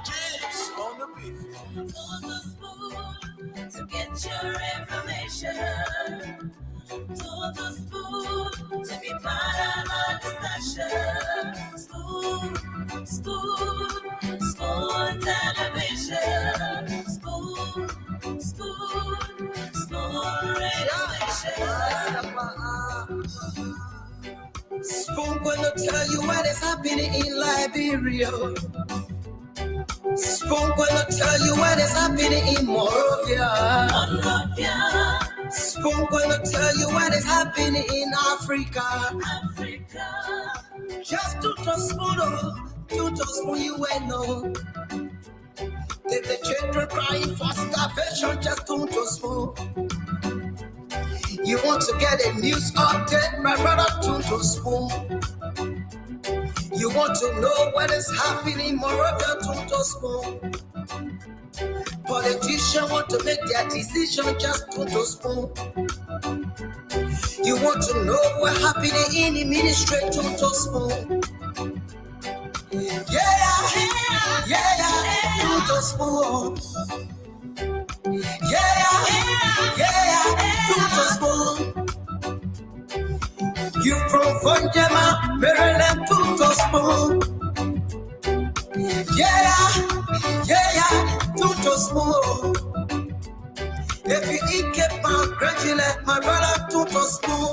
James on the beat. On the spoon to get your information. To the spoon to be part of our discussion. Spoon television. Spoon radio station. Spoon gonna tell you what is happening in Liberia. Spoon gonna tell you what is happening in Monrovia. Spoon gonna tell you what is happening in Africa. Just to spoon you will know. The children crying for starvation, just to spoon. You want to get a news update, my brother, to spoon. You want to know what is happening, Moreover, to spoon. Politicians want to make their decision, just to spoon. You want to know what happening in the ministry, to spoon. Yeah, to spoon. Yeah, to spoon. You from Funjama, Maryland, to spoon. Yeah, to spoon. If you eat keep on gradually, my brother, to spoon.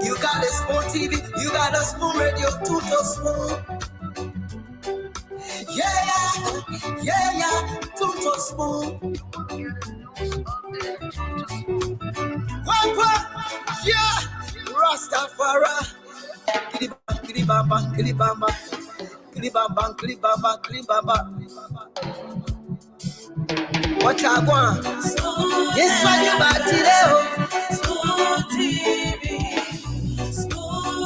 You got a spoon TV, you got a spoon radio, to spoon. Yeah, to spoon. What? Yeah, Rastafari. Kilibamba. What I want? Yes, what you about today? Spoon TV.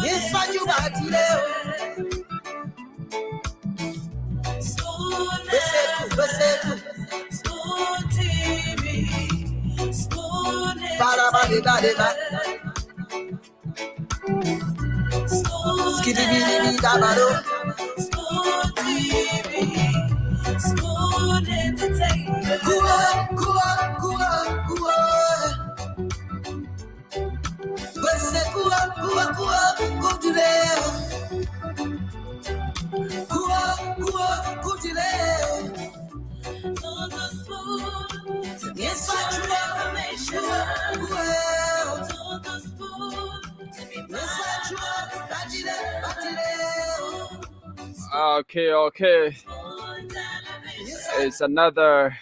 Yes, what you about today? Spoon TV. Spoon TV. Spoon entertainment. On the spoon to get your information. On the spoon to be part of Okay. It's another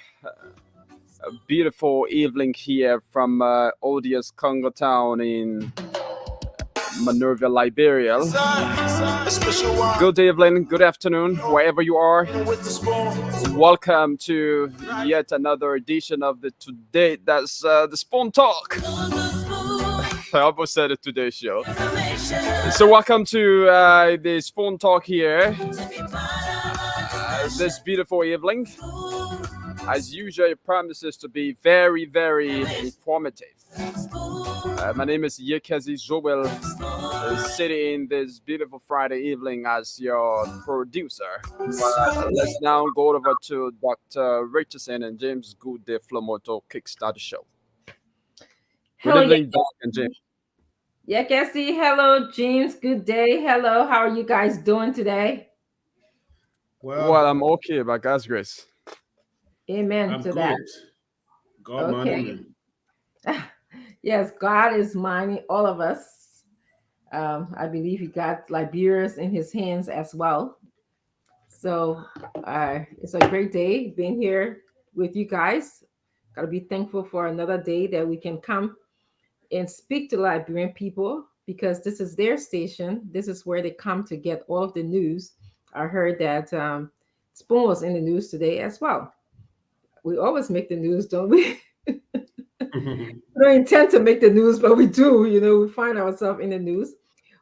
beautiful evening here from Odious Congo Town in Monrovia, Liberia. Good evening, good afternoon, wherever you are. Welcome to yet another edition of the Today. That's the Spoon Talk. I almost said it Today show. So welcome to the Spoon Talk here. This beautiful evening. As usual, it promises to be very, very informative. My name is Yekazi Joel, sitting in this beautiful Friday evening as your producer. Let's now go over to Dr. Richardson and James Goode Flomo to kickstart the show. Good evening, Doc and James. Yekesi, hello, James. Good day. Hello, how are you guys doing today? Well, I'm okay, by God's grace. Amen I'm to good. that. God minding me. Yes, God is minding all of us. I believe He got Liberians in His hands as well. So it's a great day being here with you guys. Got to be thankful for another day that we can come and speak to Liberian people because this is their station. This is where they come to get all of the news. I heard that Spoon was in the news today as well. We always make the news, don't we? We don't intend to make the news, but we do. We find ourselves in the news.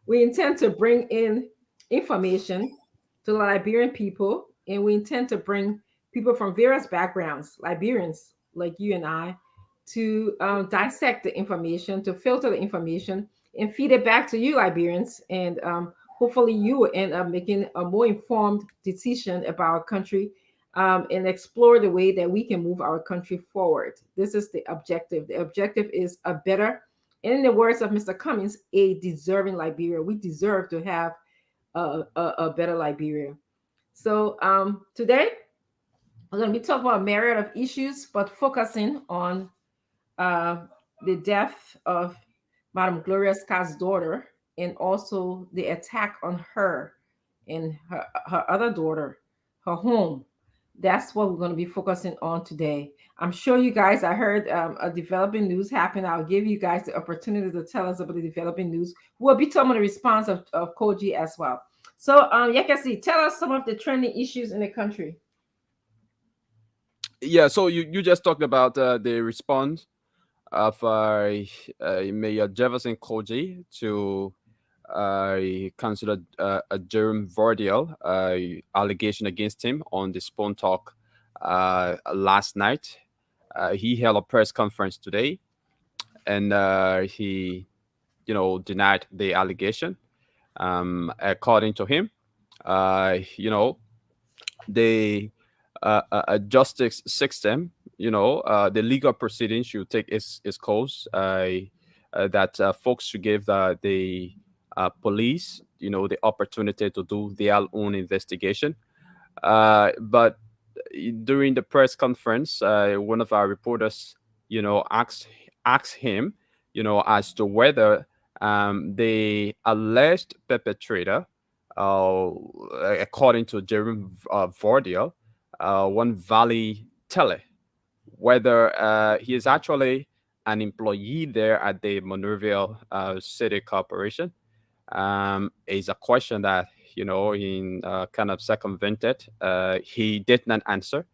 We intend to bring in information to the Liberian people, and we intend to bring people from various backgrounds, Liberians like you and I, to dissect the information, to filter the information, and feed it back to you, Liberians, and hopefully you will end up making a more informed decision about our country, and explore the way that we can move our country forward. This is the objective. The objective is a better, and in the words of Mr. Cummings, a deserving Liberia. We deserve to have a better Liberia. So today we're going to be talking about a myriad of issues, but focusing on uh, the death of Madame Gloria Scott's daughter, and also the attack on her and her other daughter, her home. That's what we're going to be focusing on today. I'm sure you guys, I heard a developing news happen. I'll give you guys the opportunity to tell us about the developing news. We'll be talking about the response of Koji as well. So, Yakasi, tell us some of the trending issues in the country. Yeah, so you just talked about the response of Mayor Jefferson Koji to consider a Jerome Vardiel allegation against him on the Spawn Talk last night. He held a press conference today, and he, denied the allegation. According to him, the justice system, the legal proceedings should take its course. That folks should give the police, the opportunity to do their own investigation. But during the press conference, one of our reporters, asked him, as to whether the alleged perpetrator, according to Jeremy Vardiel, One Valley Tele, whether he is actually an employee there at the Monroeville City Corporation, is a question that, in kind of circumvented. He did not answer.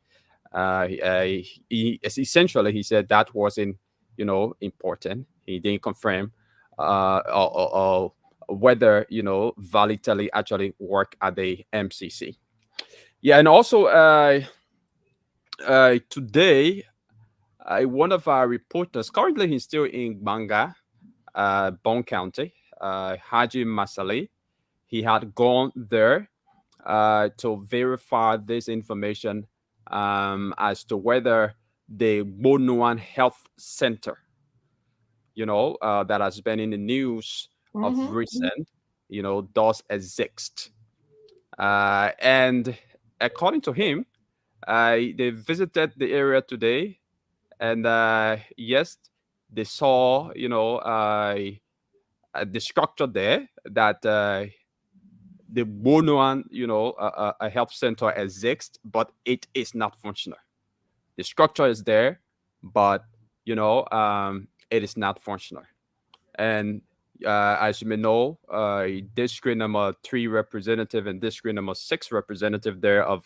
Essentially, he said that wasn't, important. He didn't confirm or whether, Valley Tele actually work at the MCC. Yeah, and also today, one of our reporters, currently he's still in Banga, Bon County, Haji Masali, he had gone there to verify this information as to whether the Bonuan Health Center, that has been in the news of recent, does exist. And according to him, they visited the area today, and yes, they saw, the structure there, that the Bonuan, a health center exists, but it is not functional. The structure is there, but it is not functional. And as you may know, district number 3 representative and district number 6 representative there of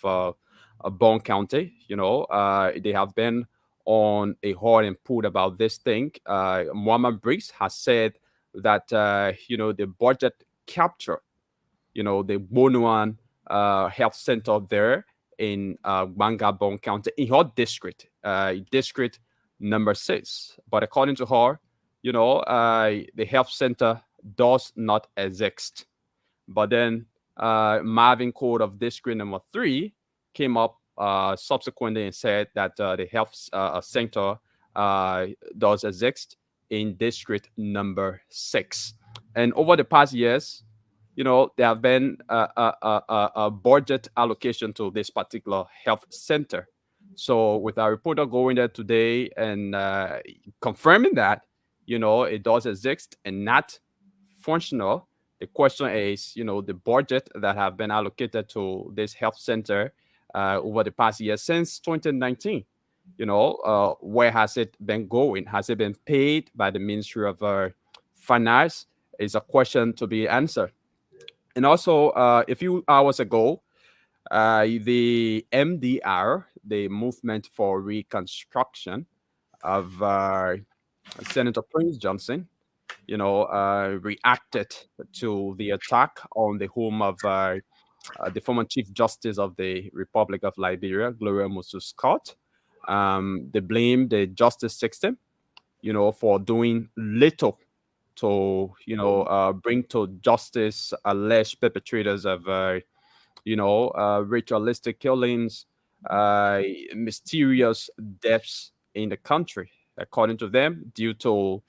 Bon County, they have been on a hard and pulled about this thing. Muhammad Briggs has said that the budget capture, the Bonuan Health Center there in Banga Bon County in her district, district number 6. But according to her, the health center does not exist. But then Marvin Code of district number 3 came up subsequently and said that the health center does exist in district number 6. And over the past years, there have been a budget allocation to this particular health center. So with our reporter going there today and confirming that, it does exist and not functional, the question is, the budget that have been allocated to this health center over the past year since 2019, where has it been going? Has it been paid by the Ministry of Finance? Is a question to be answered. And also, a few hours ago, the MDR, the Movement for Reconstruction of Senator Prince Johnson, reacted to the attack on the home of the former Chief Justice of the Republic of Liberia, Gloria Musu Scott. They blame the justice system, for doing little to bring to justice alleged perpetrators of ritualistic killings, uh, mysterious deaths in the country, according to them, due to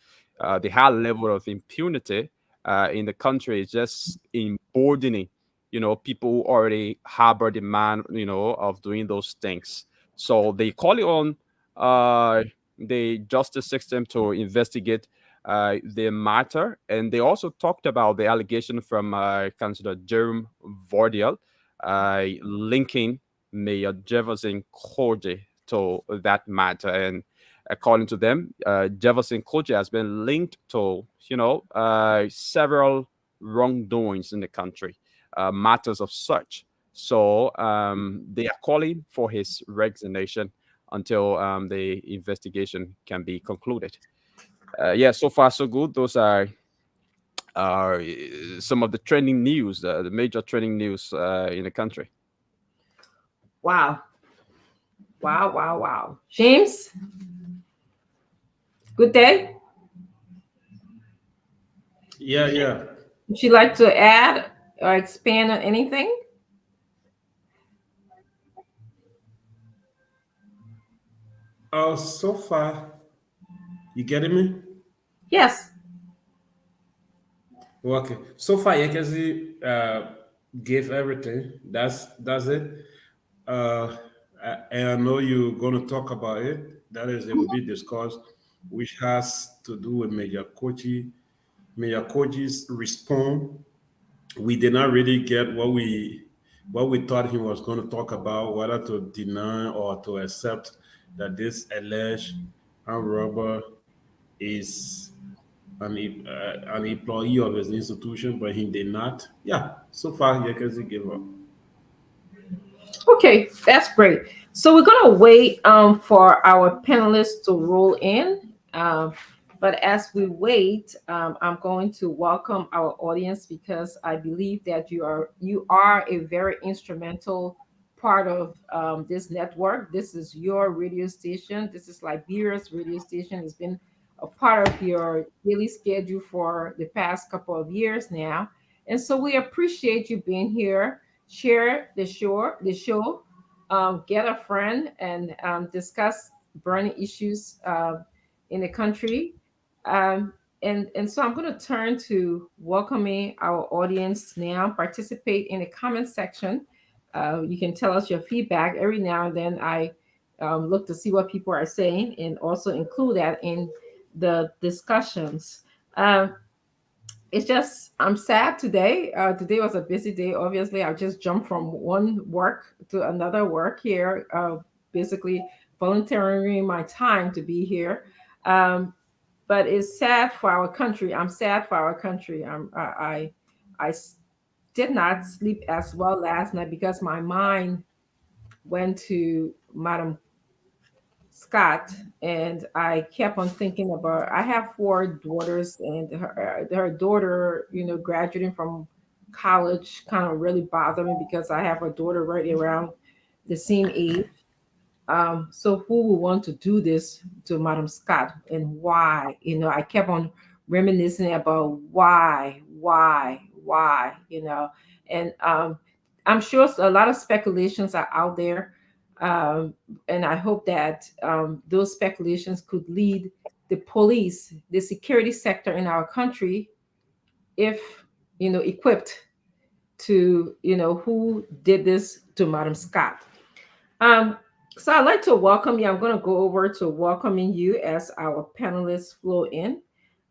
the high level of impunity in the country, is just emboldening, people who already harbor the man, of doing those things. So they call it on uh, the justice system to investigate the matter, and they also talked about the allegation from Councillor Jerome Vordial, linking Mayor Jefferson Koji to that matter. And according to them, Jefferson Koji has been linked to, several wrongdoings in the country, matters of such. So they are calling for his resignation until the investigation can be concluded. Yeah, so far so good. Those are some of the trending news, the major trending news in the country. Wow. Wow, wow, wow. James, good day. Yeah. Would you like to add or expand on anything? So far, you getting me? Yes. Okay. So far, Yekezi gave everything. That's it. Uh, and I know you're going to talk about it. That is, it will be discussed, which has to do with Major Koji. Major Koji's response. We did not really get what we thought he was going to talk about, whether to deny or to accept that this alleged armed robber is an employee of his institution, but he did not. Yeah, so far, Yekezi gave up. Okay, that's great. So we're gonna wait for our panelists to roll in. But as we wait, I'm going to welcome our audience because I believe that you are a very instrumental part of this network. This is your radio station. This is Liberia's radio station. It's been a part of your daily schedule for the past couple of years now, and so we appreciate you being here. Share the show, get a friend, and discuss burning issues in the country. And so I'm going to turn to welcoming our audience now. Participate in the comment section. You can tell us your feedback. Every now and then I look to see what people are saying and also include that in the discussions. Um, it's just I'm sad today. Today was a busy day. Obviously, I just jumped from one work to another work here, basically volunteering my time to be here. Um, but it's sad for our country. I'm sad for our country. I did not sleep as well last night because my mind went to Madam Scott, and I kept on thinking about. I have four daughters, and her daughter, graduating from college, kind of really bothered me because I have a daughter right around the same age. So who would want to do this to Madam Scott, and why? I kept on reminiscing about why, and I'm sure a lot of speculations are out there, and I hope that those speculations could lead the police, the security sector in our country, if equipped to who did this to Madam Scott. Um, so I'd like to welcome you. I'm going to go over to welcoming you as our panelists flow in.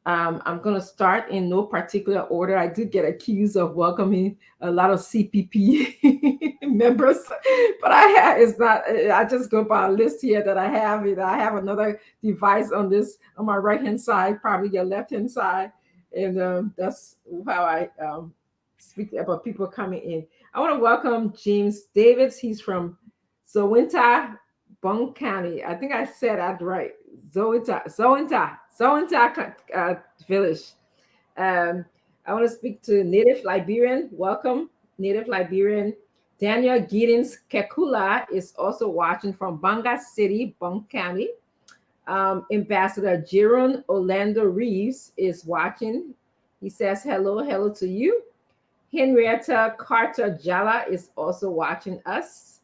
I'm going to start in no particular order. I did get accused of welcoming a lot of CPP members, but it's not. I just go by a list here that I have. I have another device on my right hand side, probably your left hand side, and that's how I speak about people coming in. I want to welcome James Davis. He's from Zowinta, Bung County. I think I said that right. Zowinta village. I want to speak to Native Liberian. Welcome, Native Liberian. Daniel Giddens Kekula is also watching from Banga City, Bung County. Ambassador Jiron Orlando Reeves is watching. He says hello to you. Henrietta Carter Jala is also watching us.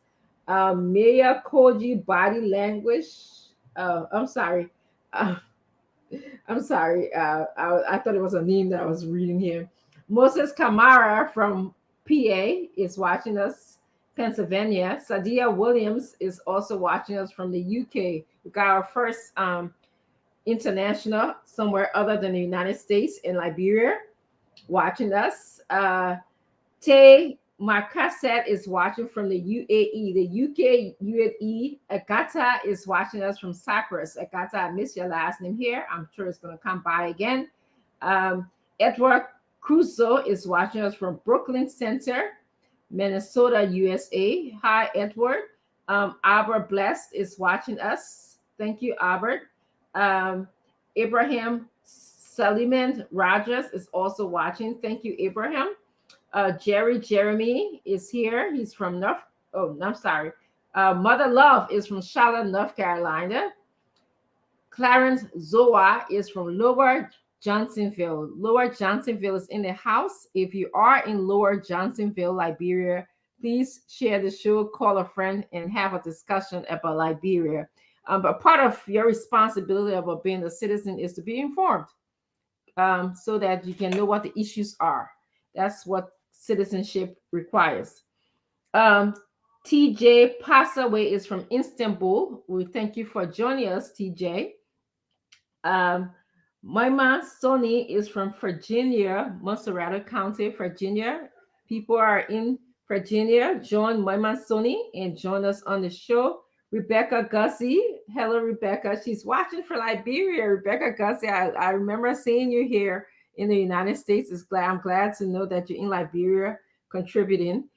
Maya Koji Body Language. I'm sorry. Uh, I'm sorry. I thought it was a name that I was reading here. Moses Kamara from PA is watching us. Pennsylvania. Sadia Williams is also watching us from the UK. We got our first international somewhere other than the United States in Liberia watching us. Tay Marcaset is watching from the UAE, the UK UAE. Agata is watching us from Cyprus. Agata, I missed your last name here. I'm sure it's going to come by again. Edward Crusoe is watching us from Brooklyn Center, Minnesota, USA. Hi, Edward. Albert Blessed is watching us. Thank you, Albert. Abraham Saliman Rogers is also watching. Thank you, Abraham. Jeremy is here. He's from North. Oh, I'm sorry. Mother Love is from Charlotte, North Carolina. Clarence Zoa is from Lower Johnsonville. Lower Johnsonville is in the house. If you are in Lower Johnsonville, Liberia, please share the show, call a friend, and have a discussion about Liberia. But part of your responsibility about being a citizen is to be informed, so that you can know what the issues are. That's what citizenship requires. TJ Passaway is from Istanbul. We thank you for joining us, TJ. Maima Sony is from Virginia, Monserrato County, Virginia. People are in Virginia. Join Maima Sony and join us on the show. Rebecca Gussie. Hello, Rebecca. She's watching for Liberia. Rebecca Gussie, I remember seeing you here in the United States. I'm glad to know that you're in Liberia contributing.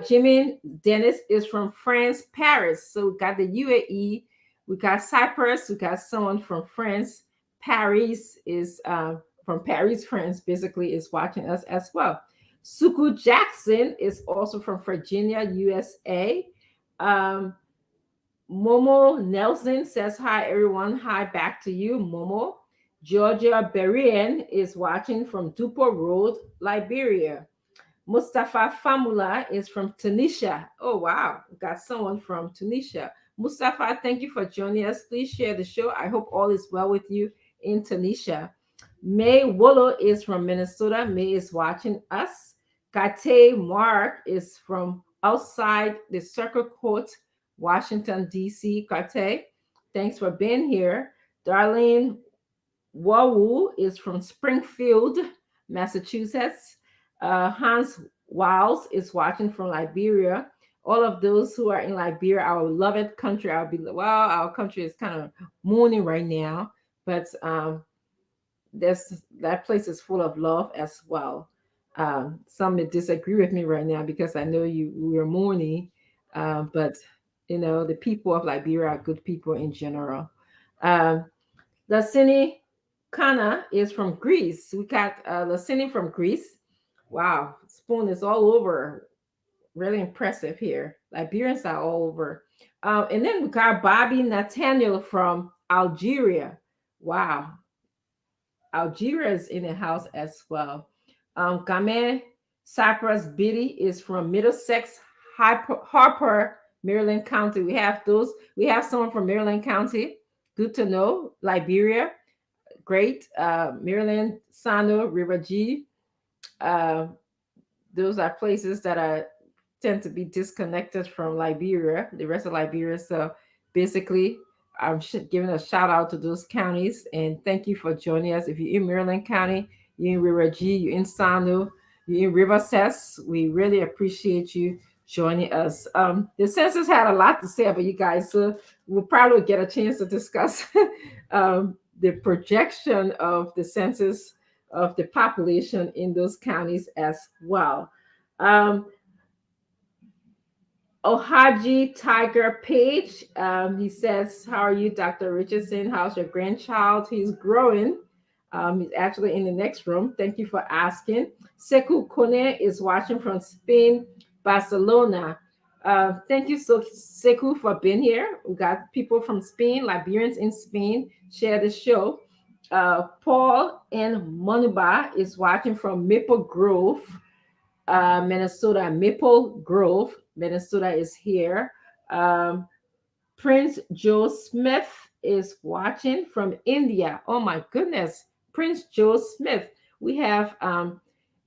Jimmy Dennis is from France, Paris. So we got the UAE, we got Cyprus, we got someone from France. Paris is from Paris, France, basically, is watching us as well. Suku Jackson is also from Virginia, USA. Momo Nelson says, hi, everyone. Hi, back to you, Momo. Georgia Berrien is watching from Dupo Road, Liberia. Mustafa Famula is from Tunisia. Oh, wow. Got someone from Tunisia. Mustafa, thank you for joining us. Please share the show. I hope all is well with you in Tunisia. May Wollo is from Minnesota. May is watching us. Kate Mark is from outside the Circle Court, Washington, D.C. Kate, thanks for being here. Darlene Wawu is from Springfield, Massachusetts. Hans Wiles is watching from Liberia. All of those who are in Liberia, our beloved country, our country is kind of mourning right now, but that place is full of love as well. Some may disagree with me right now because I know we are mourning, but the people of Liberia are good people in general. Lasini Kana is from Greece. We got Lasini from Greece. Wow, spoon is all over. Really impressive here. Liberians are all over. And then we got Bobby Nathaniel from Algeria. Wow. Algeria is in the house as well. Game Cypress Biddy is from Middlesex, Harper, Maryland County. We have someone from Maryland County. Good to know. Liberia, great. Maryland, Sano, River G. Those are places that tend to be disconnected from Liberia, the rest of Liberia. So basically, I'm giving a shout out to those counties, and thank you for joining us. If you're in Maryland County, you're in River G, you're in Sano, you're in River Cess, we really appreciate you joining us. The census had a lot to say about you guys, so we'll probably get a chance to discuss the projection of the census of the population in those counties as well. Ohaji Tiger Page, he says, how are you, Dr. Richardson? How's your grandchild? He's growing. He's actually in the next room. Thank you for asking. Sekou Kone is watching from Spain, Barcelona. Thank you, Seku, for being here. We got people from Spain, Liberians in Spain, share the show. Paul and Manuba is watching from Maple Grove, Minnesota. Maple Grove, Minnesota is here. Um, Prince Joe Smith is watching from India. Oh my goodness, Prince Joe Smith. We have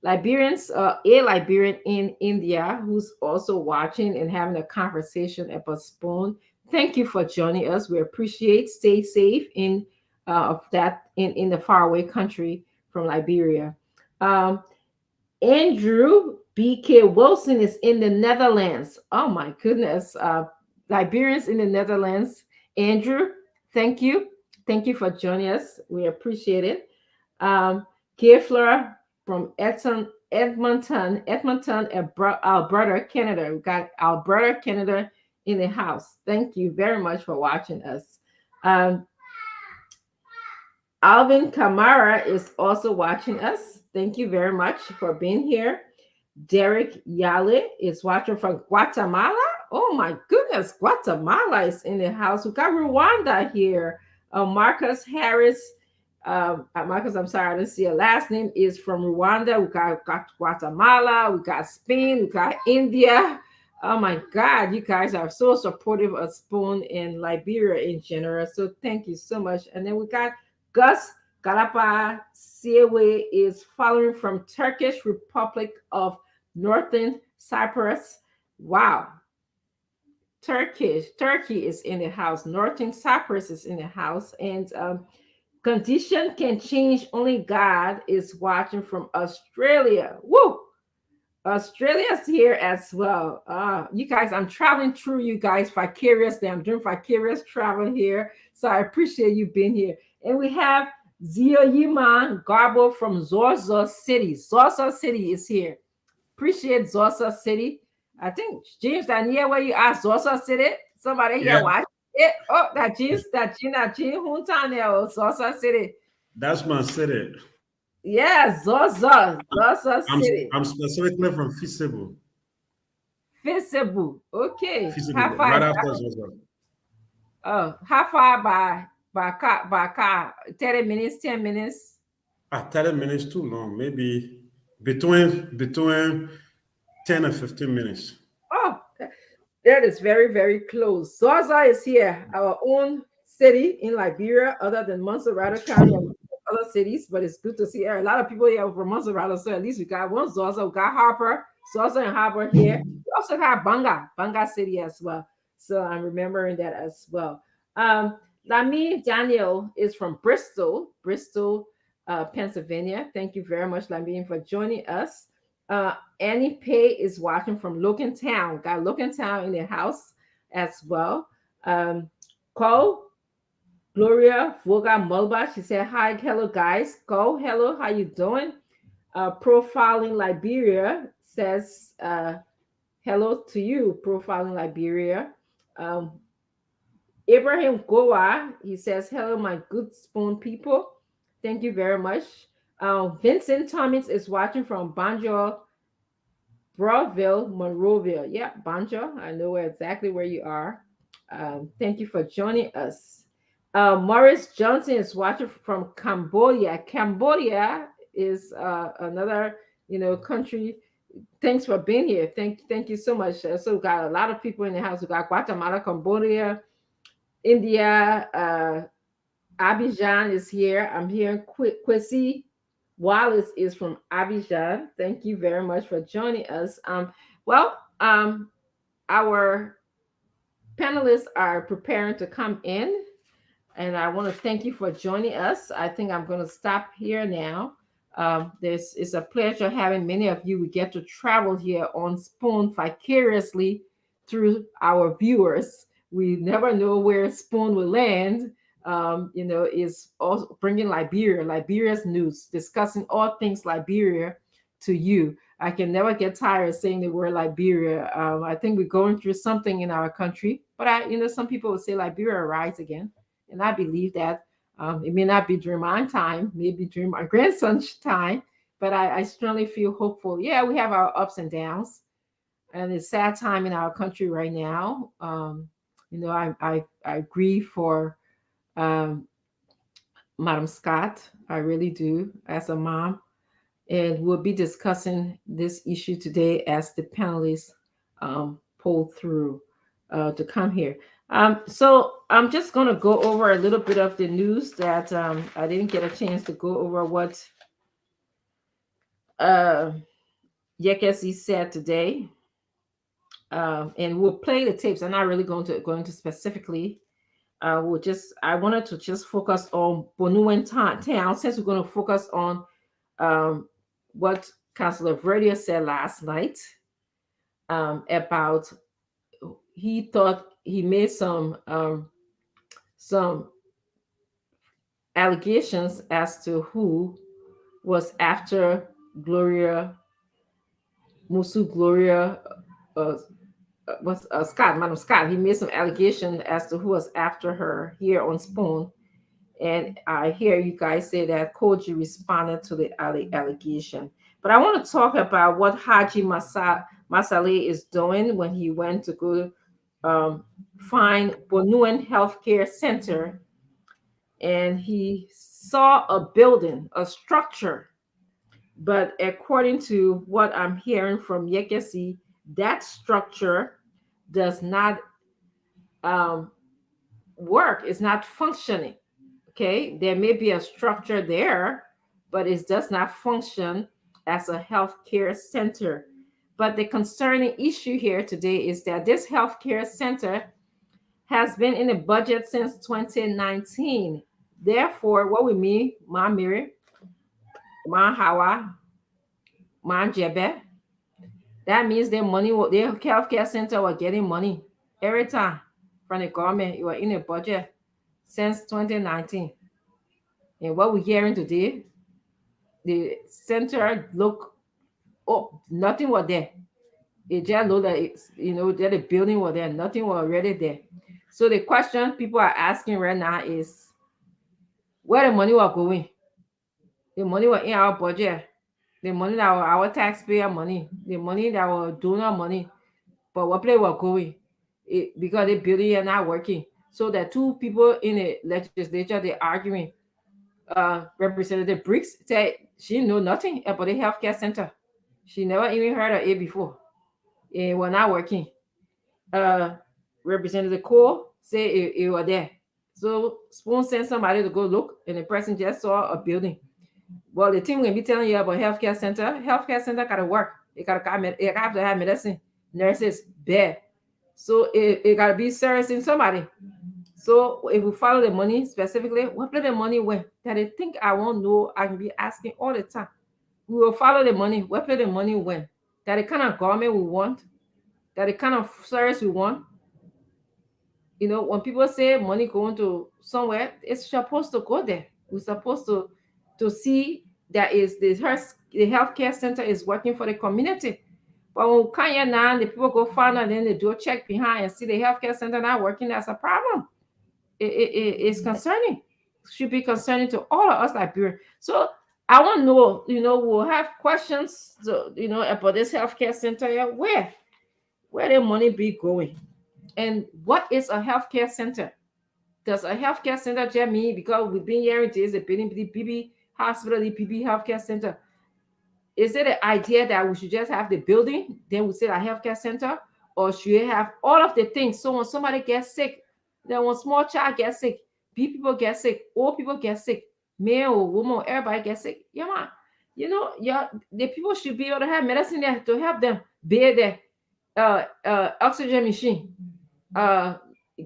Liberians, a Liberian in India who's also watching and having a conversation about Spoon. Thank you for joining us. We appreciate. Stay safe in of that in the faraway country from Liberia. Um, Andrew B.K. Wilson is in the Netherlands. Oh my goodness. Liberians in the Netherlands. Andrew, thank you. Thank you for joining us. We appreciate it. Kefler from Edmonton, Alberta, Canada. We got Alberta, Canada in the house. Thank you very much for watching us. Alvin Kamara is also watching us. Thank you very much for being here. Derek Yale is watching from Guatemala. Oh my goodness, Guatemala is in the house. We got Rwanda here. Marcus Harris. Marcus, I'm sorry, I didn't see your last name, is from Rwanda. We got Guatemala. We got Spain. We got India. Oh my God, you guys are so supportive of Spoon in Liberia in general. So thank you so much. And then we got Gus Galapa Siewe is following from Turkish Republic of Northern Cyprus. Wow. Turkey is in the house. Northern Cyprus is in the house. And condition can change. Only God is watching from Australia. Woo! Australia's here as well. You guys, I'm traveling through you guys vicariously. I'm doing vicarious travel here. So I appreciate you being here. And we have Zio Yiman Garbo from Zorzor City. Zorzor City is here. Appreciate Zorzor City. I think James Daniel, where you are, Zorzor City. Somebody here Yeah, watch it. Oh, that James Huntan there, Zorzor City. that's my city. Yeah, Zorzor City. I'm specifically from Feasible. Feasible. Okay. How Feasible, far right is after that? Zozo. How far by car? 30 minutes, 10 minutes. 30 minutes too long. Maybe between 10 and 15 minutes. Oh, that is very, very close. Zaza is here, our own city in Liberia, other than Montserrat County and other cities, but it's good to see her. A lot of people here from Montserrat, so at least we got one Zaza, we got Harper, Zaza and Harper here. We also have Banga City as well. So I'm remembering that as well. Lami Daniel is from Bristol, Pennsylvania. Thank you very much, Lami, for joining us. Annie Pay is watching from Logan Town. Got Logan Town in the house as well. Cole, Gloria Voga Mulba. She said, hi, hello guys. Cole, hello, how you doing? Profiling Liberia says, hello to you, Profiling Liberia. Abraham Goa, he says, hello, my good Spoon people. Thank you very much. Vincent Thomas is watching from Banjo, Broadville, Monroeville. Yeah, Banjo. I know exactly where you are. Thank you for joining us. Morris Johnson is watching from Cambodia. Cambodia is another, country. Thanks for being here. Thank you so much. So we got a lot of people in the house. We got Guatemala, Cambodia, India. Abidjan is here. I'm hearing Kwesi Wallace is from Abidjan. Thank you very much for joining us. Our panelists are preparing to come in, and I want to thank you for joining us. I think I'm going to stop here now. It's a pleasure having many of you. We get to travel here on Spoon vicariously through our viewers. We never know where Spoon will land. Is also bringing Liberia's news, discussing all things Liberia to you. I can never get tired of saying the word Liberia. I think we're going through something in our country, but some people will say Liberia rise again, and I believe that. It may not be during my time, maybe during my grandson's time, but I strongly feel hopeful. Yeah, we have our ups and downs, and it's sad time in our country right now. I grieve for um, Madam Scott. I really do, as a mom. And we'll be discussing this issue today as the panelists pull through to come here. So I'm just going to go over a little bit of the news that I didn't get a chance to go over what uh, Yekesi said today. And we'll play the tapes. I'm not really going to specifically. I wanted to just focus on Bonuen Town since we're going to focus on um, what Councillor Verdia said last night about he thought he made some allegations as to who was after Gloria Musu Gloria uh, was Scott, Madam Scott. He made some allegations as to who was after her here on Spoon. And I hear you guys say that Koji responded to the allegation. But I want to talk about what Haji Masale is doing when he went to go find Bonuen Healthcare Center. And he saw a building, a structure. But according to what I'm hearing from Yekesi, that structure does not work, it's not functioning. Okay, there may be a structure there, but it does not function as a healthcare center. But the concerning issue here today is that this healthcare center has been in the budget since 2019. Therefore, what we mean, Ma Miri, Ma Hawa, Ma Jebe, that means their money, their healthcare center were getting money every time from the government. It was in the budget since 2019. And what we're hearing today, the center look, oh, nothing was there. It just looked like it's, that the building was there, nothing was already there. So the question people are asking right now is where the money was going. The money was in our budget, the money that was our taxpayer money, the money that was donor money, but what place was going? Because the building is not working. So the two people in the legislature, they're arguing. Representative Briggs said she knew nothing about the healthcare center. She never even heard of it before. It was not working. Representative Cole said it was there. So Spoon sent somebody to go look, and the person just saw a building. Well, the team will be telling you about healthcare center. Healthcare center gotta work. It have to have medicine, nurses, bed. So it gotta be servicing somebody. So if we follow the money specifically, where the money went? That I think I won't know. I can be asking all the time. We will follow the money. Where the money went? That the kind of government we want, that the kind of service we want. When people say money going to somewhere, it's supposed to go there. We're supposed to see that is the healthcare center is working for the community. But when we come here now, the people go find out, then they do a check behind and see the healthcare center not working. That's a problem. It's concerning. Should be concerning to all of us Liberians. So I want to know, we'll have questions, about this healthcare center here. Where the money be going? And what is a healthcare center? Does a healthcare center just mean, because we've been hearing this, a BB hospital, the PB healthcare center? Is it the idea that we should just have the building, then we say a healthcare center? Or should you have all of the things? So when somebody gets sick, then when small child gets sick, big people get sick, old people get sick, male or woman, everybody gets sick. Yeah, man. The people should be able to have medicine there to help them. Be there, oxygen machine,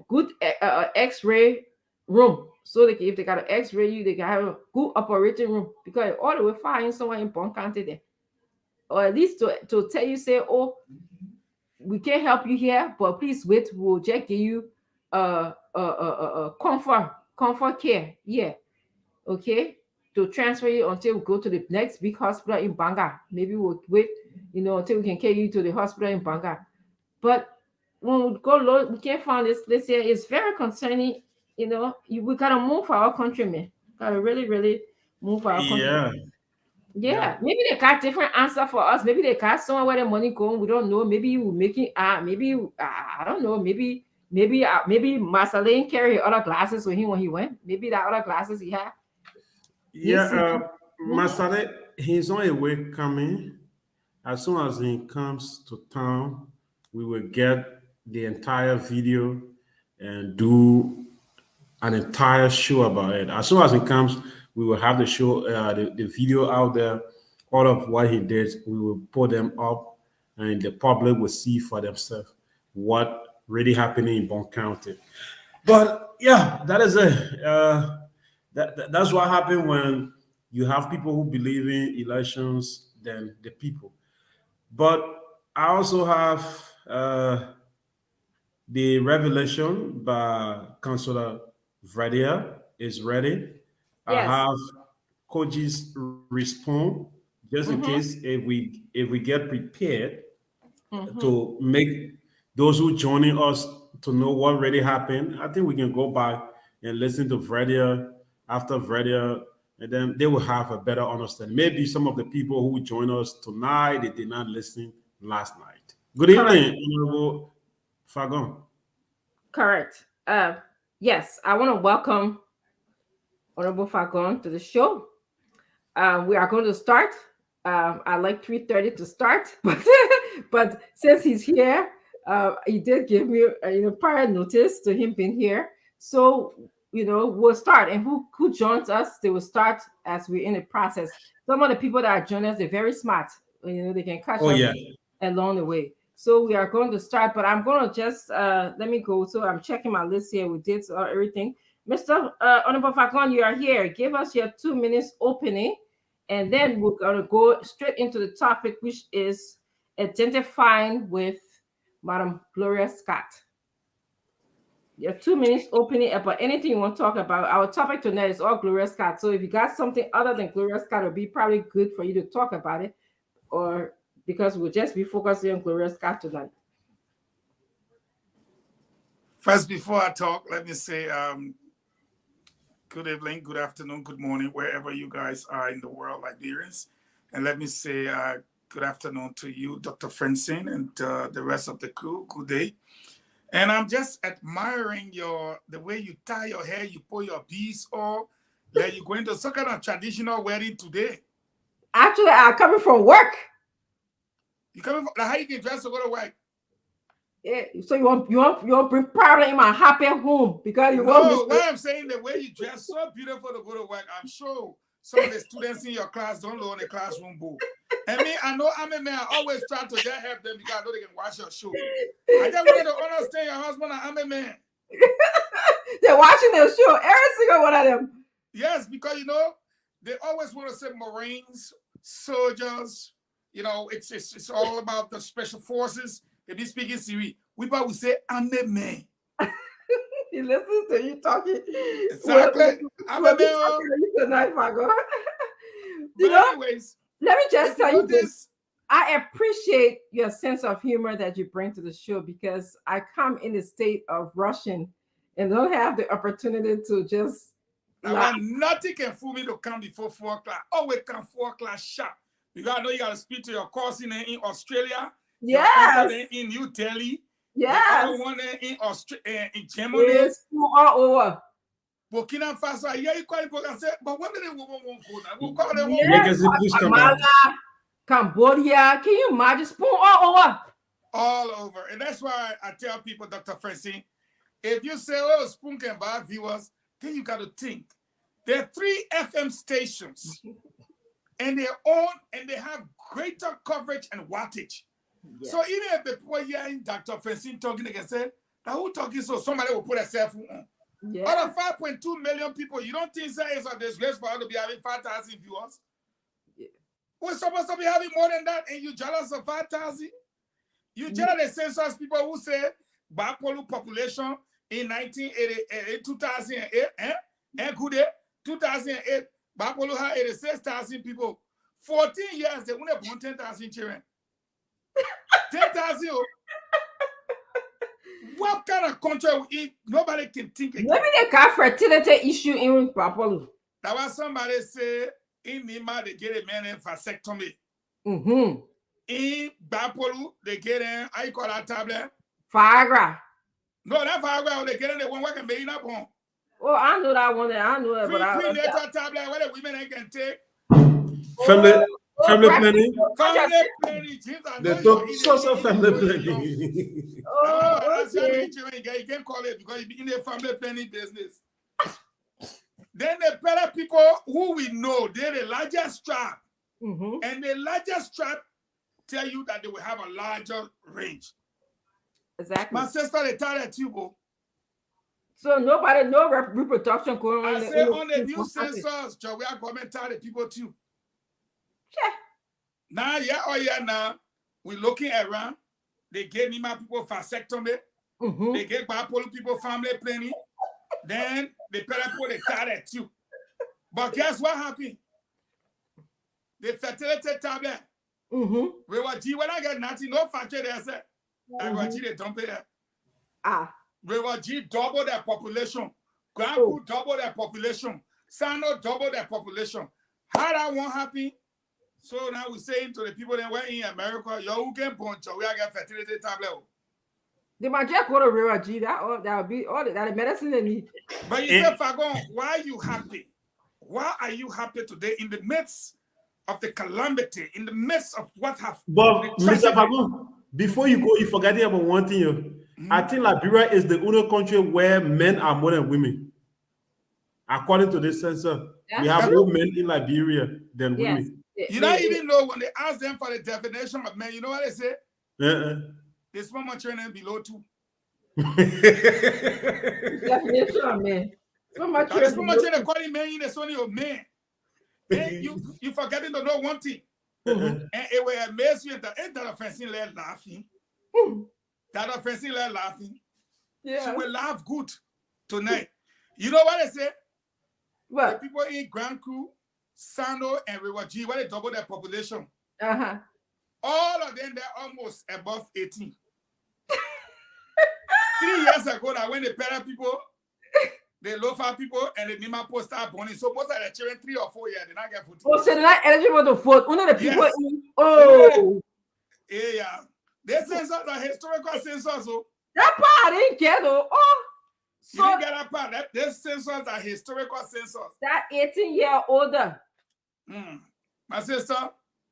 good X-ray room. So if they got an X-ray, they can have a good operating room, because all the way far somewhere in Bon County there. Or at least to tell you, say, oh, we can't help you here, but please wait, we'll just give you comfort care. Yeah. Okay. To transfer you until we go to the next big hospital in Banga. Maybe we'll wait, until we can carry you to the hospital in Banga. But when we go low, we can't find this place here. It's very concerning. We gotta move for our country, man. Gotta really, really move for our country. Yeah, Yeah, maybe they got different answer for us. Maybe they got somewhere where the money going. We don't know. Maybe you making maybe I don't know. Maybe Marceline carry other glasses with him when he went. Maybe that other glasses he had. He Yeah, see. Masale, he's on a way coming. As soon as he comes to town, we will get the entire video and do an entire show about it. As soon as he comes, we will have the show, the video out there, all of what he did. We will put them up, and the public will see for themselves what really happening in Bon County. But yeah, that is it. That's what happened when you have people who believe in elections than the people. But I also have the revelation by Councillor Vradia is ready. I Yes. have Koji's response just in Mm-hmm. case if we get prepared Mm-hmm. to make those who joining us to know what really happened. I think we can go back and listen to Vradia after Vradia, and then they will have a better understanding. Maybe some of the people who join us tonight they did not listen last night. Good Correct. evening, Honorable Fagon. Correct. Yes, I want to welcome Honorable Fagon to the show. We are going to start. I like 3:30 to start, but since he's here, he did give me prior notice to him being here. So we'll start, and who joins us, they will start as we're in the process. Some of the people that are joining us, they're very smart. They can catch Oh up yeah. along the way. So we are going to start, but I'm going to just let me go. So I'm checking my list here. We did everything. Mr. Honorable Fakon, you are here. Give us your 2 minutes opening, and then we're going to go straight into the topic, which is identifying with Madam Gloria Scott. Your 2 minutes opening about anything you want to talk about. Our topic tonight is all Gloria Scott. So if you got something other than Gloria Scott, it'll be probably good for you to talk about it, or because we'll just be focusing on Gloria Scott tonight. First, before I talk, let me say good evening, good afternoon, good morning, wherever you guys are in the world, Liberians. And let me say good afternoon to you, Dr. Francine, and the rest of the crew. Good day. And I'm just admiring the way you tie your hair, you put your beads on, like you're going to some kind of traditional wedding today. Actually, I'm coming from work. You coming from, like, how you get dressed to go to work? Yeah, so you want bring problem in my happy home because you want No, what I'm saying, the way you dress so beautiful to go to work, I'm sure some of the students in your class don't know the classroom book. And me, I know I'm a man, I always try to just help them because I know they can watch your show. I just wanted to understand your husband, I'm a man. They're watching their show, every single one of them. Yes, because they always want to say Marines, soldiers, it's all about the special forces. They be speaking Siri. We probably say, I'm a man. He listens to you talking. Exactly. I'm a man. Tonight, Fago. Anyways, let me just tell you this. I appreciate your sense of humor that you bring to the show, because I come in a state of rushing and don't have the opportunity to just. Nothing can fool me to come before 4 o'clock. Always come 4 o'clock sharp. Because I know you got to speak to your cousin in Australia. Yes. In New Delhi. Yes. The other one in Germany. It's all over. Burkina Faso. Yeah, you call it. I said, but when did they won't go now? We'll call them. Yes. Cambodia. Can you imagine? Spoon all over. All over. And that's why I tell people, Dr. Francine, if you say, oh, Spoon can buy viewers, then you got to think. There are 3 FM stations, and they own and they have greater coverage and wattage. Yes. So even if the people hearing Dr. Francine talking, they can say, now who talking so somebody will put a cell phone on. Yeah. Out of 5.2 million people, you don't think that it's a disgrace for us to be having 5,000 viewers? Yeah. We're supposed to be having more than that, and you jealous of 5,000? You jealous the census people who say Bapolu population in 2008, and good 2008, Bapolu had 86,000 people. 14 years, they wouldn't have born 10,000 children. 10,000. What kind of country nobody can think again? Maybe they got fertility issue in Bapolu. That was somebody say In Nima, they get a man in vasectomy. Mm-hmm. In Bapolu, they get in, how you call that tablet? Viagra. No, that Viagra, they get in the one working being up on. Oh, I know that one. I know it, but Prenatal tablet, what the women can take. Family planning. Family planning, Jesus, I know They you are talk in so the family planning. planning. Oh, okay. You can call it because you be in the family planning business. Then the better people who we know, they're the largest tribe. Mm-hmm. And the largest tribe tell you that they will have a larger range. Exactly. My sister, they tell that too. So nobody, no reproduction going on. I say on the new census, we are government tell the people too. Yeah. Now, now, we looking around. They gave me my people vasectomy. Mm-hmm. They gave bipolar people family planning. Then the parents put the tablet too. But guess what happened? The fertility tablet. Mm-hmm. We were G when I get nothing, no factory there. Say, I were G they dump it there. Ah. We were G double their population. Grandpa double their population. Sano double their population. How that won't happen? So now we're saying to the people that were in America, yo, who can punch, we are getting fertility tablet. They might just go to Rera G. That would be all that medicine they need. But you said, Fagon, why are you happy? Why are you happy today in the midst of the calamity, in the midst of what have? But Mr. Fagon, before you go, you forgetting about one thing. I think Liberia is the only country where men are more than women. According to this census, we have more men in Liberia than women. You don't even know when they ask them for the definition of men, you know what they say? There's so much training below 2. Definition of men. So much training calling men in the son of men. Then you forgetting to know one thing. And it will amaze you that ain't that offensive led laughing. That offensive led laughing. Yeah. She will laugh good tonight. You know what I say? What? The people in Grand Crew, Sano, and River G, where they double their population. Uh-huh. All of them, they're almost above 18. 3 years ago, that when the parent people, the low-fat people, and the Nima post start burning, so most of the children 3 or 4 years, they not get voted. Oh, so they're not eligible to vote. One of the people Yeah. This census are historical census. So. That part I didn't get though. Oh, so you didn't get that part. This census are historical census. That 18-year older. My sister.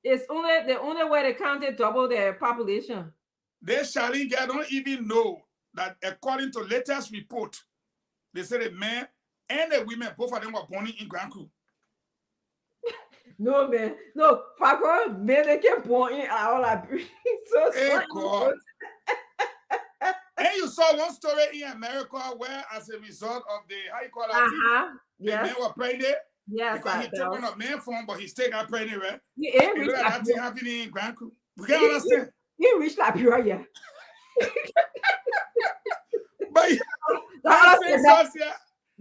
It's the only way they counted double their population. They don't even know that according to latest report, they say the men and the women, both of them were born in Grand Crew. No, man. No, Fago, men, they can born in all that. So hey, God. And you saw one story in America where, as a result of the, how you call that? The men were pregnant. Yes, because he took on a man form, but he still got pregnant, right? You look at that thing happening in Grand Crew. We can't understand. You reached Liberia. But that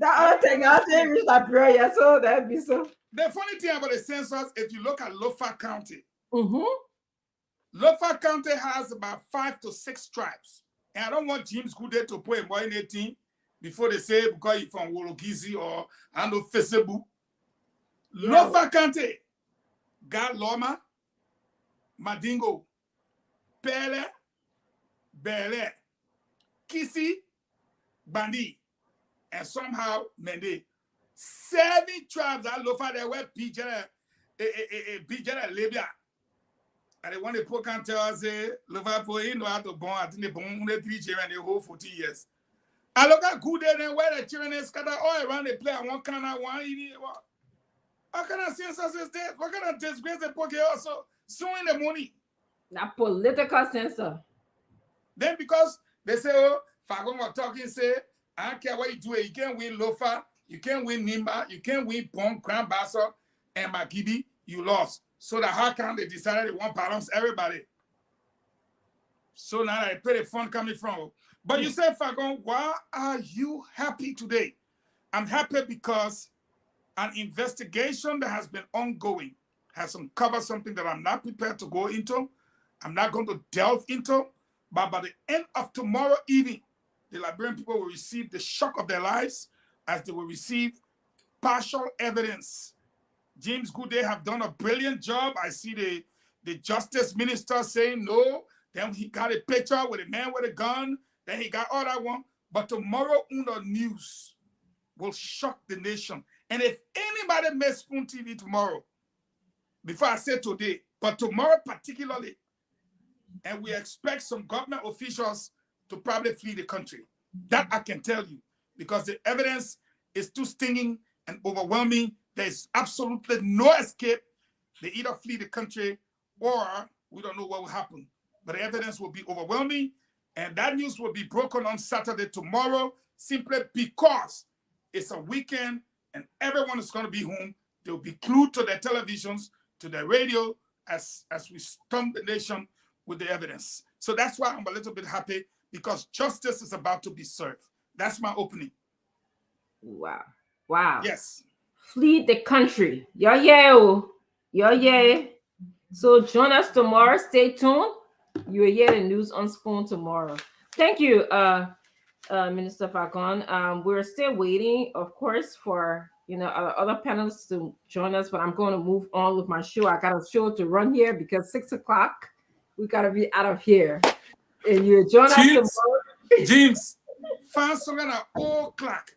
other thing, I didn't reach Liberia, so that'd be so. The funny thing about the census, if you look at Lofa County, Mm-hmm. Lofa County has about 5 to 6 tribes. And I don't want James Goodday to put more in 18 before they say because he's from Wologizi or I know Fesebu. Yeah. Lofa County got Loma, Madingo, Pele, Bele, Kisi, Bandi, and somehow Mende. 7 tribes that Lofa there were Bijana Libya. And they want to put can tell us Liverpool, you know how to born, I think they born only 3 children the whole 40 years. I look at good then where the children is scattered all around the play and one kind of one. What kind of census is this? What kind of disgrace they put here also? Suing the money. That political census. Then because they say, oh, Fagon was talking, say, I don't care what you do, you can't win Lofa, you can't win Nimba, you can't win Pong, Grand Basso, and Magibi, you lost. So that how come they decided they want balance everybody? So now they pay the fund coming from. But you said, Fagon, why are you happy today? I'm happy because an investigation that has been ongoing has uncovered something that I'm not prepared to go into. I'm not going to delve into. But by the end of tomorrow evening, the Liberian people will receive the shock of their lives as they will receive partial evidence James Gooday have done a brilliant job. I see the justice minister saying no. Then he got a picture with a man with a gun. Then he got all that one. But tomorrow on the news will shock the nation. And if anybody makes Spoon TV tomorrow, before I say today, but tomorrow particularly, and we expect some government officials to probably flee the country. That I can tell you, because the evidence is too stinging and overwhelming. There's absolutely no escape. They either flee the country or we don't know what will happen. But the evidence will be overwhelming, and that news will be broken on Saturday tomorrow, simply because it's a weekend and everyone is going to be home. They'll be glued to their televisions, to their radio, as we stump the nation with the evidence. So that's why I'm a little bit happy, because justice is about to be served. That's my opening. Wow. Wow. Yes. Flee the country. Yeah. So join us tomorrow. Stay tuned. You will hear the news on Spoon tomorrow. Thank you, Minister Falcon. We're still waiting, of course, for our other panelists to join us, but I'm going to move on with my show. I got a show to run here because 6 o'clock we got to be out of here. And you join us tomorrow. James, find something at 4:00.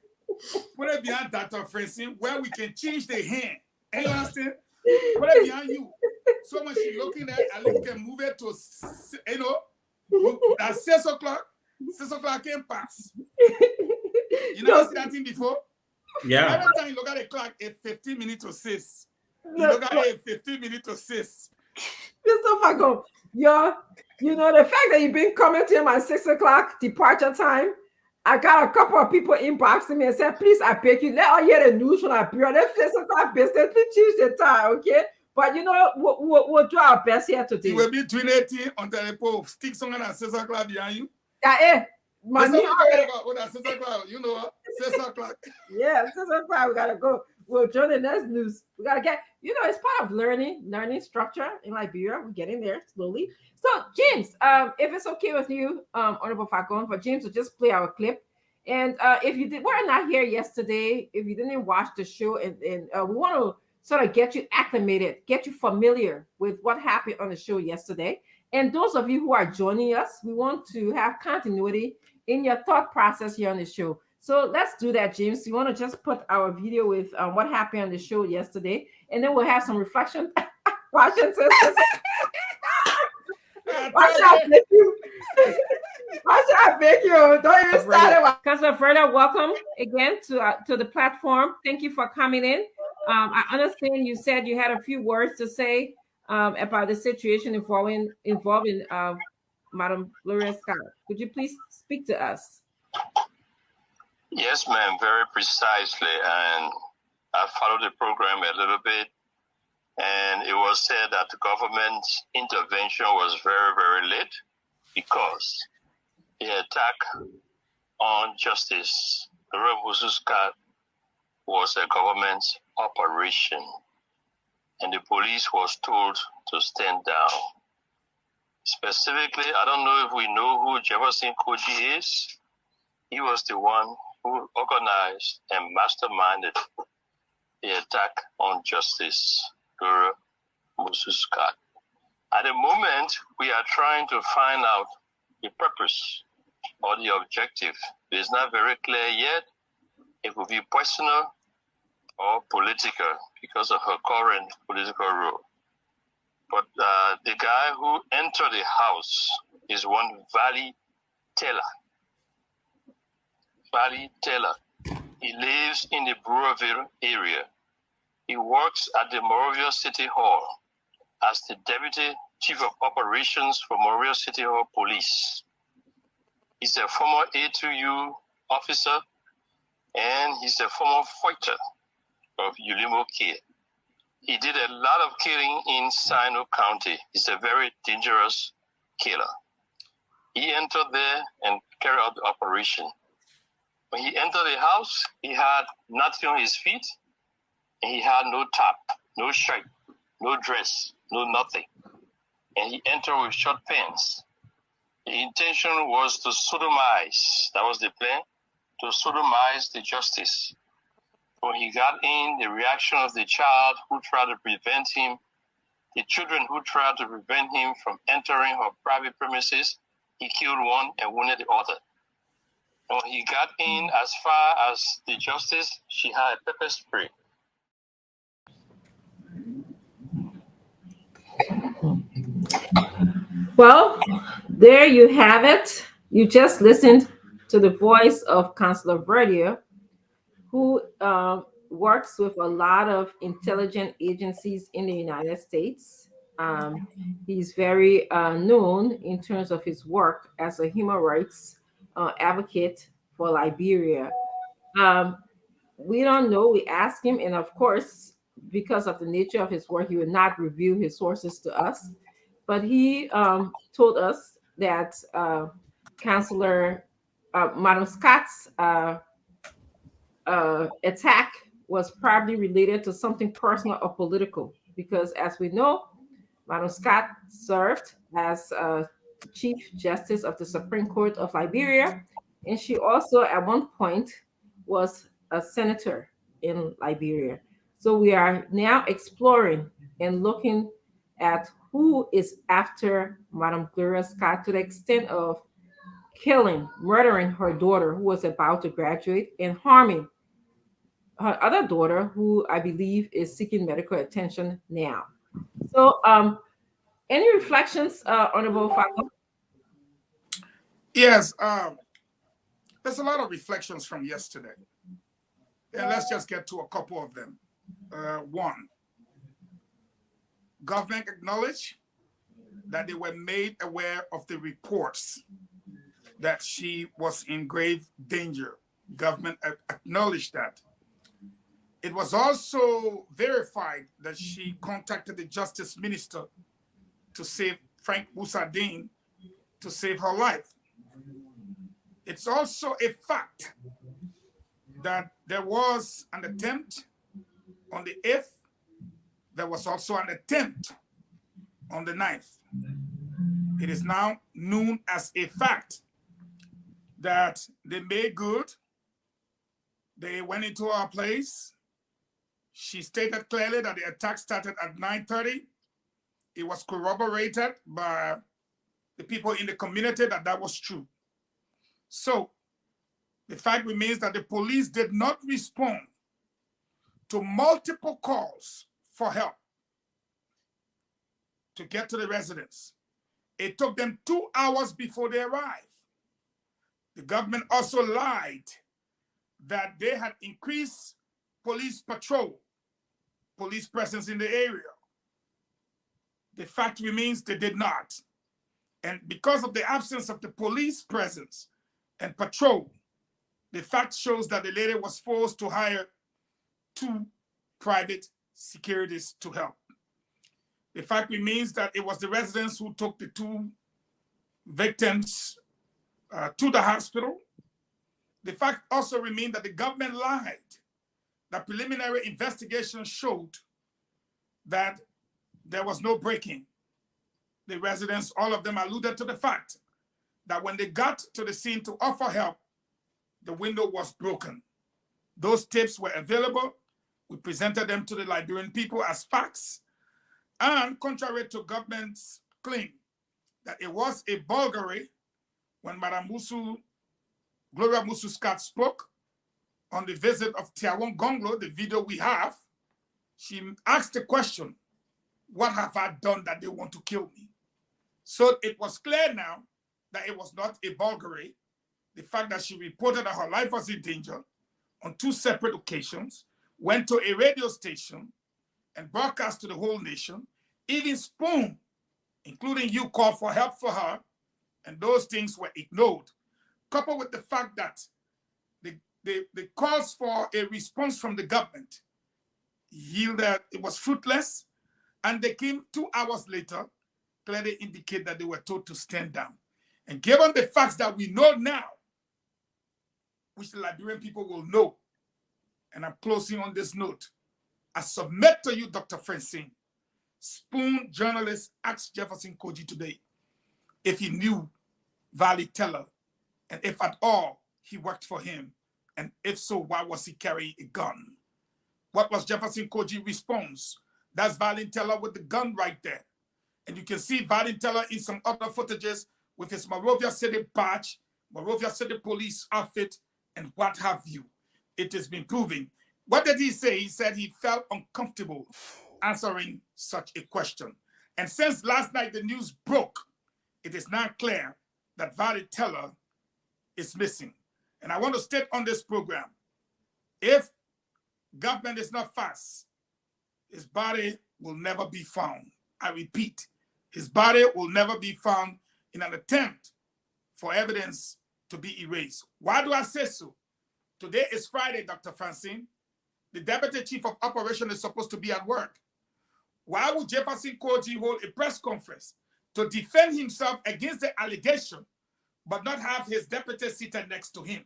Put it behind Dr. Francine, where we can change the hand. You understand? Put it behind you. So much she's looking at, and we can move it to, at 6 o'clock. 6 o'clock can pass. You never see that thing before? Yeah. Every time you look at the clock, it's 15 minutes to 6. You look at it, 15 minutes to 6. Mr. Falcon, the fact that you've been commenting my 6 o'clock departure time, I got a couple of people inboxing me and said, please, I beg you, let all hear the news from Liberia. Let 6 o'clock business, please change the time, okay? But we'll do our best here today. You will be 2018 until the Pope stick something at 6 o'clock behind you. Yeah, my new about 6 o'clock, 6 o'clock. Yeah, 6 o'clock, we gotta go. We'll join the next news. We gotta get, it's part of learning structure in Liberia. We're getting there slowly. So, James, if it's okay with you, Honorable Falcon, for James to just play our clip. And if you were not here yesterday, if you didn't watch the show, and we want to sort of get you acclimated, get you familiar with what happened on the show yesterday. And those of you who are joining us, we want to have continuity in your thought process here on the show. So let's do that, James. You want to just put our video with what happened on the show yesterday, and then we'll have some reflection. Washington, why should I beg you? Don't even start it. Councilor Freda, welcome again to the platform. Thank you for coming in. I understand you said you had a few words to say about the situation involving Madam Gloria Scott. Could you please speak to us? Yes, ma'am, very precisely. And I followed the program a little bit, and it was said that the government's intervention was very, very late because the attack on Justice Gloria Scott was a government operation, and the police was told to stand down. Specifically, I don't know if we know who Jefferson Koji is. He was the one who organized and masterminded the attack on Justice Gloria Scott. At the moment, we are trying to find out the purpose or the objective. It's not very clear yet. It will be personal or political because of her current political role. But the guy who entered the house is one Valley Taylor. Valley Taylor. He lives in the Brewerville area. He works at the Monrovia City Hall as the Deputy Chief of Operations for Monrovia City Hall Police. He's a former A2U officer, and he's a former fighter of Ulimo Care. He did a lot of killing in Sino County. He's a very dangerous killer. He entered there and carried out the operation. When he entered the house, he had nothing on his feet, and he had no top, no shirt, no dress, no nothing. And he entered with short pants. The intention was to sodomize, that was the plan, to sodomize the justice. When he got in, the reaction of the child who tried to prevent him, the children who tried to prevent him from entering her private premises, he killed one and wounded the other. When he got in as far as the justice, she had a pepper spray. Well, there you have it. You just listened to the voice of Councillor Verdier, who works with a lot of intelligence agencies in the United States. He's very known in terms of his work as a human rights advocate for Liberia. We don't know. We asked him, and of course, because of the nature of his work, he would not reveal his sources to us. But he told us that Councillor Madam Scott's attack was probably related to something personal or political, because as we know, Madam Scott served as Chief Justice of the Supreme Court of Liberia, and she also at one point was a senator in Liberia. So we are now exploring and looking at who is after Madam Gloria Scott to the extent of killing, murdering her daughter who was about to graduate and harming her other daughter, who I believe is seeking medical attention now. So, any reflections, Honorable Falco? Yes, there's a lot of reflections from yesterday. And let's just get to a couple of them. One, government acknowledged that they were made aware of the reports that she was in grave danger. Government acknowledged that. It was also verified that she contacted the Justice Minister to save Frank Musadin, to save her life. It's also a fact that there was an attempt on the 8th. There was also an attempt on the 9th. It is now known as a fact that they made good. They went into our place. She stated clearly that the attack started at 9:30. It was corroborated by the people in the community that that was true. So the fact remains that the police did not respond to multiple calls for help to get to the residence. It took them 2 hours before they arrived. The government also lied that they had increased police patrol, police presence in the area. The fact remains they did not. And because of the absence of the police presence and patrol, the fact shows that the lady was forced to hire 2 private securities to help. The fact remains that it was the residents who took the 2 victims to the hospital. The fact also remains that the government lied. The preliminary investigation showed that there was no breaking. The residents, all of them alluded to the fact that when they got to the scene to offer help, the window was broken. Those tapes were available. We presented them to the Liberian people as facts. And contrary to government's claim that it was a burglary, when Madam Gloria Musu Scott spoke on the visit of Tiawon Gonglo, the video we have, she asked the question, what have I done that they want to kill me? So it was clear now that it was not a burglary. The fact that she reported that her life was in danger on 2 separate occasions, went to a radio station and broadcast to the whole nation, even Spoon, including you, called for help for her, and those things were ignored. Coupled with the fact that the calls for a response from the government yielded, it was fruitless, and they came 2 hours later, clearly indicate that they were told to stand down. And given the facts that we know now, which the Liberian people will know, and I'm closing on this note, I submit to you, Dr. Francine, Spoon journalist asked Jefferson Koji today if he knew Valley Teller, and if at all he worked for him, and if so, why was he carrying a gun? What was Jefferson Koji's response? That's Valin Teller with the gun right there. And you can see Valin Teller in some other footages with his Monrovia City badge, Monrovia City police outfit, and what have you. It has been proven. What did he say? He said he felt uncomfortable answering such a question. And since last night the news broke, it is now clear that Valin Teller is missing. And I want to state on this program, if government is not fast, his body will never be found. I repeat, his body will never be found in an attempt for evidence to be erased. Why do I say so? Today is Friday, Dr. Francine. The Deputy Chief of Operations is supposed to be at work. Why would Jefferson Koji hold a press conference to defend himself against the allegation, but not have his deputy seated next to him?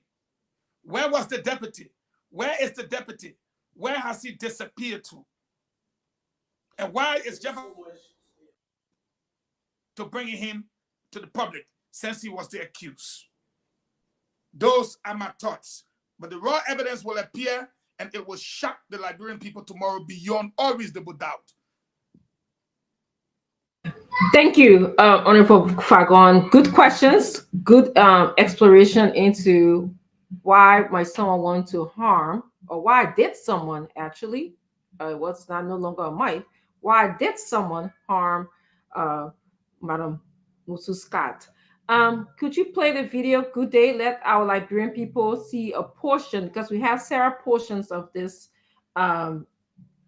Where was the deputy? Where is the deputy? Where has he disappeared to? And why is Jefferson to bringing him to the public since he was the accused? Those are my thoughts. But the raw evidence will appear and it will shock the Liberian people tomorrow beyond all reasonable doubt. Thank you, Honorable Fagon. Good questions, good exploration into why might someone want to harm, or why did someone actually, what's not no longer a might, why did someone harm Madam Musu Scott? Could you play the video? Good day. Let our Liberian people see a portion, because we have several portions of this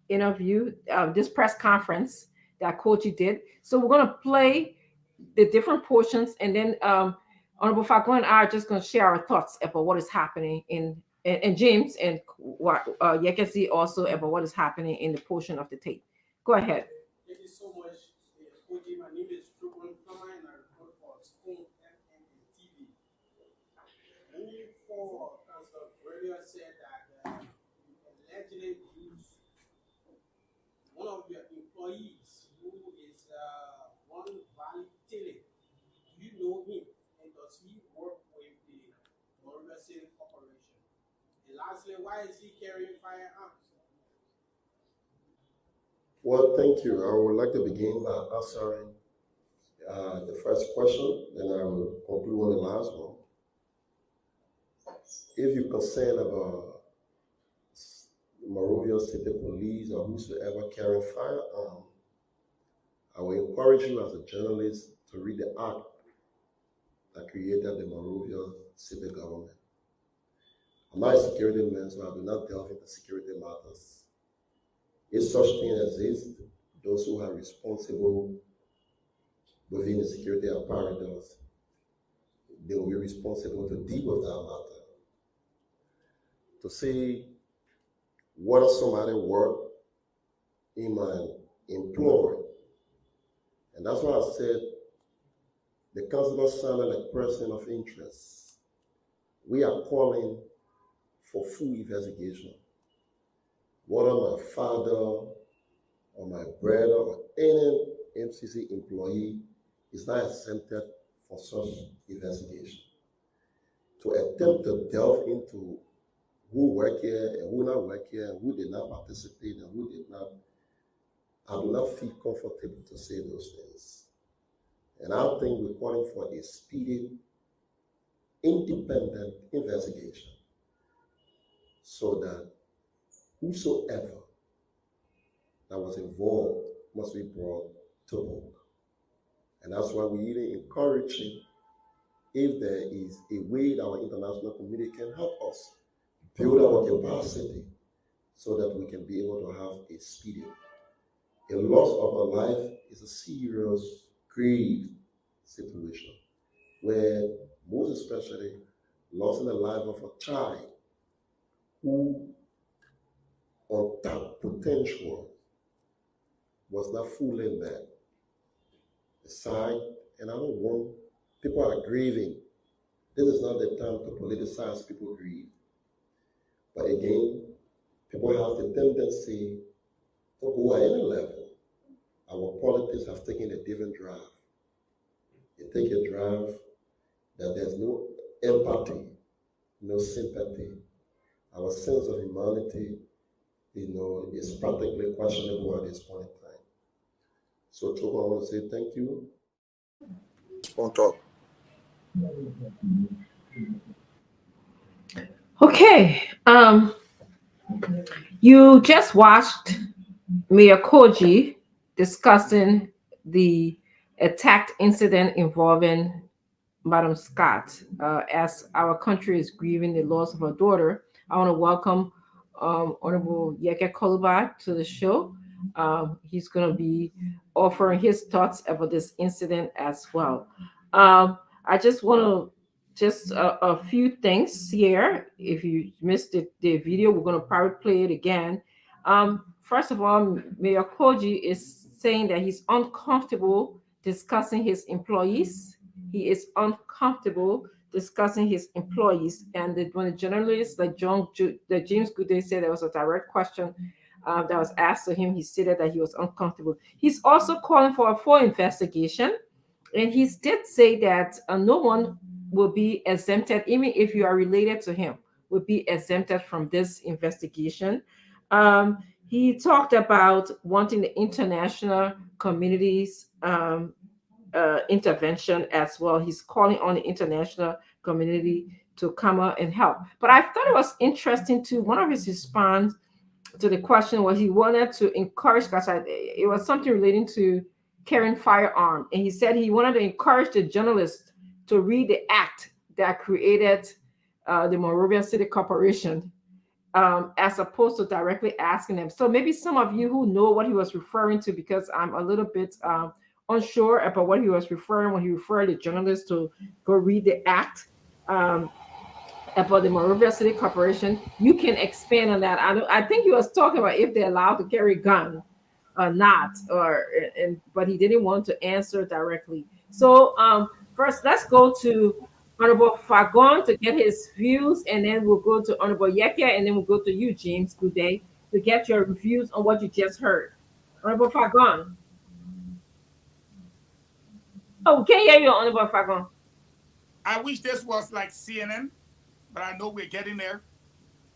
interview, this press conference that Koji did. So we're going to play the different portions, and then Honorable Fagon and I are just going to share our thoughts about what is happening and James and what Yekesi also about what is happening in the portion of the tape. Go ahead. Thank you so much, Koji. My name is Trubon Kama, and I report for Spoon FM and TV. Moving forward, as the radio said that you allegedly used one of your employees who is one Valley Tele. Do you know him? And does he work with the Monrovia City Corporation? And lastly, why is he carrying firearms? Well, thank you. I would like to begin by answering the first question, then I will conclude on the last one. If you're concerned about Monrovia City Police or whosoever carrying firearm, I will encourage you as a journalist to read the act that created the Monrovia City government. I'm not a security man, so I do not delve into security matters. If such thing exists, those who are responsible within the security apparatus, they will be responsible to deal with that matter. To say whether somebody work in my employ, and that's why I said the councilor sounded like person of interest. We are calling for full investigation. Whether my father or my brother or any MCC employee is not exempted for such investigation. To attempt to delve into who work here and who not work here and who did not participate and who did not, I do not feel comfortable to say those things. And I think we're calling for a speedy, independent investigation so that whosoever that was involved must be brought to book. And that's why we really encouraging, if there is a way that our international community can help us build our capacity so that we can be able to have a speedy. A loss of a life is a serious, grave situation where most especially losing the life of a child who untapped potential was not fully met. Aside, and I don't want, people are grieving. This is not the time to politicize people grieve. But again, people have the tendency to go at any level. Our politics have taken a different drive. They take a drive that there's no empathy, no sympathy. Our sense of humanity is practically questionable at this point in time. So, Choco, I want to say thank you. On top. Okay. You just watched Mayor Koji discussing the attack incident involving Madam Scott. As our country is grieving the loss of her daughter, I want to welcome Honorable Yeke Koluba to the show. He's going to be offering his thoughts about this incident as well. I just want to just a few things here. If you missed the video, we're going to probably play it again. First of all, Mayor Koji is saying that he's uncomfortable discussing his employees. He is uncomfortable discussing his employees. And when the journalist like James Goodday said there was a direct question that was asked to him, he stated that he was uncomfortable. He's also calling for a full investigation. And he did say that no one will be exempted, even if you are related to him, will be exempted from this investigation. He talked about wanting the international community's intervention as well. He's calling on the international community to come out and help. But I thought it was interesting too. One of his response to the question was he wanted to encourage, because it was something relating to carrying firearm, and he said he wanted to encourage the journalists to read the act that created the Monrovia City Corporation, as opposed to directly asking them. So maybe some of you who know what he was referring to, because I'm a little bit unsure about what he was referring when he referred the journalists to go read the act about the Monrovia City Corporation. You can expand on that. I think he was talking about if they're allowed to carry a gun or not, but he didn't want to answer directly. So first, let's go to Honorable Fagon to get his views, and then we'll go to Honorable Yeke, and then we'll go to you, James. Good day, to get your views on what you just heard. Honorable Fagon. Oh, can you hear you, Honorable Fagon? I wish this was like CNN, but I know we're getting there,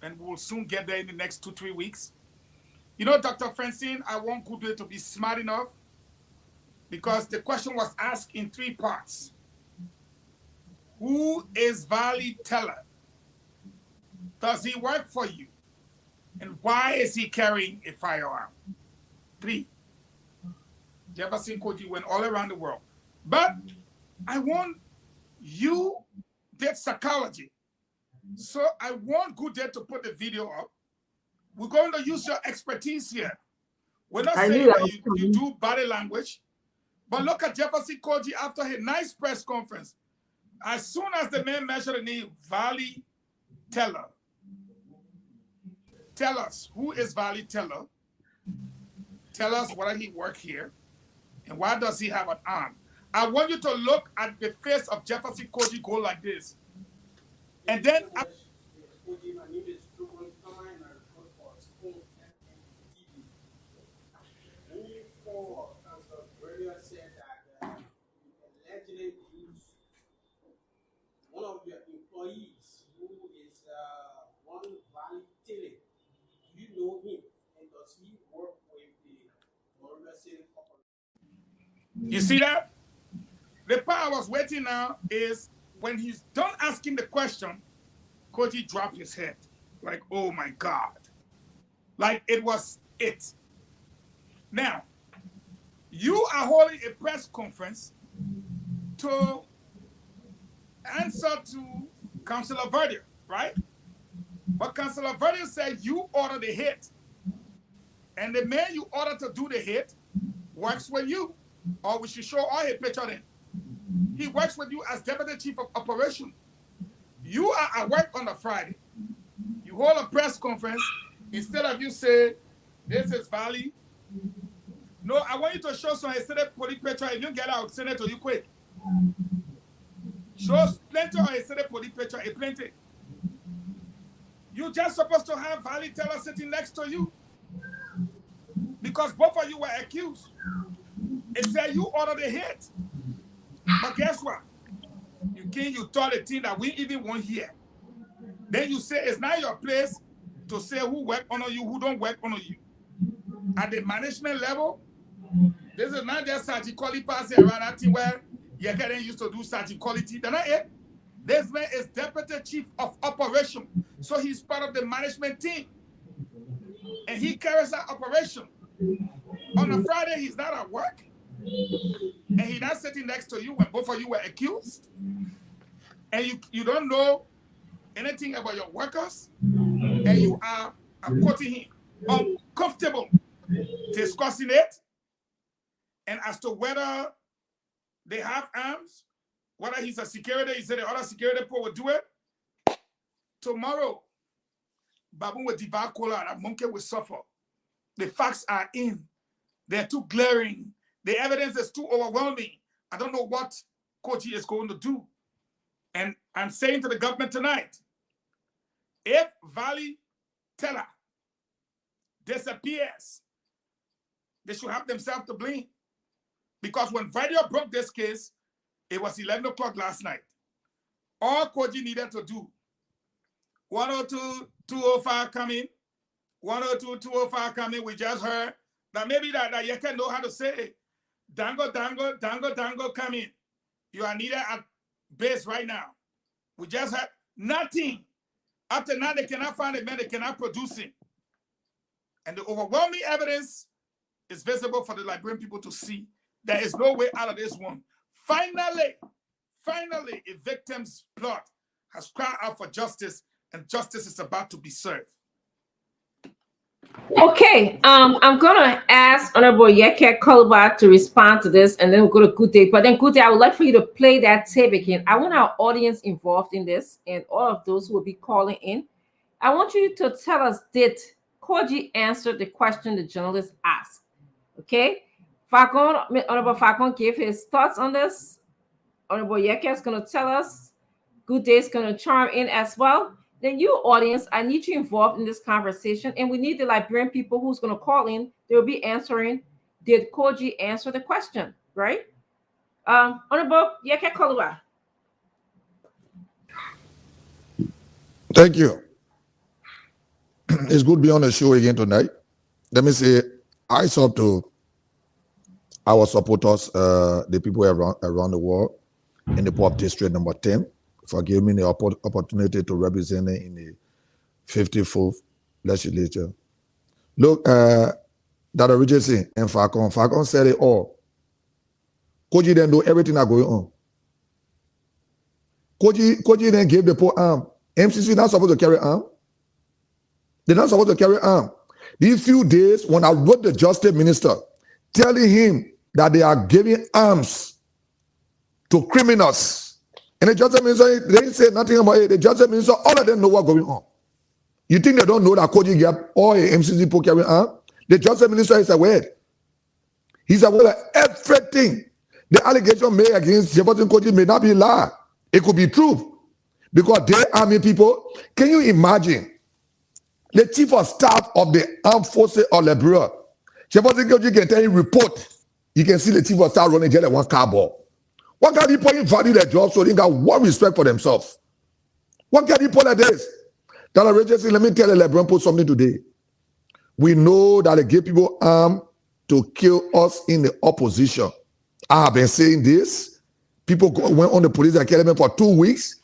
and we'll soon get there in the next 2-3 weeks. You know, Dr. Francine, I want Goodway to be smart enough, because the question was asked in 3 parts. Who is Valley Teller? Does he work for you? And why is he carrying a firearm? 3. Jefferson Koji went all around the world. But I want you did psychology. So I want Goodday to put the video up. We're going to use your expertise here. We're not saying that you do body language, but look at Jefferson Koji after a nice press conference. As soon as the man mentioned the name Valley Teller, tell us, who is Valley Teller? Tell us whether he worked here, and why does he have an arm? I want you to look at the face of Jefferson Koji go like this. And then Koji, my name is Truman Fine. I report for Spoon TV. Only 4 Council earlier said that you allegedly used one of your employees, who is one Valley Tilly. Do you know him? And does he work with the Monrovia City Corporation? You see that? The part I was waiting now is when he's done asking the question, Koji dropped his head. Like, oh my God. Like it was it. Now, you are holding a press conference to answer to Councilor Verdier, right? But Councilor Verdier said you ordered the hit. And the man you ordered to do the hit works with you. Or we should show all his picture then. He works with you as Deputy Chief of Operation. You are at work on a Friday. You hold a press conference. Instead of you say, this is Valley. No, I want you to show some Senate police picture. If you get out, send it to you quick. Show plenty of Senate police picture, plenty. You're just supposed to have Valley Teller sitting next to you. Because both of you were accused. It said you ordered a hit. But guess what? You told the team that we even won't hear. Then you say it's not your place to say who work under you, who don't work under you. At the management level, this is not just Sergeant Quality passing around that thing where you getting used to do Sergeant Quality. They're not it. This man is Deputy Chief of Operation. So he's part of the management team. And he carries that operation. On a Friday, he's not at work. And he's not sitting next to you when both of you were accused. And you don't know anything about your workers. And you are quoting him, uncomfortable discussing it. And as to whether they have arms, whether he's a security, he said the other security people will do it. Tomorrow, Babu will devour cola and Monkey will suffer. The facts are in. They're too glaring. The evidence is too overwhelming. I don't know what Koji is going to do. And I'm saying to the government tonight, if Valley Teller disappears, they should have themselves to blame. Because when Video broke this case, it was 11 o'clock last night. All Koji needed to do, 102, 205 coming, 102, 205 coming. We just heard that maybe that you can know how to say it. Dango coming. You are needed at base right now. We just had nothing. After now, they cannot find a man, they cannot produce him. And the overwhelming evidence is visible for the Liberian people to see. There is no way out of this one. Finally, a victim's blood has cried out for justice, and justice is about to be served. Okay, I'm gonna ask Honorable Yeke Kolba to respond to this, and then we'll go to Gute. But then, Gute, I would like for you to play that tape again. I want our audience involved in this, and all of those who will be calling in. I want you to tell us, did Koji answer the question the journalist asked? Okay, Honorable Falcon gave his thoughts on this. Honorable Yeke is going to tell us. Gute is going to chime in as well. Then you, audience, I need you involved in this conversation, and we need the Liberian people who's going to call in. They'll be answering, did Koji answer the question, right? Honorable Yeke Kolba. Thank you. It's good to be on the show again tonight. Let me say, I talk to our supporters, the people around the world in the Pop District number 10, for giving me the opportunity to represent it in the 54th legislature. Look, that Richardson and Falcon said it all. Koji didn't do everything that going on. Koji didn't give the poor arm. MCC not supposed to carry arm. They're not supposed to carry arm. These few days, when I wrote the Justice Minister, telling him that they are giving arms to criminals, and the Justice Minister, they didn't say nothing about it. The Justice Minister, all of them know what's going on. You think they don't know that Koji gave all MCC people carrying arm? The Justice Minister is aware. He's aware of everything. The allegation made against Jefferson Koji may not be a lie. It could be true. Because they army people, can you imagine? The chief of staff of the armed forces of Liberia, Jefferson Koji can tell you report. You can see the chief of staff running jail at one car ball. What kind of people value their job so they got one respect for themselves? What kind of people like this? Dr. Richardson, let me tell the Liberian people something today. We know that they give people arm to kill us in the opposition. I have been saying this. People went on the police academy for 2 weeks.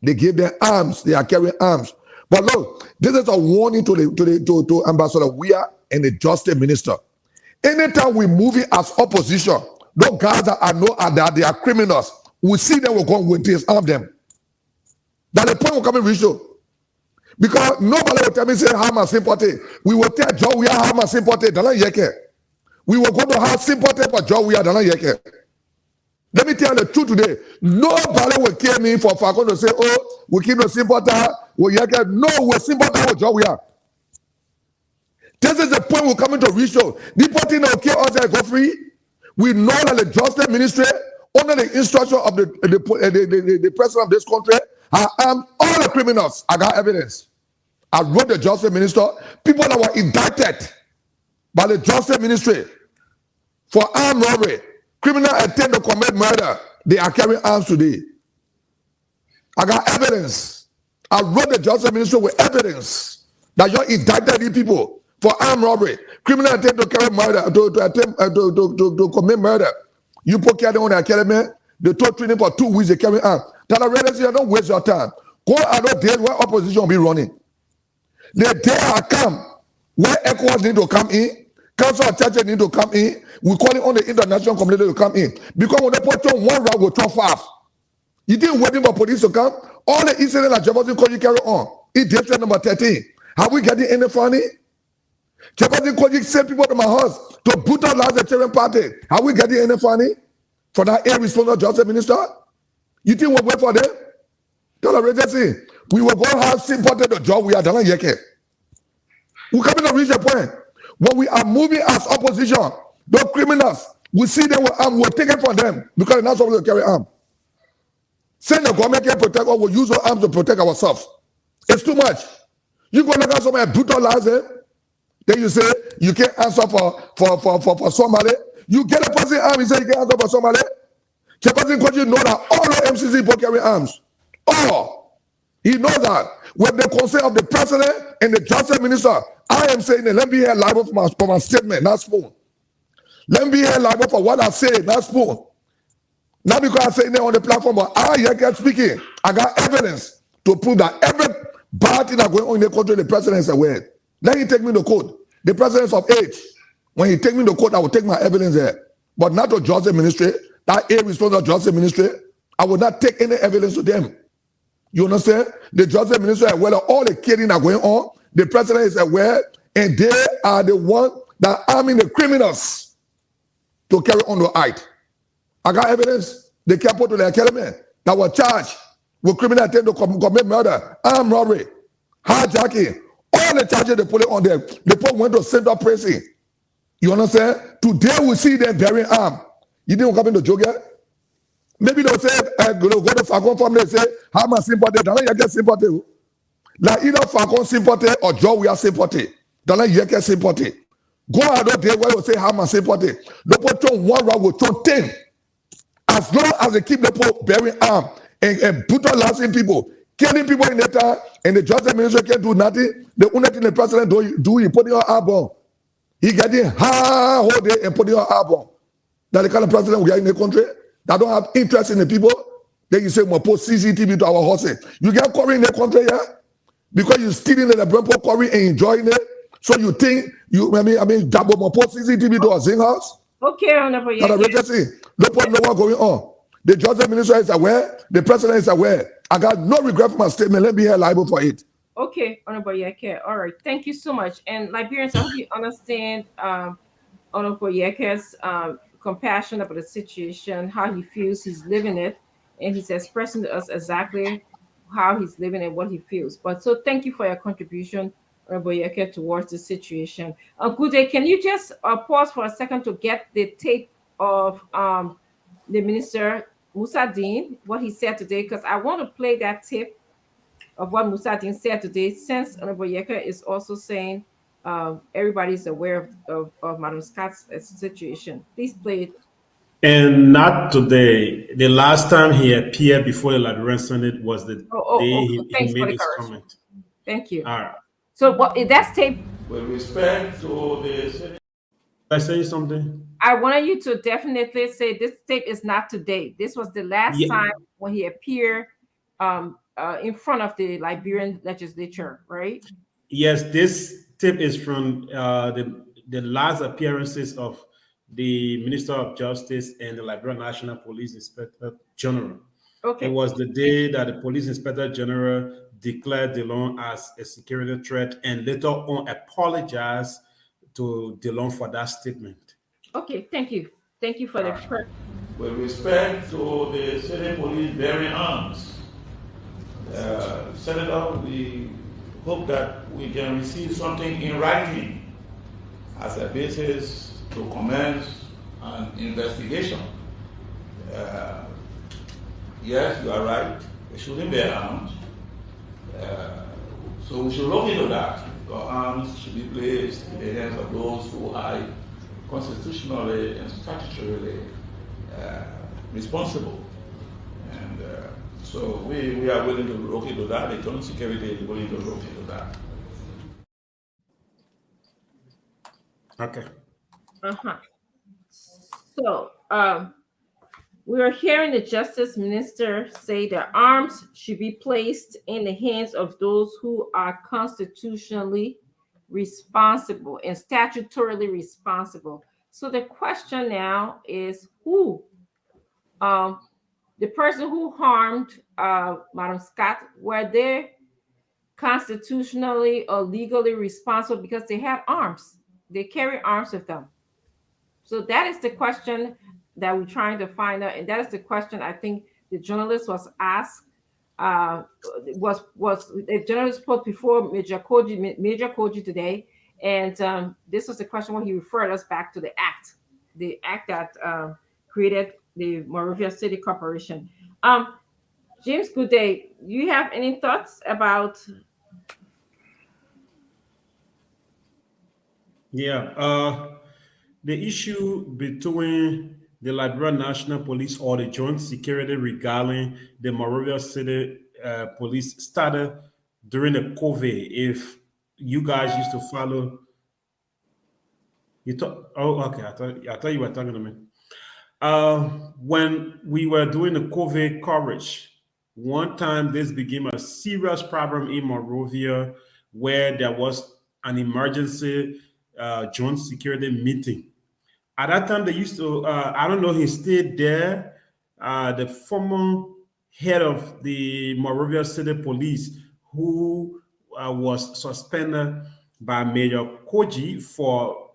They gave them arms. They are carrying arms. But look, this is a warning to Ambassador Weah and the Justice Minister. Anytime we move in as opposition, those guys that I know that they are criminals, we see them will go with this, arm them. That the point will come in visual. Because nobody will tell me, say, have my sympathy. We will tell John Weah, have my sympathy. We will go to have sympathy for John Weah. Let me tell you the truth today. Nobody will kill me for Falcon to say, oh, we keep the sympathy. No, we're sympathy with John Weah. This is the point we're coming to reach out. The party now kill us and go free. We know that the Justice Ministry, under the instruction of the president of this country, I am all the criminals. I got evidence. I wrote the Justice Minister, people that were indicted by the Justice Ministry for armed robbery, criminal attempt to commit murder, they are carrying arms today. I got evidence. I wrote the Justice Ministry with evidence that you indicted the people for armed robbery, criminal attempt to carry murder, to commit murder. You put them on the academy, they told training for 2 weeks, they carry arms. That I realize you don't waste your time. Go out of days where opposition will be running. The day I come where ECOWAS need to come in, Council of Churches need to come in, we call it on the international community to come in. Because when they put on one round, we turn fast. You didn't waiting for police to come. All the incidents that Jefferson Koji carry on. It's district number 13. Have we getting any funny? Jefferson Koji sent people to my house to brutalize the children party. Have we getting any funny? For that irresponsible justice minister? You think we'll wait for them? Tell the agency, we will go have sympathy to job we are done yet. We're coming to reach a point when we are moving as opposition, those criminals, we see them with arms, we'll take it from them because they're not supposed to carry arms. Send the government can protect us, we'll use our arms to protect ourselves. It's too much. You go look at somebody brutalize it, then you say you can't answer for somebody. You get a person arm, you say you can't answer for somebody. The person could you know that all the MCC people carry arms. All. He knows that. With the consent of the president and the justice minister, I am saying that let me hear liable for my statement, not spoon. Let me hear liable for what I say, not spoon. Not because I say it on the platform, but I get speaking. I got evidence to prove that every bad thing that's going on in the country, the president is aware. Let him take me to court. The president is of age. When he take me to court, I will take my evidence there. But not to justice ministry. That irresponsible justice ministry, I will not take any evidence to them. You understand? The justice ministry is aware of all the killing that going on. The president is aware, and they are the ones that are arming the criminals to carry on the act. I got evidence. They can't put to the academy that were charged with criminal attempt to commit murder, armed robbery, hijacking. All the charges they put it on them. They put went to central prison. You understand? Today we see them bearing arms. You didn't come into joke yet? Maybe they'll say, go to Falcon family and say, how much sympathy? Don't you get sympathy? Like either Falcon sympathy or Joe, we are sympathy. Don't you get sympathy? Go out there where you say, how much sympathy? They put on one round with 10. As long as they keep the people bearing arms and brutalizing people, killing people in the town, and the justice ministry can't do nothing, the only thing the president do he put in your album. He getting high whole day and put in your album. That the kind of president we are in the country that don't have interest in the people. Then you say, we'll put CCTV to our horses. You get curry in the country, yeah? Because you're stealing the Brempo curry and enjoying it. So you think, double more put CCTV to our zing house? Okay, Honorable. That agency, no point, no one going on. The justice minister is aware, the president is aware. I got no regret for my statement. Let me hear liable for it. Okay, Honorable Yeke. All right, thank you so much. And Liberians, I hope you understand Honorable Yeke's compassion about the situation, how he feels he's living it, and he's expressing to us exactly how he's living and what he feels. But so thank you for your contribution, Honorable Yeke, towards the situation. Good day. Can you just pause for a second to get the tape of the minister Musa Dean, what he said today? Because I want to play that tape of what Musa Dean said today, since Honorable Yeke is also saying everybody's aware of Madam Scott's situation. Please play it. And not today. The last time he appeared before the Liberian Senate was the day he made his comment. Thank you. All right. So that's tape. With respect to the Senate. I say something? I wanted you to definitely say this tape is not today. This was the last time when he appeared in front of the Liberian legislature, right? Yes, this tape is from the last appearances of the Minister of Justice and the Liberian National Police Inspector General. Okay. It was the day that the Police Inspector General declared DeLong as a security threat and later on apologized to DeLong for that statement. Okay, thank you. Thank you for the... With respect to the city police bearing arms, Senator, we hope that we can receive something in writing as a basis to commence an investigation. Yes, you are right. They shouldn't bear arms. So we should look into that. Arms should be placed in the hands of those who are constitutionally and statutorily responsible. And so we are willing to look into that. The Joint Security is willing to look into that. Okay. Uh-huh. So, we are hearing the Justice Minister say that arms should be placed in the hands of those who are constitutionally responsible and statutorily responsible. So the question now is who? Um, the person who harmed Madam Scott, were they constitutionally or legally responsible because they had arms? They carry arms with them. So that is the question that we're trying to find out, and that is the question I think the journalist was asked. Was the journalist put before Major Koji today, and this was the question when he referred us back to the act that created the Monrovia City Corporation. James, good day. Do you have any thoughts about? Yeah. The issue between the Liberia National Police or the Joint Security regarding the Monrovia City Police started during the COVID. If you guys used to follow, you thought, oh, okay, I thought you were talking to me. When we were doing the COVID coverage, one time this became a serious problem in Monrovia where there was an emergency joint security meeting. At that time, they used to, I don't know, he stayed there. The former head of the Monrovia City Police, who was suspended by Mayor Koji for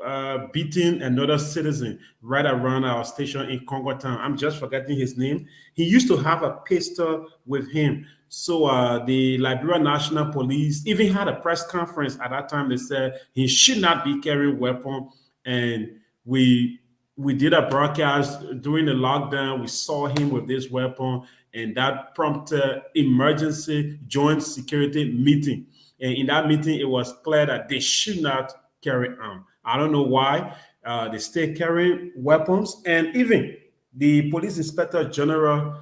beating another citizen right around our station in Congo Town. I'm just forgetting his name. He used to have a pistol with him. So the Liberia National Police even had a press conference at that time. They said he should not be carrying weapon, and we did a broadcast during the lockdown. We saw him with this weapon, and that prompted emergency joint security meeting. And in that meeting, it was clear that they should not carry arms. I don't know why they stay carrying weapons, and even the police inspector general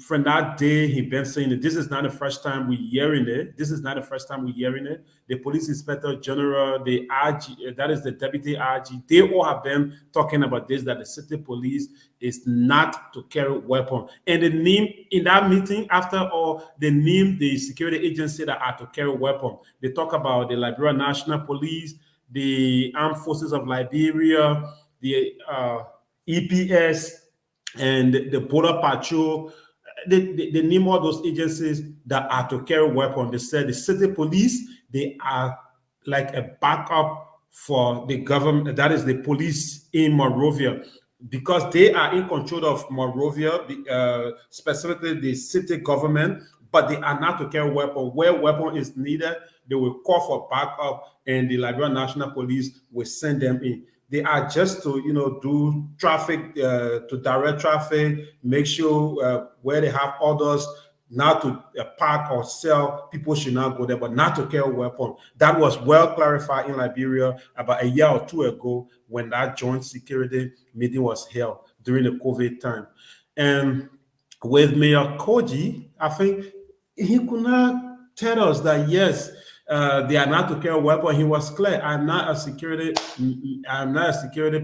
from that day, he been saying that this is not the first time we hearing it. This is not the first time we hearing it. The police inspector general, the RG, that is the deputy RG, they all have been talking about this, that the city police is not to carry weapon. And the name in that meeting, after all, they named the security agency that are to carry weapon. They talk about the Liberia National Police, the Armed Forces of Liberia, the EPS, and the Border Patrol. They name all those agencies that are to carry weapons. They said the city police, they are like a backup for the government, that is the police in Monrovia, because they are in control of Monrovia, specifically the city government, but they are not to carry weapon. Where weapon is needed, they will call for backup, and the Liberia National Police will send them in. They are just to do traffic, to direct traffic, make sure where they have orders not to park or sell, people should not go there, but not to carry a weapon. That was well clarified in Liberia about a year or two ago when that joint security meeting was held during the COVID time. And with Mayor Koji, I think he could not tell us that yes, they are not to carry a weapon. He was clear. I'm not a security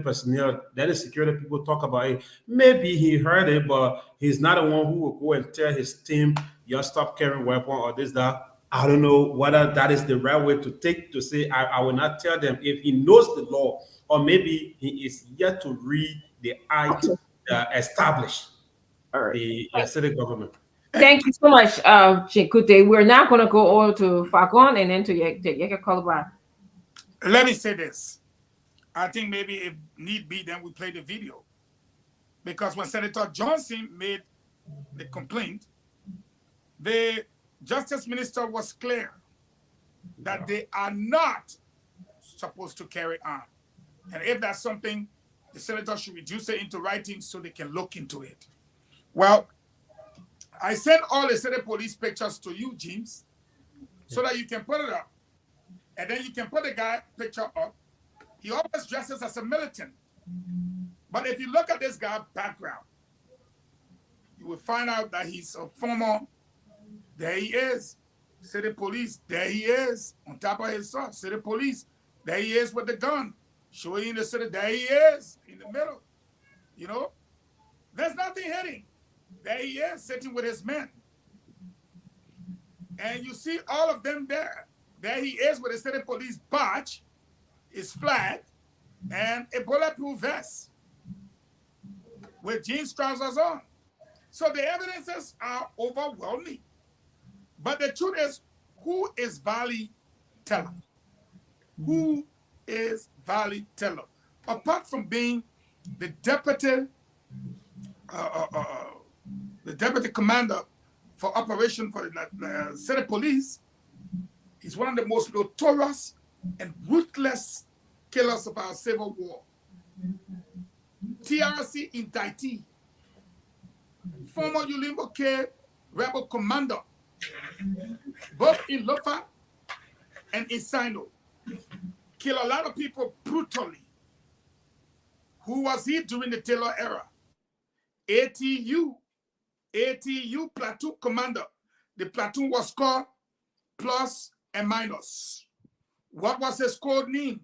personnel. That is security people talk about it. Maybe he heard it, but he's not the one who will go and tell his team, you stop carrying weapon or this, that. I don't know whether that is the right way to take to say I will not tell them if he knows the law, or maybe he is yet to read the act established All right. the city government. Thank you so much, Chikute. We're now going to go over to Fakon and then to Yeka Kolba. Let me say this. I think maybe if need be, then we play the video. Because when Senator Johnson made the complaint, the Justice Minister was clear that they are not supposed to carry arms. And if that's something, the senator should reduce it into writing so they can look into it. Well, I sent all the city police pictures to you, James, so that you can put it up. And then you can put the guy picture up. He always dresses as a militant. But if you look at this guy's background, you will find out that he's a former, there he is, city police, there he is, on top of his son, city police, there he is with the gun. showing the city, there he is in the middle. You know, there's nothing hidden. There he is sitting with his men. And you see all of them there. There he is with a city police badge, his flag, and a bulletproof vest with jeans trousers on. So the evidences are overwhelming. But the truth is, who is Valley Teller? Who is Valley Teller? Apart from being the deputy commander for operation for the city police, he's one of the most notorious and ruthless killers of our civil war. TRC indictee, former Ulimbo K rebel commander, both in Lofa and in Sino, kill a lot of people brutally. Who was he during the Taylor era? ATU platoon commander. The platoon was called Plus and Minus. What was his code name?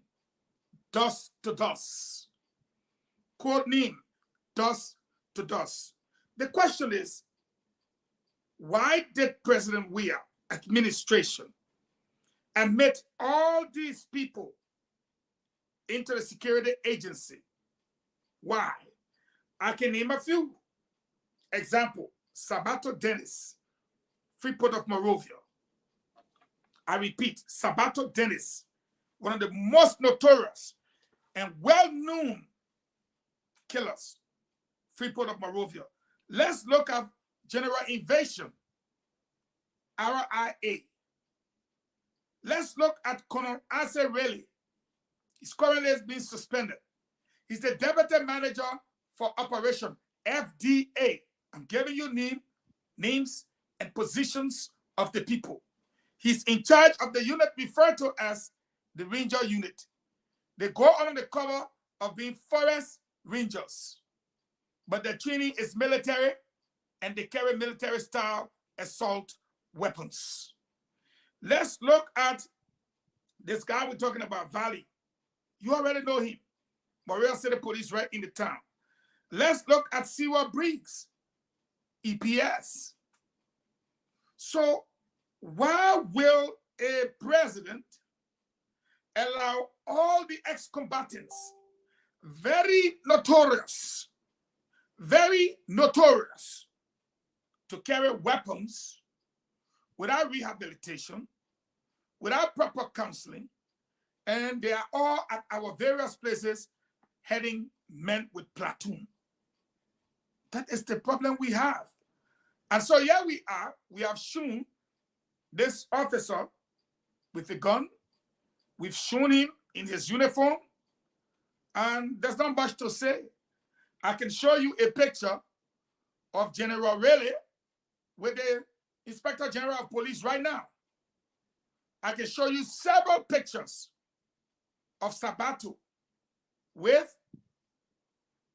Dust to Dust. Code name, Dust to Dust. The question is, why did President Weah administration admit all these people into the security agency? Why? I can name a few. Example, Sabato Dennis, Freeport of Monrovia. I repeat, Sabato Dennis, one of the most notorious and well-known killers, Freeport of Monrovia. Let's look at General Invasion, RIA. Let's look at Colonel Asa Rayleigh. He's currently being suspended. He's the deputy manager for Operation FDA. I'm giving you names and positions of the people. He's in charge of the unit referred to as the Ranger Unit. They go under the cover of being forest rangers, but their training is military and they carry military-style assault weapons. Let's look at this guy we're talking about, Valley. You already know him. Montreal City Police right in the town. Let's look at Siwa Briggs, EPS. So why will a president allow all the ex-combatants, very notorious, to carry weapons without rehabilitation, without proper counseling, and they are all at our various places heading men with platoon? That is the problem we have. And so here we are, we have shown this officer with a gun, we've shown him in his uniform, and there's not much to say. I can show you a picture of General Rayleigh with the Inspector General of Police right now. I can show you several pictures of Sabato with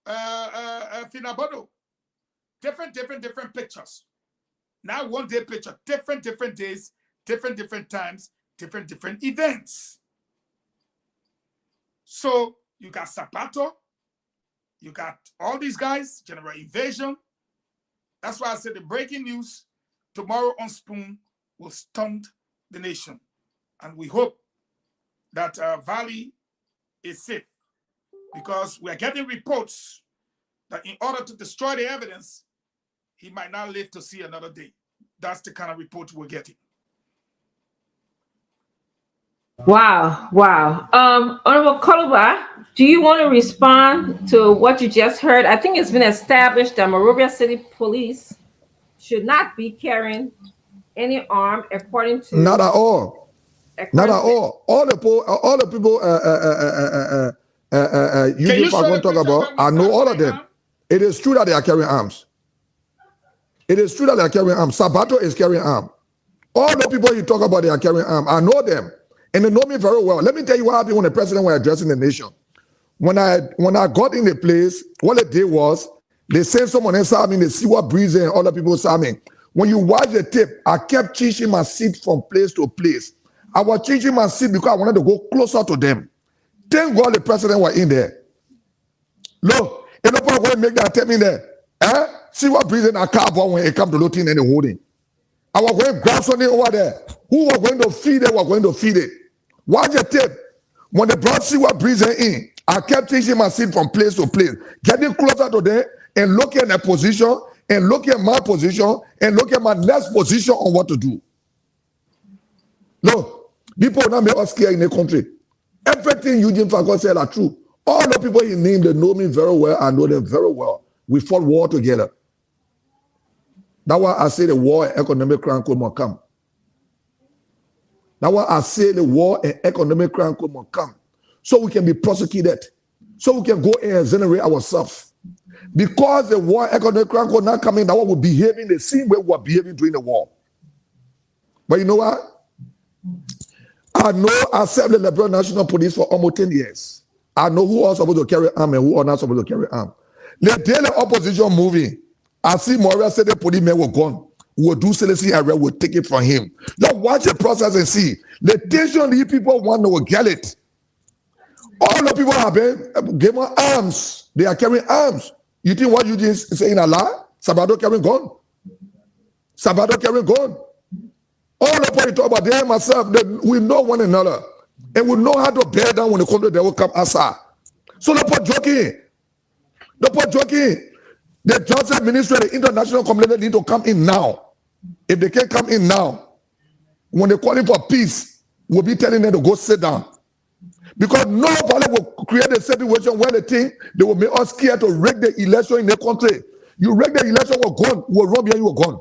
Finabodo. Different pictures. Not one day picture, different days, different times, different events. So you got Sabato, you got all these guys, General Invasion. That's why I said the breaking news tomorrow on Spoon will stunt the nation. And we hope that Valley is safe, because we're getting reports that in order to destroy the evidence, he might not live to see another day. That's the kind of report we're getting. Wow. Honorable Koluba, do you want to respond to what you just heard? I think it's been established that Monrovia City Police should not be carrying any arm, according to... Not at all. Not at all. All the people you talk about, I know all of them. It is true that they are carrying arms. It is true that they are carrying arms. Sabato is carrying arms. All the people you talk about, they are carrying arms. I know them. And they know me very well. Let me tell you what happened when the president was addressing the nation. When I got in the place, what they did was, they sent someone else at me, they see what Breeze and other people saw me. When you watch the tape, I kept changing my seat from place to place. I was changing my seat because I wanted to go closer to them. Thank God the president was in there. No, and no point when make that tell me there. See what prison a car when it come to looting and the holding. I was going to grab something over there. Who was going to feed it? Was going to feed it. Watch the tape. When they brought see what prison in, I kept changing my seat from place to place, getting closer to them and looking at the position and looking at my position and looking at my next position on what to do. No, people will not make us scared in the country. Everything Eugene Falcon said are true. All the people he named, they know me very well. I know them very well. We fought war together. That's why I say the war and economic crime could not come. That's why I say the war and economic crime could not come. So we can be prosecuted. So we can go and exonerate ourselves. Because the war and economic crime could not come in, that we're behaving the same way we were behaving during the war. But you know what? I know I served the Liberal National Police for almost 10 years. I know who are supposed to carry arms and who are not supposed to carry arms. The daily opposition moving, I see Moria said the police men were gone. We'll do Celestine Arrest, we'll take it from him. Just watch the process and see. The tension these people want, they will get it. All the people have been given arms. They are carrying arms. You think what you just saying a lie? Sabado carrying gun. Sabado carrying gun. All the people talk about them myself, we know one another. And we know how to bear down when the country they will come outside. So the people joking. The people joking. The justice ministry, the international community need to come in now. If they can't come in now, when they're calling for peace, we'll be telling them to go sit down. Because nobody will create a situation where they think they will make us scared to rig the election in the country. You rig the election, we're gone. We'll run behind you, we're gone.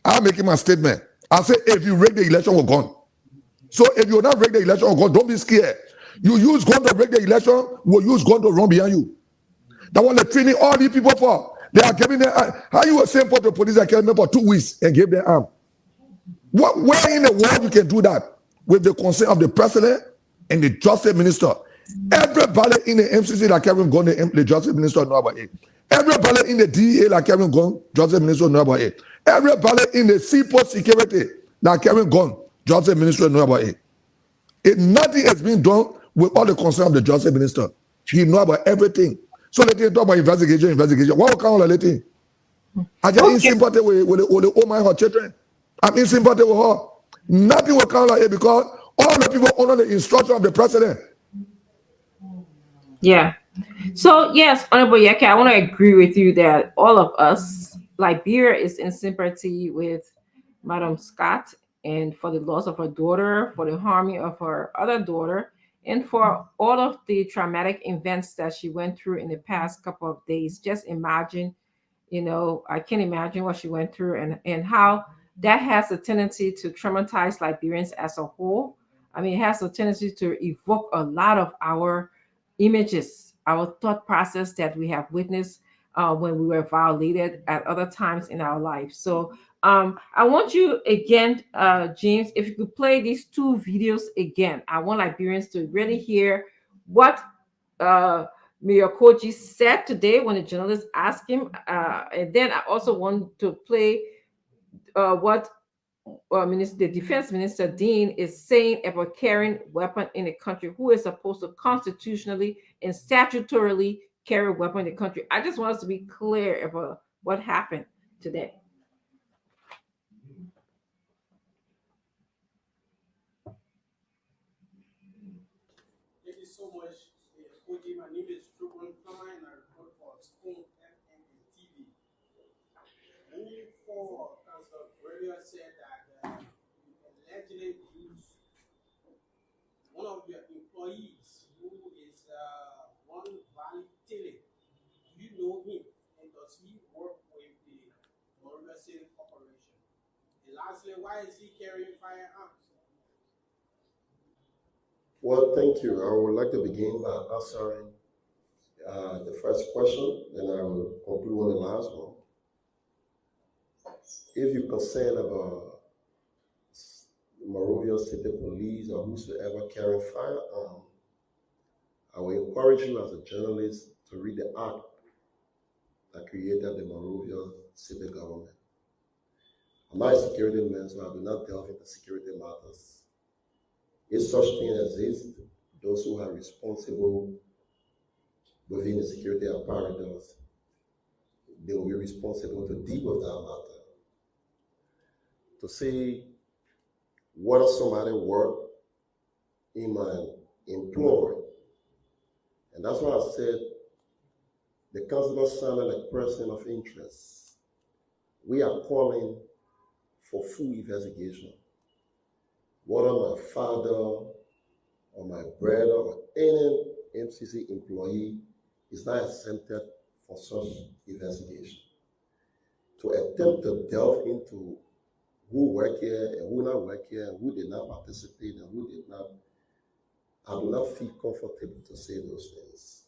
I'm making my statement. I say, if you rig the election, we're gone. So if you're not rig the election, we're gone. Don't be scared. You use gun to rig the election, we'll use gun to run behind you. That's what they're training all these people for. They are giving them how you were saying for the police that carried them for 2 weeks and gave them arm. Where in the world you can do that with the consent of the president and the justice minister? Everybody in the MCC that carrying gun, the justice minister know about it. Everybody in the DEA that carrying gun, justice minister know about it. Everybody in the seaport security that carrying gun, justice minister know about it. Nothing has been done with all the consent of the justice minister. He know about everything. So let him talk about investigation. What will count on letting? I just in sympathy with the old man, her children. I'm in sympathy with her. Nothing will count like it because all the people honor the instruction of the president. Yeah. So yes, Honorable Yeke, I want to agree with you that all of us, Liberia is in sympathy with Madam Scott and for the loss of her daughter, for the harming of her other daughter, and for all of the traumatic events that she went through in the past couple of days. Just imagine, I can't imagine what she went through and how that has a tendency to traumatize Liberians as a whole. I mean, it has a tendency to evoke a lot of our images, our thought process that we have witnessed when we were violated at other times in our life. So I want you again, James, if you could play these 2 videos again. I want Liberians to really hear what Mayor Koji said today when the journalist asked him. And then I also want to play what the defense minister Dean is saying about carrying weapon in the country. Who is supposed to constitutionally and statutorily carry a weapon in the country? I just want us to be clear about what happened today. Thank you so much, Koji. My name is Trubun Kama, and I report for Spoon FM and TV. Moving forward, as the radio said that you allegedly used one of your employees who is one Valley Tele. Do you know him? And does he work with the Monrovia City Corporation? And lastly, why is he carrying firearms? Well, thank you. I would like to begin by answering the first question, then I will conclude on the last one. If you're concerned about the Monrovia City Police or whosoever carrying firearm, I will encourage you as a journalist to read the act that created the Monrovia City government. I'm not a security man, so I do not delve into security matters. If such thing exists, those who are responsible within the security apparatus, they will be responsible to deal with that matter. To say whether somebody work in my employ, and that's why I said the councilor sounded like person of interest. We are calling for full investigation. Whether my father or my brother or any MCC employee is not exempted for such investigation. To attempt to delve into who work here and who not work here and who did not participate and who did not, I do not feel comfortable to say those things.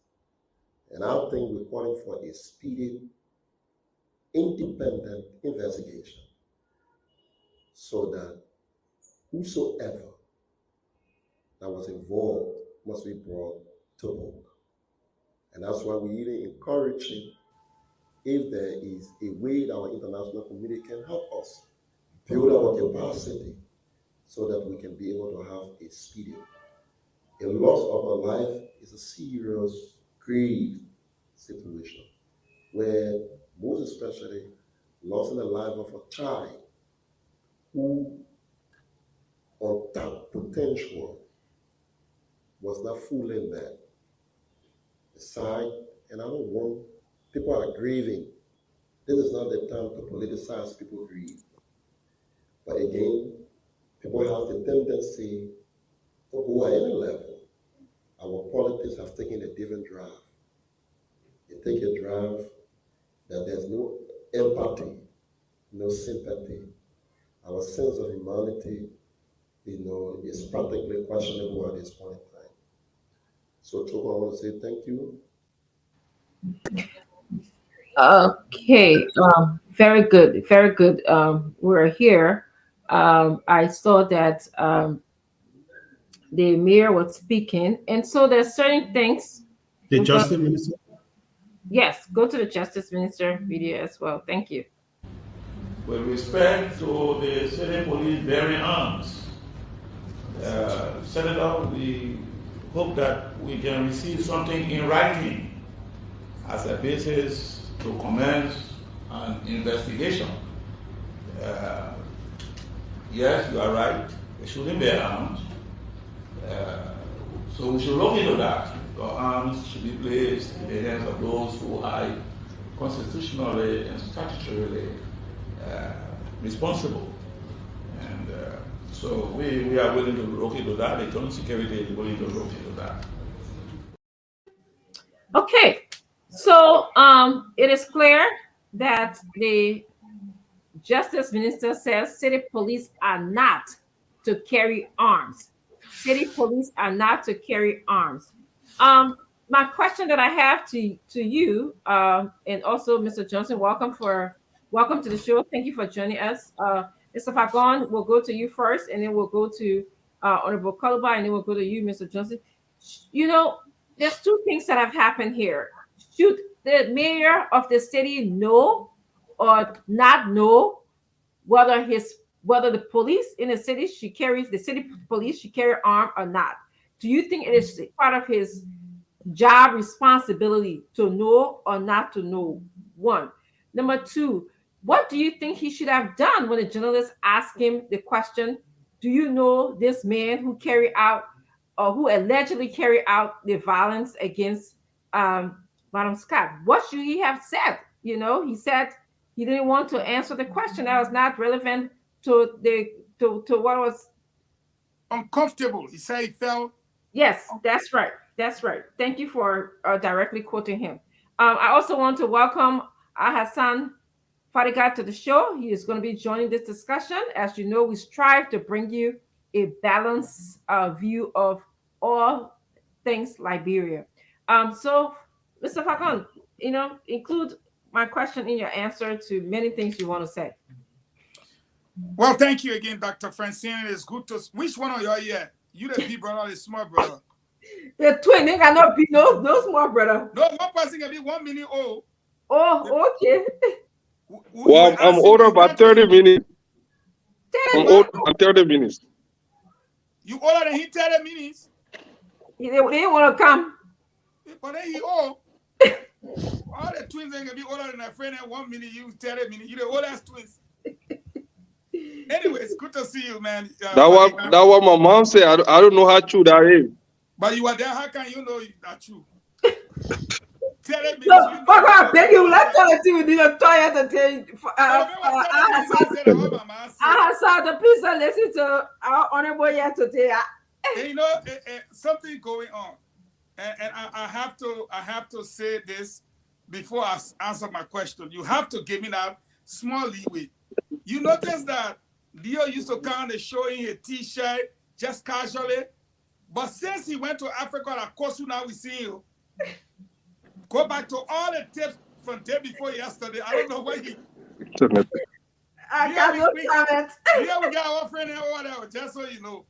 And I think we're calling for a speedy, independent investigation so that whosoever that was involved must be brought to book. And that's why we really encourage it if there is a way that our international community can help us build our capacity so that we can be able to have a speedy. A loss of a life is a serious, grave situation where most especially loss in the life of a child who untapped potential was not fully met. Aside, and I don't want, people are grieving. This is not the time to politicize people grieve. But again, people have the tendency to go at any level. Our politics have taken a different drive. They take a drive that there's no empathy, no sympathy. Our sense of humanity, is practically questionable at this point in time. So, Toko, I want to say thank you. Okay, very good, very good. We're here. I saw that the mayor was speaking, and so there's certain things. The Justice Minister? Yes, go to the Justice Minister video as well. Thank you. With respect to the city police bearing arms, Senator, we hope that we can receive something in writing as a basis to commence an investigation. Yes, you are right. They shouldn't bear arms. So we should look into that. The arms should be placed in the hands of those who are constitutionally and statutorily responsible. And so we are willing to look into that. The Joint Security is willing to look into that. Okay, so it is clear that the Justice Minister says city police are not to carry arms. City police are not to carry arms. My question that I have to you, and also Mr. Johnson, welcome to the show. Thank you for joining us. Mr. Fagon, we'll go to you first, and then we'll go to Honorable Koluba, and then we'll go to you, Mr. Johnson. There's two things that have happened here. Should the mayor of the city know or not know whether the police in the city the city police should carry arm or not? Do you think it is part of his job responsibility to know or not to know? One. Number two, what do you think he should have done when a journalist asked him the question, do you know this man who carried out or who allegedly carried out the violence against Madam Scott? What should he have said? He said he didn't want to answer the question. That was not relevant to what was uncomfortable. He said he felt. Yes, that's right. That's right. Thank you for directly quoting him. I also want to welcome Hassan Fadigat to the show. He is going to be joining this discussion. As you know, we strive to bring you a balanced view of all things Liberia. So, Mr. Fagon, include my question in your answer to many things you want to say. Well, thank you again, Dr. Francine. It's good to. Which one are you here? You the big brother or the small brother? The twin, they cannot be no small brother. No, one person can be 1 minute old. Oh, okay. Well, I'm older by 30 minutes. I'm older by 30 minutes. You older than he 30 minutes? They didn't want to come. But then he old. All the twins ain't gonna be older than a friend at 1 minute, you 30 minutes. You the oldest twins. Anyway, it's good to see you, man. That what my mom said. I don't know how true that is. But you are there. How can you know that's true? 30 minutes. So, I beg you, let's tell it to you. The toilet to tell you. I saw the piece and listen to our honorable here today. And you know, something going on. And I have to say this before I answer my question. You have to give me that small leeway. You notice that Leo used to come and show in a t-shirt just casually, but since he went to Africa, of course, now we see you. Go back to all the tips from day before yesterday. I don't know where he. I got no comment. Yeah, we got our friend and whatever. Just so you know.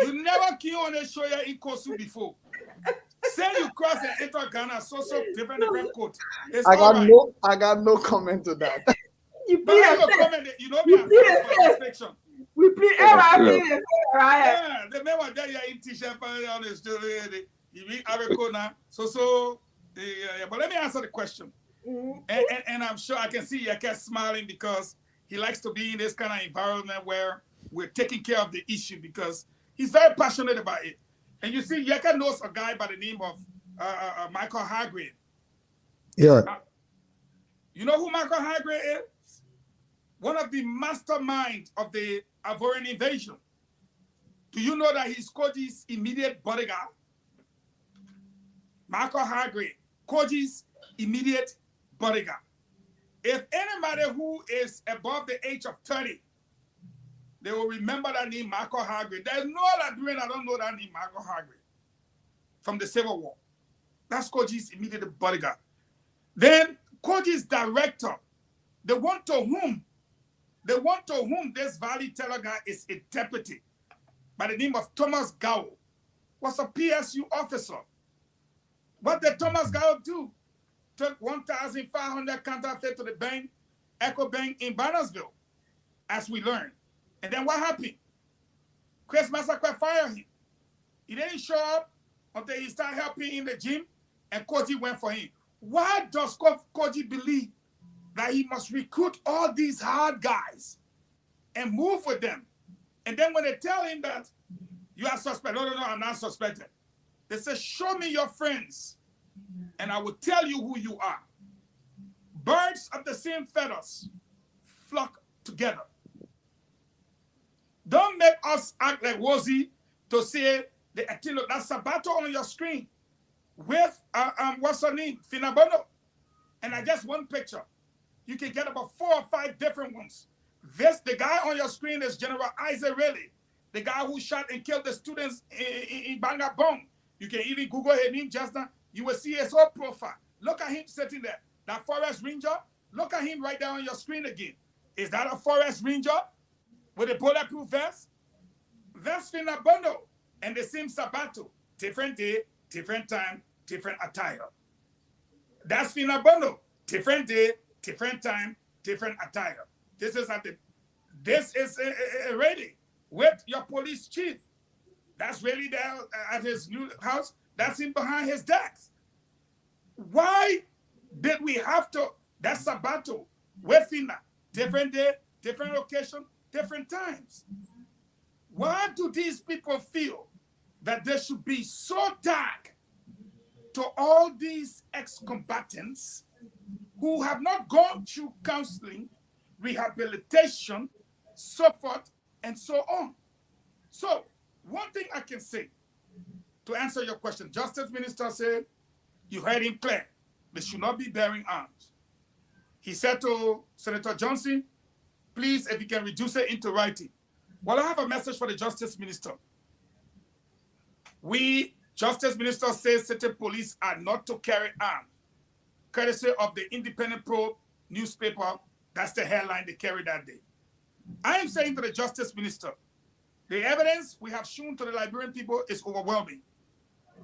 You never came on a show here in Kosu before. Say you cross and enter Ghana, so different coat. I got no comment to that. You plead you know me. We plead yeah, the man was there in t-shirt on the story. You mean Africa now? Yeah. But let me answer the question. And I'm sure I can see Yaka smiling because he likes to be in this kind of environment where we're taking care of the issue because he's very passionate about it. And you see, Yaka knows a guy by the name of Michael Hargrave. Yeah. You know who Michael Hargrave is? One of the masterminds of the Ivorian invasion. Do you know that he's Koji's immediate bodyguard? Michael Hargrave, Koji's immediate bodyguard. If anybody who is above the age of 30, they will remember that name, Michael Hargrave. There's no Liberian that don't know that name, Michael Hargrave, from the Civil War. That's Koji's immediate bodyguard. Then Koji's director, the one to whom this Valley Teller guy is a deputy, by the name of Thomas Gow, was a PSU officer. What did Thomas Gow do? Took 1,500 counterfeit to the bank, Echo Bank in Bannersville, as we learned. And then what happened? Chris Massacre fired him. He didn't show up until he started helping in the gym, and Koji went for him. Why does Koji believe that he must recruit all these hard guys and move with them? And then when they tell him that you are suspect, no, I'm not suspected. They say, show me your friends, and I will tell you who you are. Birds of the same feathers flock together. Don't make us act like Wozy to say the Attilo, that's Sabato on your screen with, what's her name, Finabono. And I guess one picture. You can get about 4 or 5 different ones. The guy on your screen is General Isaac Riley, the guy who shot and killed the students in Bangabong. You can even Google his name just now. You will see his whole profile. Look at him sitting there. That forest ranger, look at him right there on your screen again. Is that a forest ranger with a bulletproof vest? That's Finabono and the same Sabato. Different day, different time, different attire. That's Finabono. Different day, different time, different attire. This is ready with your police chief. That's really there at his new house. That's him behind his desk. Why did we have to? That's Sabato with Fina. Different day, different location, different times. Why do these people feel that they should be so dark to all these ex-combatants who have not gone through counseling, rehabilitation, so forth, and so on? So, one thing I can say to answer your question, Justice Minister said, you heard him clear, they should not be bearing arms. He said to Senator Johnson, please, if you can reduce it into writing. Well, I have a message for the Justice Minister. Justice Minister says city police are not to carry arms, courtesy of the Independent Probe newspaper. That's the headline they carried that day. I am saying to the Justice Minister, the evidence we have shown to the Liberian people is overwhelming.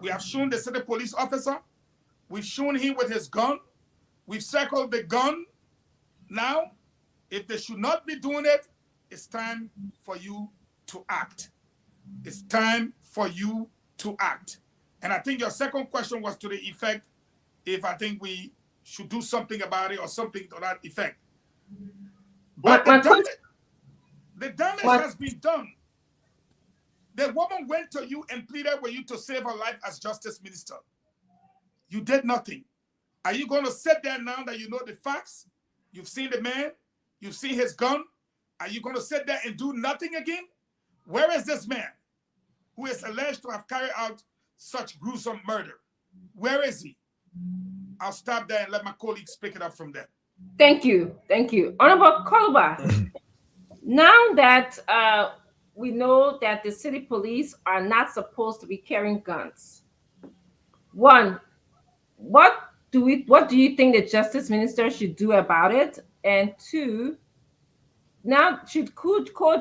We have shown the city police officer. We've shown him with his gun. We've circled the gun. Now, if they should not be doing it, it's time for you to act. It's time for you to act. And I think your second question was to the effect if I think we should do something about it or something to that effect. But the damage has been done. The woman went to you and pleaded with you to save her life as justice minister. You did nothing. Are you going to sit there now that you know the facts? You've seen the man. You've seen his gun. Are you going to sit there and do nothing again? Where is this man who is alleged to have carried out such gruesome murder? Where is he? I'll stop there and let my colleagues pick it up from there. Thank you. Thank you. Honorable Koluba, now that we know that the city police are not supposed to be carrying guns, one, what do you think the justice minister should do about it? And two, now should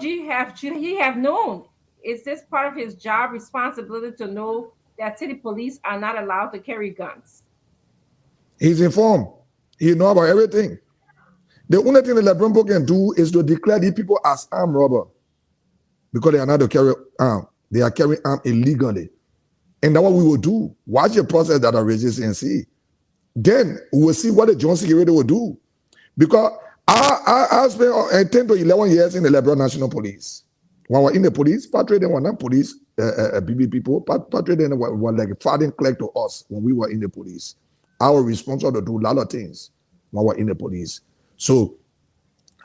he have known? Is this part of his job responsibility to know that city police are not allowed to carry guns? He's informed. He knows about everything. The only thing the Lebron can do is to declare these people as armed robber because they are not to carry arm. They are carrying arm illegally. And that's what we will do. Watch the process that arises and see. Then we will see what the Johnson security will do. Because I spent 10 to 11 years in the Lebron National Police. When we were in the police, patrolling were not police, BB people, patrolling were like fighting clerk to us when we were in the police. I was responsible to do a lot of things when we were in the police. So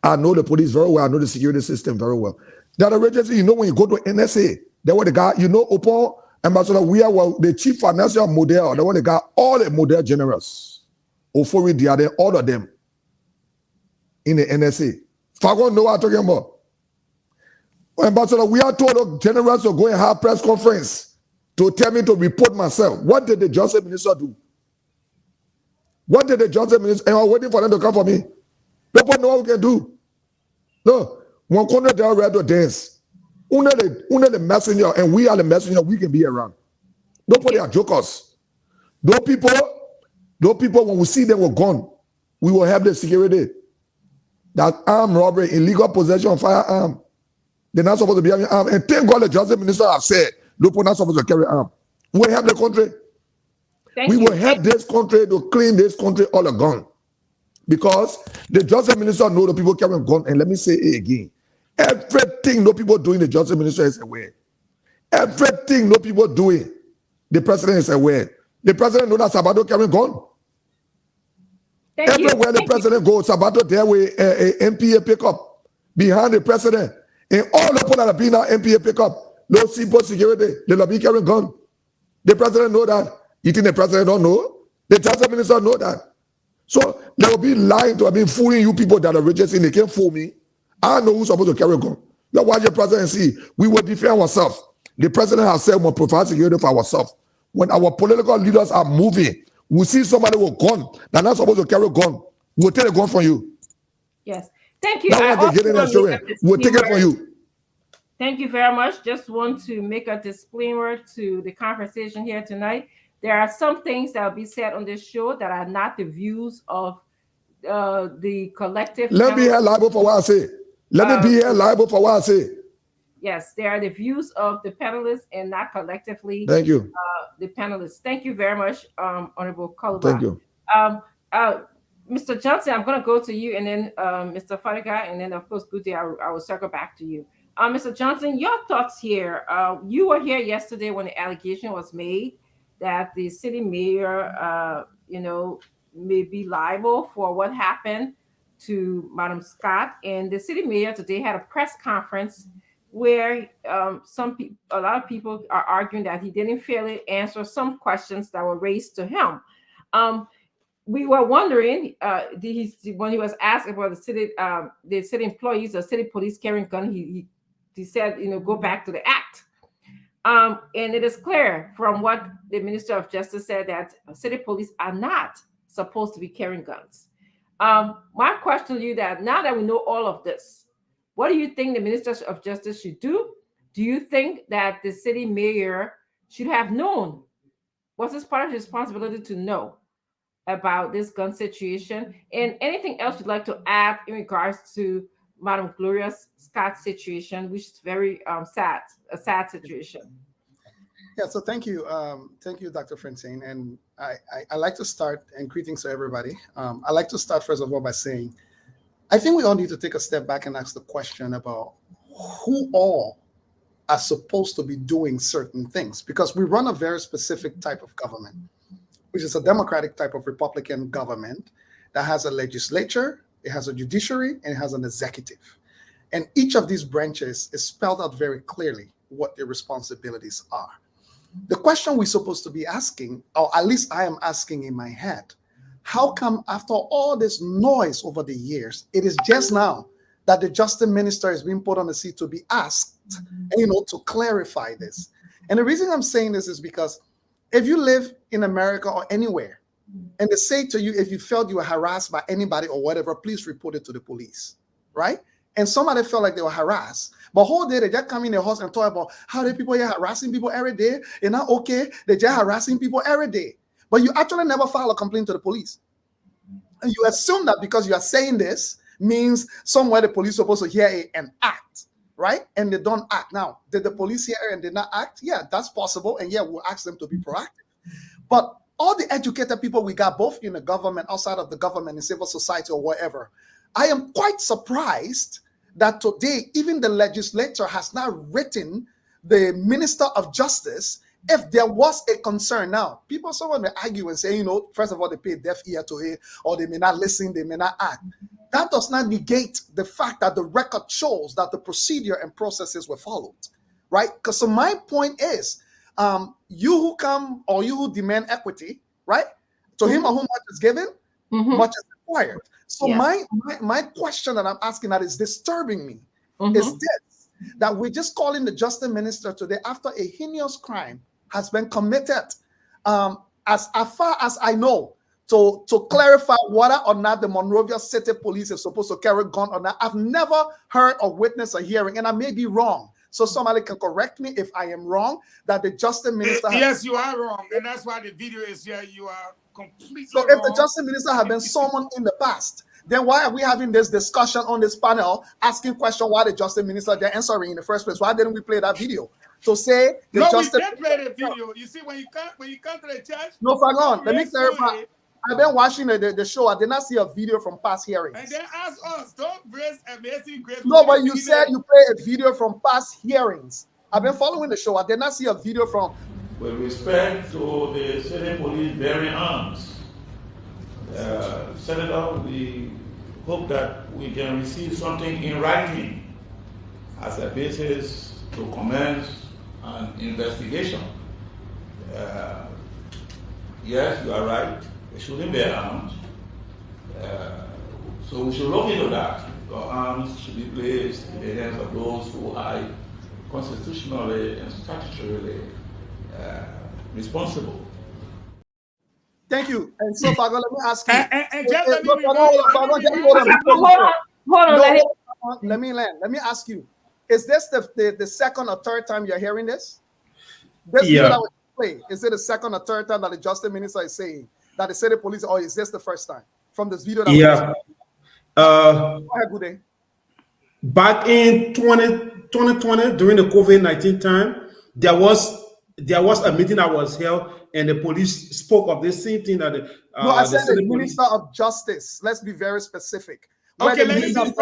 I know the police very well. I know the security system very well. That agency, you know, when you go to NSA, they were the guy, you know, upon Ambassador, we are the chief financial model. They were the guy, all the model generals, Ofori, the other, all of them in the NSA. Fagon know what I'm talking about. Ambassador, we are told the generals to go and have press conference to tell me to report myself. What did the justice minister do? What did the justice minister? And I'm waiting for them to come for me. People know what we can do. No, one corner they are ready to dance. Una the messenger, and we are the messenger. We can be around. Nobody are jokers. Those people, when we see them were gone, we will have the security. That armed robbery, illegal possession of firearm. They're not supposed to be having arm. And thank God the justice minister have said, those people are not supposed to carry arm. We will help the country. We will help this country to clean this country all a gun. Because the justice minister know the people carrying gun. And let me say it again. Everything no people doing, the justice minister is aware. Everything no people doing, the president is aware. The president know that Sabato carrying gun. Everywhere the president goes, Sabato there with MPA pickup behind the president. And all the people that have been at MPA pickup, no simple security, they will be carrying gun. The president know that. You think the president don't know? The justice minister know that. So they will be lying to, fooling you people that are registered. They can't fool me. I know who's supposed to carry a gun. You watch the president and see. We will defend ourselves. The president has said we will provide security for ourselves. When our political leaders are moving, we see somebody with a gun. They're not supposed to carry a gun. We'll take a gun from you. Yes. Thank you. We'll take it from you. Thank you very much. Just want to make a disclaimer to the conversation here tonight. There are some things that will be said on this show that are not the views of the collective. Let me be liable for what I say. Let me be liable for what I say. Yes, they are the views of the panelists and not collectively. Thank you. The panelists. Thank you very much, Honorable Koluba. Thank you. Mr. Johnson, I'm going to go to you, and then Mr. Fadiga, and then of course, Guti, I will circle back to you. Mr. Johnson, your thoughts here. You were here yesterday when the allegation was made that the city mayor, may be liable for what happened to Madam Scott. And the city mayor today had a press conference where a lot of people are arguing that he didn't fairly answer some questions that were raised to him. We were wondering, when he was asked about the city employees or city police carrying gun, he said, go back to the act. And it is clear from what the Minister of Justice said that city police are not supposed to be carrying guns. My question to you that now that we know all of this, what do you think the Minister of Justice should do? Do you think that the city mayor should have known? Was this part of his responsibility to know about this gun situation? And anything else you'd like to add in regards to Madam Gloria Scott's situation, which is very sad, a sad situation? Yeah, so thank you, Dr. Francine. And I like to start, and greetings to everybody. I like to start first of all by saying, I think we all need to take a step back and ask the question about who all are supposed to be doing certain things, because we run a very specific type of government, which is a democratic type of Republican government that has a legislature, it has a judiciary, and it has an executive. And each of these branches is spelled out very clearly what their responsibilities are. The question we're supposed to be asking, or at least I am asking in my head, how come after all this noise over the years, it is just now that the justice minister is being put on the seat to be asked, to clarify this? And the reason I'm saying this is because if you live in America or anywhere, and they say to you, if you felt you were harassed by anybody or whatever, please report it to the police, right? And somebody felt like they were harassed. But whole day they just come in the house and talk about how the people here harassing people every day. You're not okay. They're just harassing people every day. But you actually never file a complaint to the police. And you assume that because you are saying this means somewhere the police are supposed to hear it and act, right? And they don't act. Now, did the police hear it and did not act? Yeah, that's possible. And yeah, we'll ask them to be proactive. But all the educated people we got, both in the government, outside of the government, in civil society or whatever, I am quite surprised that today, even the legislature has not written the Minister of Justice if there was a concern. Now, people, someone may argue and say, first of all, they pay deaf ear to it, or they may not listen, they may not act. That does not negate the fact that the record shows that the procedure and processes were followed, right? Because so my point is, you who come or you who demand equity, right? To him or whom much is given, much is required. So my question that I'm asking that is disturbing me is this, that we're just calling the justice minister today after a heinous crime has been committed, as far as I know, to clarify whether or not the Monrovia City Police is supposed to carry a gun or not. I've never heard or witnessed a hearing, and I may be wrong. So somebody can correct me if I am wrong, that the justice minister... Yes, you are wrong. And that's why the video is here. You are completely wrong. So if the justice minister had been summoned in the past, then why are we having this discussion on this panel, asking question why the justice minister they're answering in the first place? Why didn't we play that video? To say the justice... we did play the video. You see, when you come to the church... No, Fagon, let me clarify. I've been watching the show. I did not see a video from past hearings. And then ask us, don't raise amazing grace. No, but you said you play a video from past hearings. I've been following the show. I did not see a video from... With respect to the city police bearing arms, Senator, we hope that we can receive something in writing as a basis to commence an investigation. Yes, you are right. They shouldn't bear arms. So we should look into that. Your arms should be placed in the hands of those who are constitutionally and statutorily responsible. Thank you. And so, Fago, let me ask you. Let me land. Let me ask you. Is this the second or third time you're hearing this? This video that was played, is it the second or third time that the justice minister is saying that the city police, or is this the first time from this video? That Go ahead, good day. Back in 2020, during the COVID-19 time, there was a meeting that was held, and the police spoke of the same thing that no, I said the Minister of Justice. Let's be very specific. Okay, he was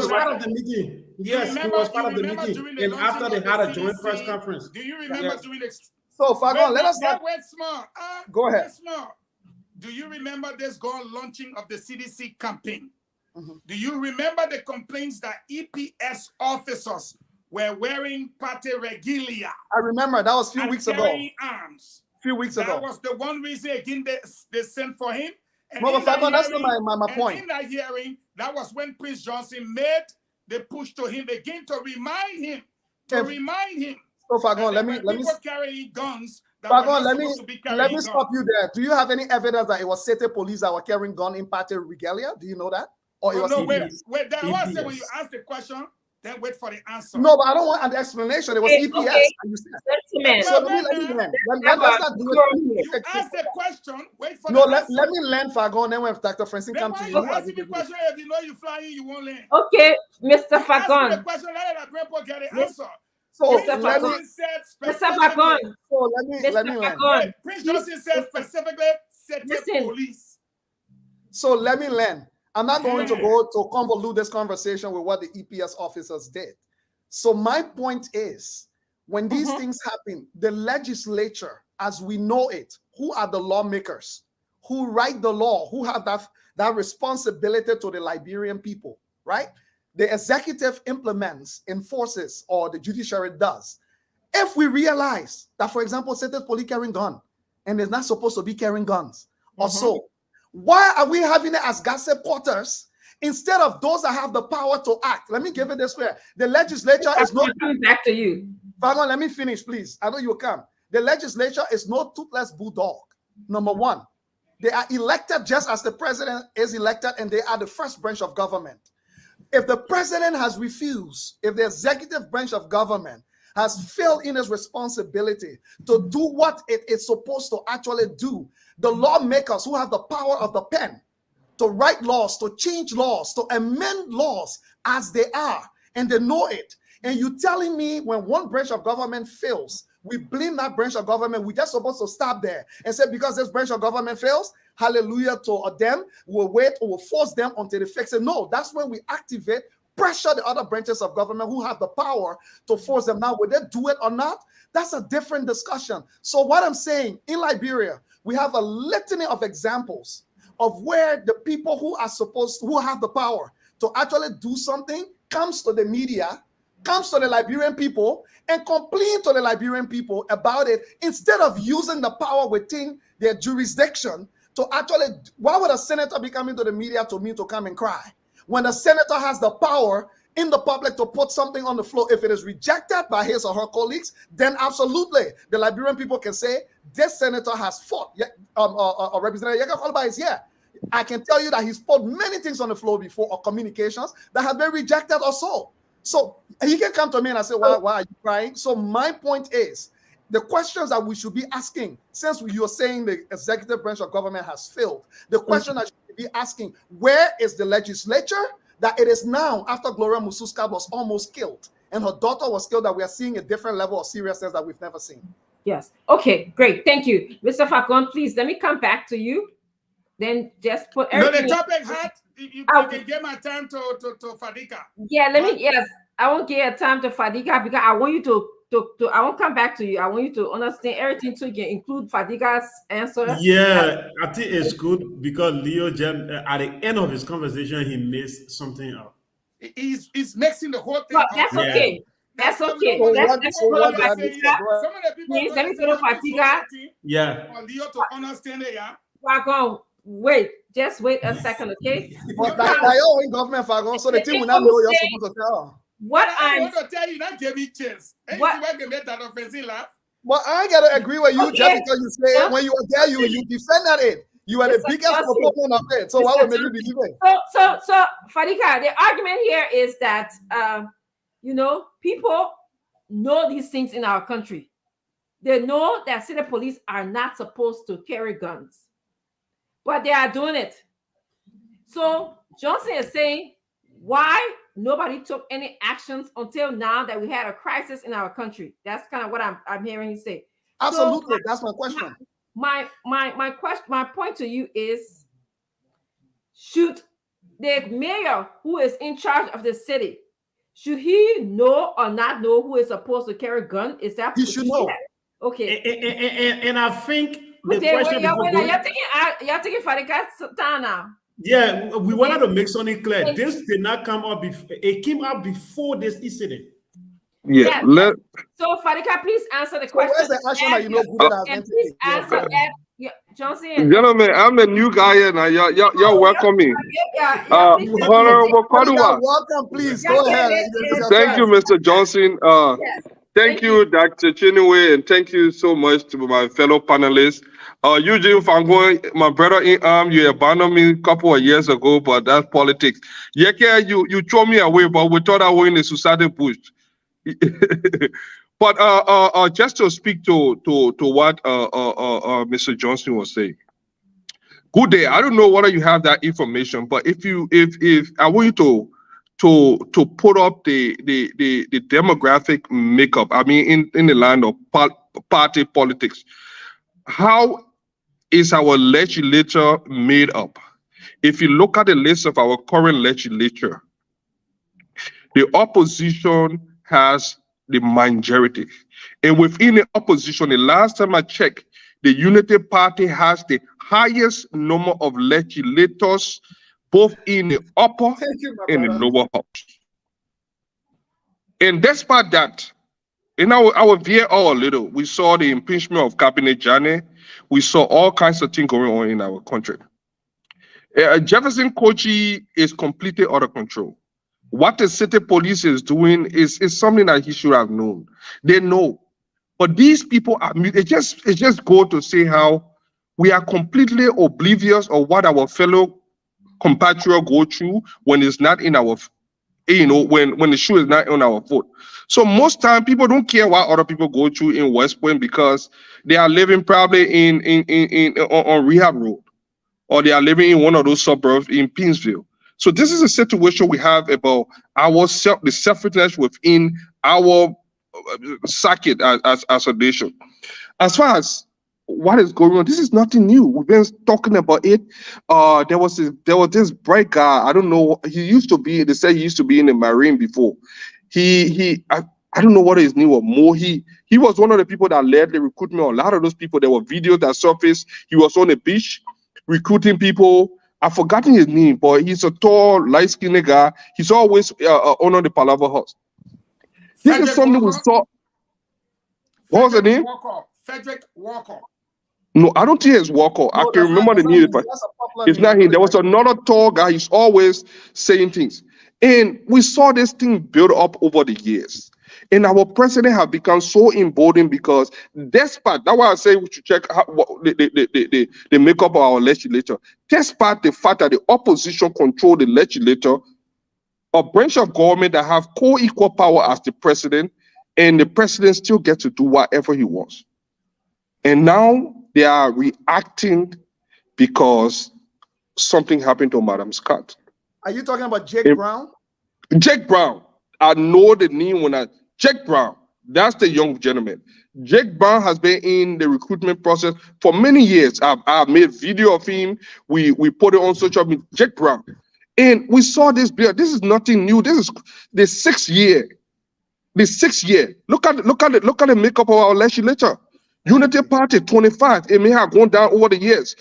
part of the meeting. Yes, he was part of the meeting. And after they had a joint press conference. Do you remember during the... So, Fagon, let us not... Wait, small. Go ahead. Small. Do you remember this launching of the CDC campaign? Do you remember the complaints that EPS officers were wearing party regalia? I remember. That was a few weeks ago. Arms. Few weeks ago. That was the one reason again they sent for him. And that's not my point. In that hearing, that was when Prince Johnson made the push to him again to remind him. So Fagon, let me carry guns. Fagon, let me stop you there. Do you have any evidence that it was city police that were carrying gun in party regalia? Do you know that? Or it was wait. That was when you ask the question, then wait for the answer. No, but I don't want an explanation. It was EPS. Okay. So let me land. Let's not do it. You ask the question, wait for the answer. Let me land, Fagon. Then when Dr. Francine comes to you. You ask me the question, if you know you're flying, you won't land. Okay, Mr. Fagon. Ask me the question, let Grandpa get the answer. So Mr. let me Fagon. Johnson said Mr. specifically. Fagon. so let Mr. me land. Fagon. Prince Johnson said specifically, city Listen. police. So let me land. I'm not going to go to convolute this conversation with what the EPS officers did. So my point is, when these things happen, the legislature, as we know it, who are the lawmakers, who write the law, who have that responsibility to the Liberian people, right? The executive implements, enforces, or the judiciary does. If we realize that, for example, certain police carrying gun and they're not supposed to be carrying guns, or so, why are we having it as gossip quarters instead of those that have the power to act? Let me give it this way. The legislature is not coming back to you. Fagon, let me finish, please. I know you will come. The legislature is no toothless bulldog. Number one, they are elected just as the president is elected, and they are the first branch of government. If the president has refused, if the executive branch of government has failed in its responsibility to do what it is supposed to actually do, the lawmakers who have the power of the pen to write laws, to change laws, to amend laws as they are, and they know it. And you telling me when one branch of government fails, we blame that branch of government, we're just supposed to stop there and say, because this branch of government fails, hallelujah to them, we'll wait or we'll force them until they fix it. No, that's when we activate, pressure the other branches of government who have the power to force them. Now, will they do it or not? That's a different discussion. So what I'm saying, in Liberia, we have a litany of examples of where the people who have the power to actually do something comes to the media, comes to the Liberian people, and complain to the Liberian people about it instead of using the power within their jurisdiction to actually. Why would a senator be coming to the media to me to come and cry when the senator has the power in the public to put something on the floor? If it is rejected by his or her colleagues, then absolutely the Liberian people can say this senator has fought. Representative Yeka Kolba is here. I can tell you that he's put many things on the floor before, or communications that have been rejected or so. So he can come to me and I say, why are you crying? So my point is, the questions that we should be asking, since you're saying the executive branch of government has failed, the question that should be asking, where is the legislature that it is now, after Gloria Mususka was almost killed and her daughter was killed, that we are seeing a different level of seriousness that we've never seen? Yes. Okay, great. Thank you. Mr. Fagon, please, let me come back to you. Then just put everything. No, the topic hot. You can give my time to Fadika. Yeah, I won't give time to Fadika because I want you to I won't come back to you. I want you to understand everything so you can include Fadika's answer. Yeah, I think it's good because Leo Jem, at the end of his conversation, he missed something up. He's mixing the whole thing. Well, that's okay. That's okay. Some of the people please, let me go to Fadika. Yeah. For Leo to understand it, yeah. Fagon, wait. Just wait a second, okay? But you're in government, Fagon, so the team will not know you're supposed to tell. What I want to tell you, not give me chance. What? Why they make that offensive laugh? Well, I ain't gotta agree with you, just because you say when you were there, you defended it. You are the biggest proponent of it. So why would make you believe it? So Fadika, the argument here is that people know these things in our country. They know that city police are not supposed to carry guns, but they are doing it. So Johnson is saying, why nobody took any actions until now that we had a crisis in our country? That's kind of what I'm hearing you say. Absolutely, so that's my question. My question, my point to you is: should the mayor who is in charge of the city, should he know or not know who is supposed to carry a gun? Is that he should know? Okay. And I think the question you're taking Fadika's time now. Yeah, we wanted to make something clear. This did not come up before. It came out before this incident. Yeah. So Fadika, please answer the question. Where's the action that you know good and please answer Johnson. Gentlemen, I'm a new guy here now. You're welcome me. Honorable Kodua. Welcome, please. Go ahead. Thank you, Mr. Johnson. Thank you, Dr. Chinwe, and thank you so much to my fellow panelists. Eugene Fango, my brother in arm, you abandoned me a couple of years ago, but that's politics. Yeah, you throw me away, but we thought I was in the society bush. But just to speak to what Mr. Johnson was saying. Good day. I don't know whether you have that information, but if I want you to put up the demographic makeup. I mean, in the line of party politics, how is our legislature made up? If you look at the list of our current legislature, the opposition has the majority. And within the opposition, the last time I checked, the Unity Party has the highest number of legislators, both in the upper and the lower house. And despite that, in our VAR a little, we saw the impeachment of Cabinet Jane. We saw all kinds of things going on in our country. Jefferson Koji is completely out of control. What the city police is doing is something that he should have known. They know. But these people are, it just go to say how we are completely oblivious of what our fellow compatriots go through when it's not in our, when the shoe is not on our foot. So most time people don't care what other people go through in West Point because they are living probably on Rehab Road, or they are living in one of those suburbs in Pinsville. So this is a situation we have about the selfishness within our circuit as a nation. As far as what is going on, this is nothing new. We've been talking about it. There was this bright guy. I don't know. They said he used to be in the Marine before. I don't know what his name was. More. He was one of the people that led the recruitment. A lot of those people, there were videos that surfaced. He was on the beach recruiting people. I've forgotten his name, but he's a tall, light-skinned guy. He's always on the Palaver House. This is something we saw. What was the name? Frederick Walker. No, I don't think it's Walker. I can remember the name. It's not him. There was another tall guy. He's always saying things. And we saw this thing build up over the years. And our president have become so emboldened because despite, that's why I say we should check the makeup of our legislature. Despite the fact that the opposition control the legislature, a branch of government that have co-equal power as the president, and the president still gets to do whatever he wants. And now they are reacting because something happened to Madam Scott. Are you talking about Jake Brown? Jake Brown. I know the name Jake Brown. That's the young gentleman. Jake Brown has been in the recruitment process for many years. I've made video of him. We put it on social media. Jake Brown. And we saw this bill. This is nothing new. This is the 6th year. The 6th year. Look at the makeup of our legislature. Unity Party 25. It may have gone down over the years.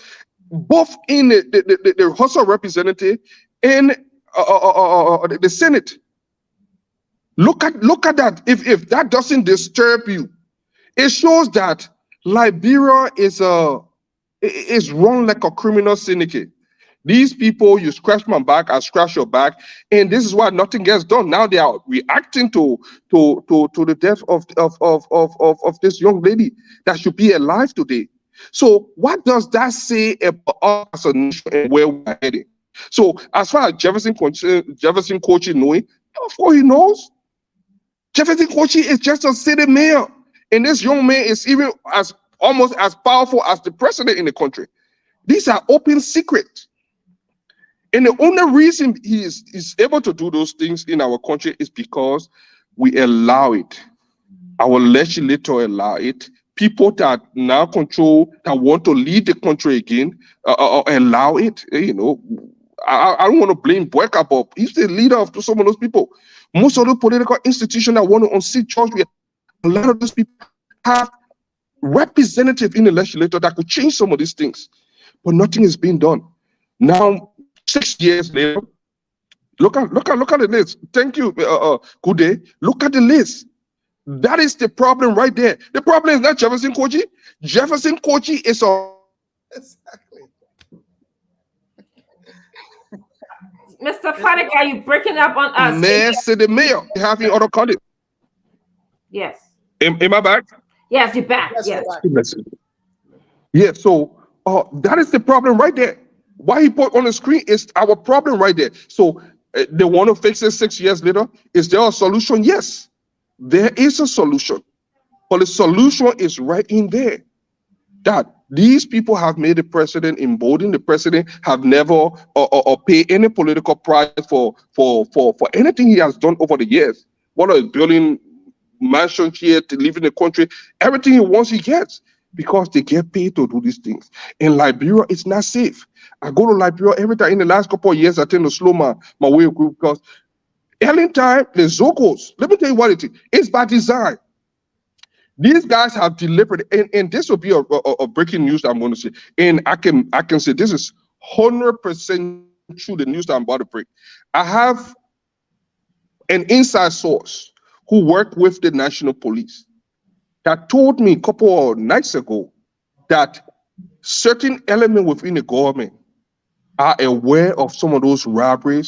Both in the House of Representatives and the Senate. Look at that. If that doesn't disturb you, it shows that Liberia is run like a criminal syndicate. These people, you scratch my back, I scratch your back, and this is why nothing gets done. Now they are reacting to the death of this young lady that should be alive today. So what does that say about us as a nation and where we are heading? So as far as Jefferson Koji knowing, of course he knows. Jefferson Koji is just a city mayor, and this young man is even almost as powerful as the president in the country. These are open secrets. And the only reason he is able to do those things in our country is because we allow it. Our legislature allow it. People that now control, that want to lead the country again, allow it. You know, I don't want to blame Boyka, but he's the leader of some of those people. Most of the political institutions that want to unseat George, a lot of those people have representatives in the legislature that could change some of these things, but nothing is being done. Now, 6 years later, look at the list. Thank you, good day. Look at the list. That is the problem right there. The problem is not Jefferson Koji. Jefferson Koji is exactly. Mr. Fadik, are you breaking up on us? The mayor having other candidates. Yes. Am I back? Yes, you're back. Yes. Yeah, so that is the problem right there. What he put on the screen is our problem right there. So they want to fix it 6 years later. Is there a solution? Yes, there is a solution. But the solution is right in there. that these people have made the president, emboldened the president, have never or pay any political price for anything he has done over the years. Whether it's building mansions here to live in the country, everything he wants he gets because they get paid to do these things. In Liberia, it's not safe. I go to Liberia every time. In the last couple of years, I tend to slow my way because early time, the Zocos, let me tell you what it is. It's by design. These guys have delivered, and this will be a breaking news that I'm going to say. And I can say this is 100% true, the news that I'm about to break. I have an inside source who worked with the national police that told me a couple of nights ago that certain elements within the government are aware of some of those robbery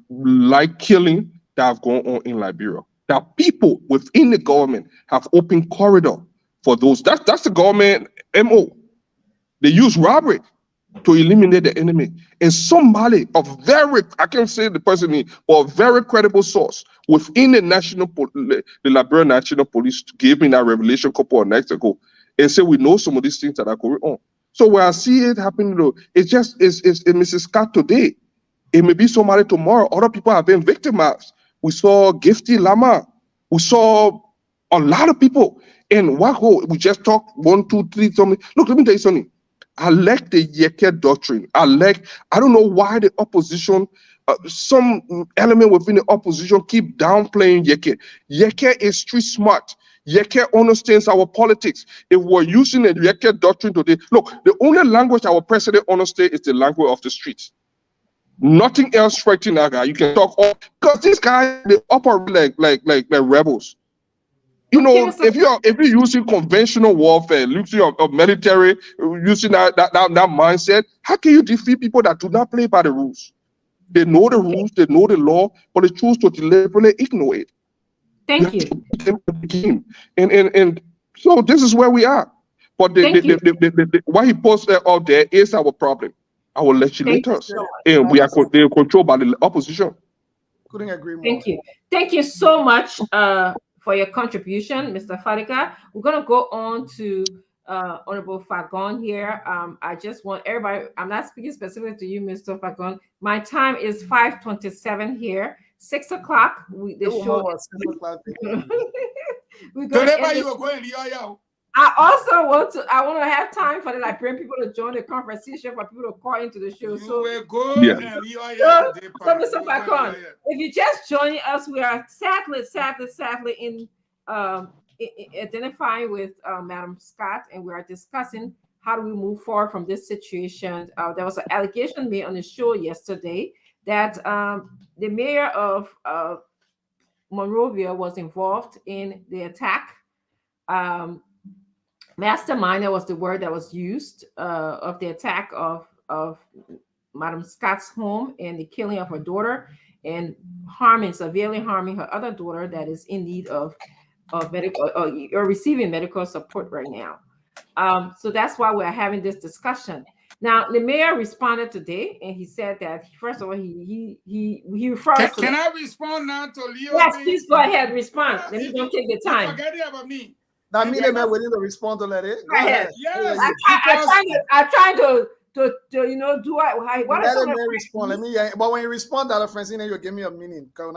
like killing that have gone on in Liberia. That people within the government have opened corridor for those. That's the government MO. They use robbery to eliminate the enemy. And somebody of very, I can't say the person name, but a very credible source within the the Liberian National Police gave me that revelation a couple of nights ago and said we know some of these things that are going on. So when I see it happening, it's Mrs. Scott today. It may be somebody tomorrow. Other people have been victimized. We saw Gifty Lama. We saw a lot of people. In Waco, we just talked 1, 2, 3, something. Look, let me tell you something. I like the Yeke doctrine. I don't know why the opposition, some element within the opposition keep downplaying Yeke. Yeke is street smart. Yeke understands our politics. If we're using the Yeke doctrine today, look, the only language our president understands is the language of the streets. Nothing else threatening that guy. You can talk all because this guy they operate like rebels. You know, if you're using conventional warfare, using of military, using that mindset, how can you defeat people that do not play by the rules? They know the rules, they know the law, but they choose to deliberately ignore it. Thank you. And so this is where we are. But what he posted out there is our problem. Our legislators, and they're controlled by the opposition. Couldn't agree more. Thank you so much for your contribution, Mr. Fadika. We're gonna go on to Honorable Fagon here. I just want everybody. I'm not speaking specifically to you, Mr. Fagon. My time is 5:27 here. 6 o'clock. The show. We're gonna I want to have time for the Liberian people to join the conversation, for people to call into the show. So Mr. Fakon, if you're just joining us, we are sadly in identifying with Madam Scott, and we are discussing how do we move forward from this situation. There was an allegation made on the show yesterday that the mayor of Monrovia was involved in the attack. Masterminder was the word that was used of the attack of Madam Scott's home and the killing of her daughter and severely harming her other daughter that is in need of medical or receiving medical support right now. So that's why we're having this discussion. Now, the mayor responded today, and he said that first of all, he refers to. Can I respond now to Leo? Yes, please go ahead, respond. Let me don't take the time. Forget about me. That means they're not willing to respond to let it. Go ahead. Yes, I'm trying to do what let him respond. But when you respond, that Francine, you give me a meaning. The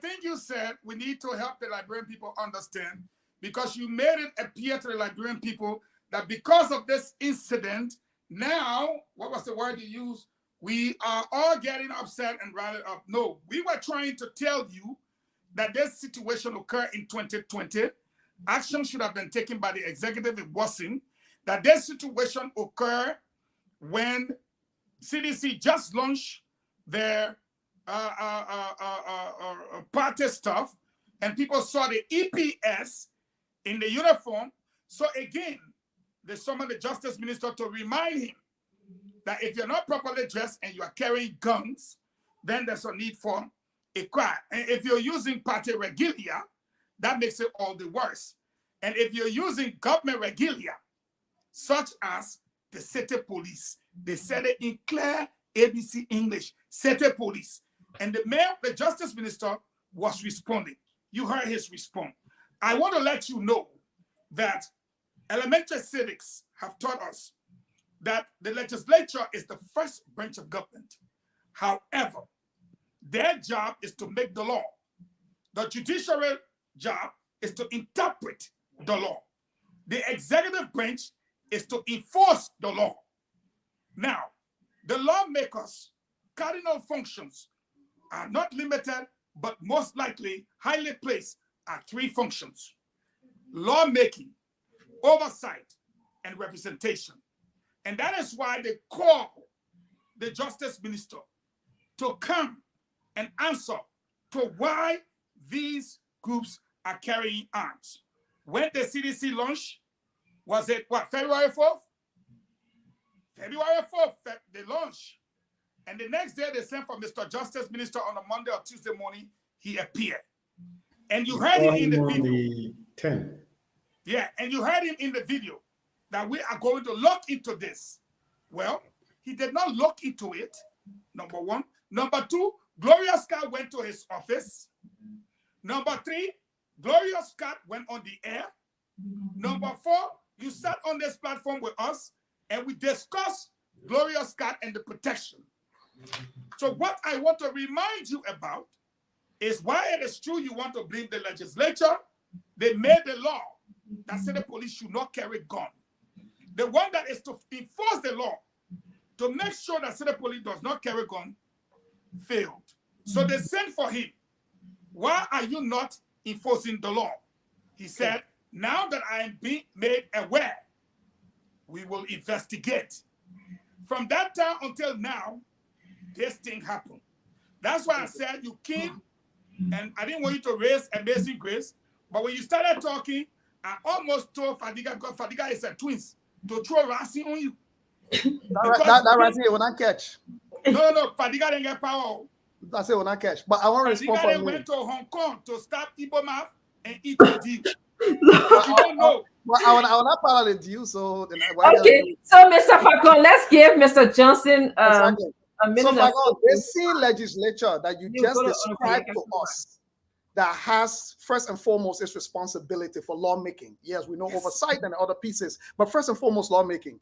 thing you said, we need to help the Liberian people understand, because you made it appear to the Liberian people that because of this incident, now, what was the word you used? We are all getting upset and riled up. No, we were trying to tell you that this situation occurred in 2020. Action should have been taken by the executive. It wasn't. That this situation occurred when CDC just launched their party stuff, and people saw the EPS in the uniform. So again, they summoned the justice minister to remind him that if you're not properly dressed and you are carrying guns, then there's a need for a crime. And if you're using party regalia, that makes it all the worse. And if you're using government regalia, such as the city police, they said it in clear ABC English, city police. And the justice minister was responding. You heard his response. I want to let you know that elementary civics have taught us that the legislature is the first branch of government. However, their job is to make the law. The judiciary job is to interpret the law. The executive branch is to enforce the law. Now, the lawmakers' cardinal functions are not limited, but most likely highly placed at three functions: lawmaking, oversight, and representation. And that is why they call the justice minister to come and answer to why these groups are carrying arms. When the CDC launched, was it what, February 4th? February 4th, they launched. And the next day they sent for Mr. Justice Minister on a Monday or Tuesday morning, he appeared. And you heard him in the video. The 10th. Yeah, and you heard him in the video that we are going to look into this. Well, he did not look into it, number one. Number two, Gloria Scott went to his office. Number three, Gloria Scott went on the air. Number four, you sat on this platform with us and we discussed Gloria Scott and the protection. So what I want to remind you about is why it is true you want to blame the legislature. They made the law that said the police should not carry gun. The one that is to enforce the law, to make sure that city police does not carry gun, failed. So they sent for him. Why are you not enforcing the law? He said, now that I am being made aware, we will investigate. From that time until now, this thing happened. That's why I said you came, and I didn't want you to raise Amazing Grace, but when you started talking, I almost told Fadiga, because Fadiga is a twins, to throw Rasi on you. That Rasi will not catch. No, Fadiga didn't get power. I say will not catch. But I want to respond for you. Went to Hong Kong to stop Igbo mouth and eat the deal. You don't know. Well, I will not part of the deal, so then okay. So, Mr. Falcon, let's give Mr. Johnson exactly. a minute. So, Falcon, the same legislature that you just described to us that has first and foremost its responsibility for lawmaking. Yes, we know oversight and other pieces, but first and foremost lawmaking.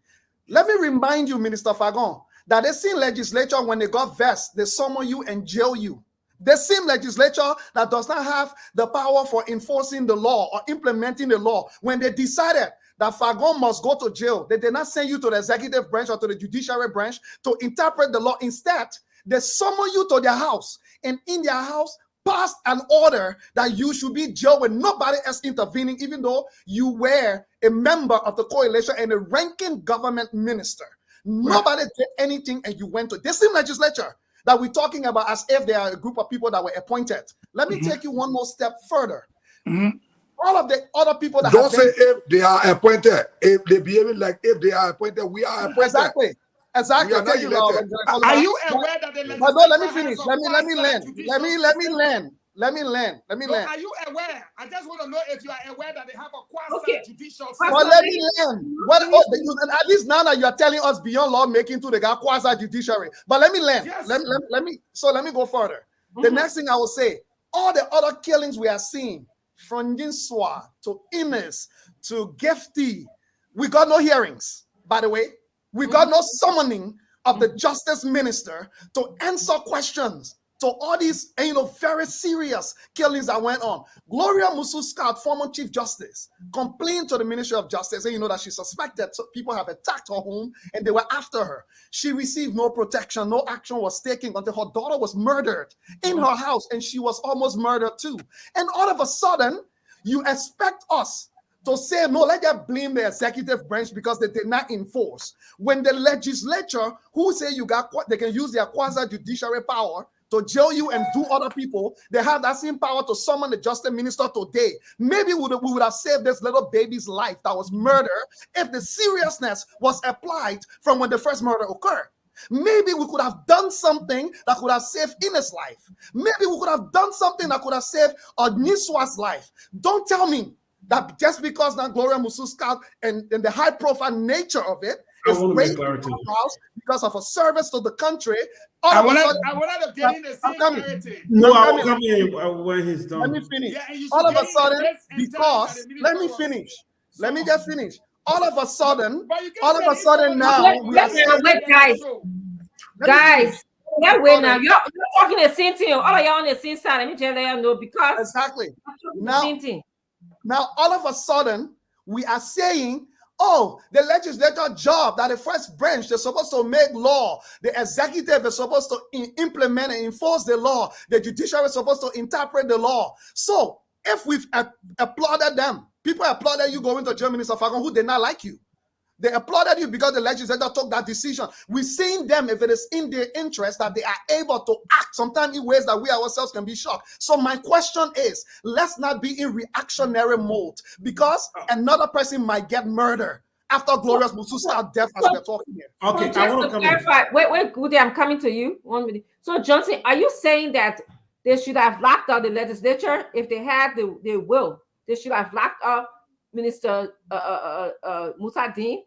Let me remind you, Minister Fagon, that the same legislature, when they got vexed, they summon you and jail you. The same legislature that does not have the power for enforcing the law or implementing the law, when they decided that Fagon must go to jail, they did not send you to the executive branch or to the judiciary branch to interpret the law. Instead, they summon you to their house, and in their house, passed an order that you should be jailed with nobody else intervening, even though you were a member of the coalition and a ranking government minister. Nobody did anything, and you went to this same legislature that we're talking about as if they are a group of people that were appointed. Let me take you one more step further. All of the other people that don't say if they are appointed, if they behaving like if they are appointed, we are appointed. Exactly. Are you aware that the legislature? But no, let me finish. Let me land. Are you aware? I just want to know if you are aware that they have a quasi-judicial system. But let me land. At least now that you are telling us beyond lawmaking to the quasi-judiciary. But let me land. Yes. Let me go further. The next thing I will say, all the other killings we are seeing, from Jinswa to Ines to Gifty, we got no hearings, by the way. We got no summoning of the justice minister to answer questions to all these, very serious killings that went on. Gloria Musu-Scott, former Chief Justice, complained to the Ministry of Justice, saying, that she suspected people have attacked her home and they were after her. She received no protection, no action was taken until her daughter was murdered in her house, and she was almost murdered too. And all of a sudden, you expect us to say, no, let them blame the executive branch because they did not enforce. When the legislature, who say they can use their quasi-judiciary power to jail you and do other people, they have that same power to summon the justice minister today. Maybe we would have saved this little baby's life that was murdered if the seriousness was applied from when the first murder occurred. Maybe we could have done something that could have saved Ines' life. Maybe we could have done something that could have saved Niswa's life. Don't tell me that just because now Gloria Musu-Scott and the high-profile nature of it is raised because of a service to the country. I want to get in the same clarity. No, I'll come in when he's done. Let me finish. Yeah, all of a sudden, because let me finish. Let me just finish. All of a sudden now we are saying, wait, guys. Yeah, wait now. You're talking the same thing. All of y'all on the same side. Let me just let you know because exactly same thing. Now all of a sudden we are saying, oh, the legislature job that the first branch, they're supposed to make law. The executive is supposed to implement and enforce the law. The judiciary is supposed to interpret the law. So if we've applauded them, people applauded you going to Germany, who did not like you. They applauded you because the legislature took that decision. We're seeing them, if it is in their interest, that they are able to act sometimes in ways that we ourselves can be shocked. So my question is, let's not be in reactionary mode because another person might get murdered after Glorious Musu start death as we're talking here. Okay, so I want to clarify. Wait, Goody, I'm coming to you. 1 minute. So Johnson, are you saying that they should have locked up the legislature if they had the will? They should have locked up Minister Musa Din?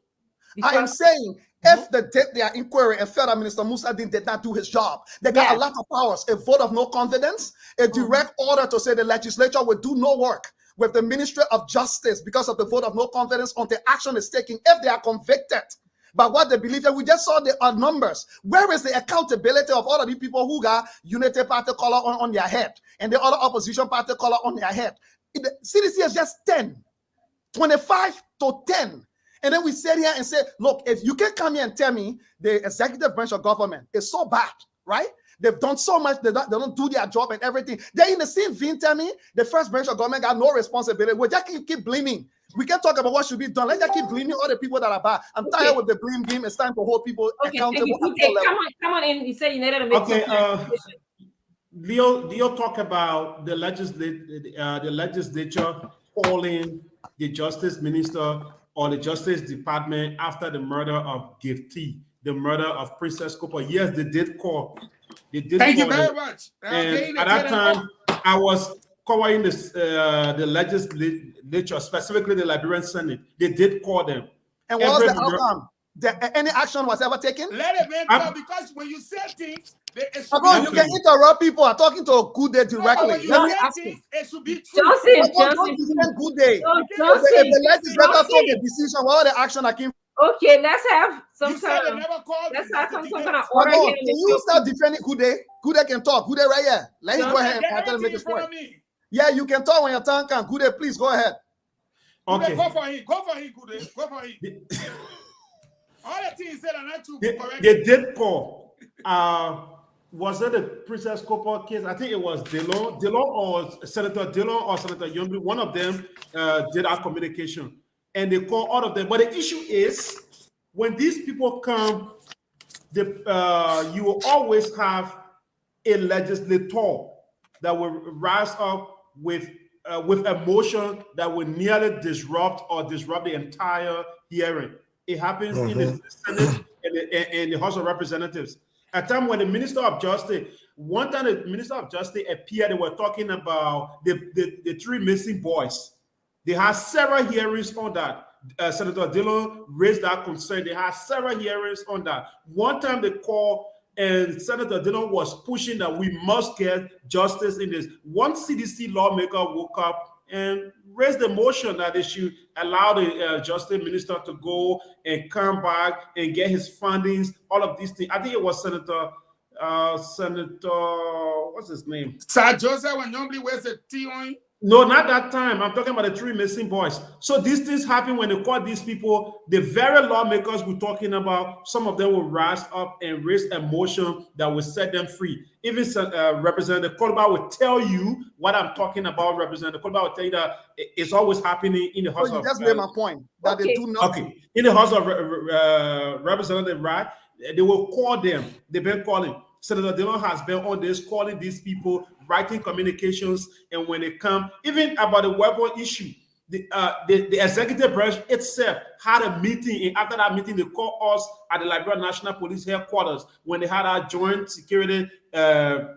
I am saying, if they did their inquiry and felt that Minister Musa Din did not do his job, they got a lot of powers: a vote of no confidence, a direct order to say the legislature will do no work with the Ministry of Justice because of the vote of no confidence until action is taken if they are convicted. But what they believe, that we just saw the numbers. Where is the accountability of all of these people who got Unity Party color on their head and the other opposition party color on their head? The CDC is just 10, 25 to 10. And then we sit here and say, look, if you can come here and tell me the executive branch of government is so bad, right? They've done so much, they don't do their job and everything. They're in the same vein, tell me the first branch of government got no responsibility. We just keep blaming. We can't talk about what should be done. Let's just keep blaming all the people that are bad. I'm tired with the blame game. It's time to hold people accountable. Okay, come on in. You said you needed to make Leo talk about the legislature calling the justice minister or the Justice Department after the murder of Gifty, the murder of Princess Cooper. Yes, they did call. Thank you very much. And at that time, I was covering this, the legislature, specifically the Liberian Senate. They did call them. And what was the outcome? Any action was ever taken? Let it enter, because when you say things, you can interrupt people. I'm talking to a good day directly. Let me ask you. It should be true. Don't defend good day. If the legislature took a decision, what was the action that came? Okay, let's have some kind of order here. Can you start defending good day? Good day can talk. Good day right here. Let him go ahead and make his point. Yeah, you can talk when your tongue can. Good day, please go ahead. Okay. Go for it. Go for it, good day. Go for it. All the things said are not true. They did call. Was it the Princess Cooper case? I think it was Dillon or Senator Dillon or Senator Youngby. One of them did our communication, and they call all of them. But the issue is, when these people come, you will always have a legislator that will rise up with emotion that will nearly disrupt the entire hearing. It happens in the Senate and the House of Representatives. A time when the Minister of Justice, one time the Minister of Justice appeared, they were talking about the three missing boys. They had several hearings on that. Senator Dillon raised that concern. They had several hearings on that. One time they called, and Senator Dillon was pushing that we must get justice in this. One CDC lawmaker woke up and raised the motion that they should allow the justice minister to go and come back and get his fundings, all of these things. I think it was Senator, what's his name? Sir Joseph, when normally wears a T on. No, not that time. I'm talking about the three missing boys. So these things happen when they call these people, the very lawmakers we're talking about, some of them will rise up and raise a motion that will set them free. Even Representative Kolba will tell you what I'm talking about. Representative Kolba will tell you that it's always happening in the House of... You just made my point, that they do nothing. Okay, in the House of Representative, right? They will call them. They've been calling. Senator Dillon has been on this, calling these people, writing communications, and when they come, even about the weapon issue, the executive branch itself had a meeting, and after that meeting, they called us at the Liberian National Police headquarters when they had our joint security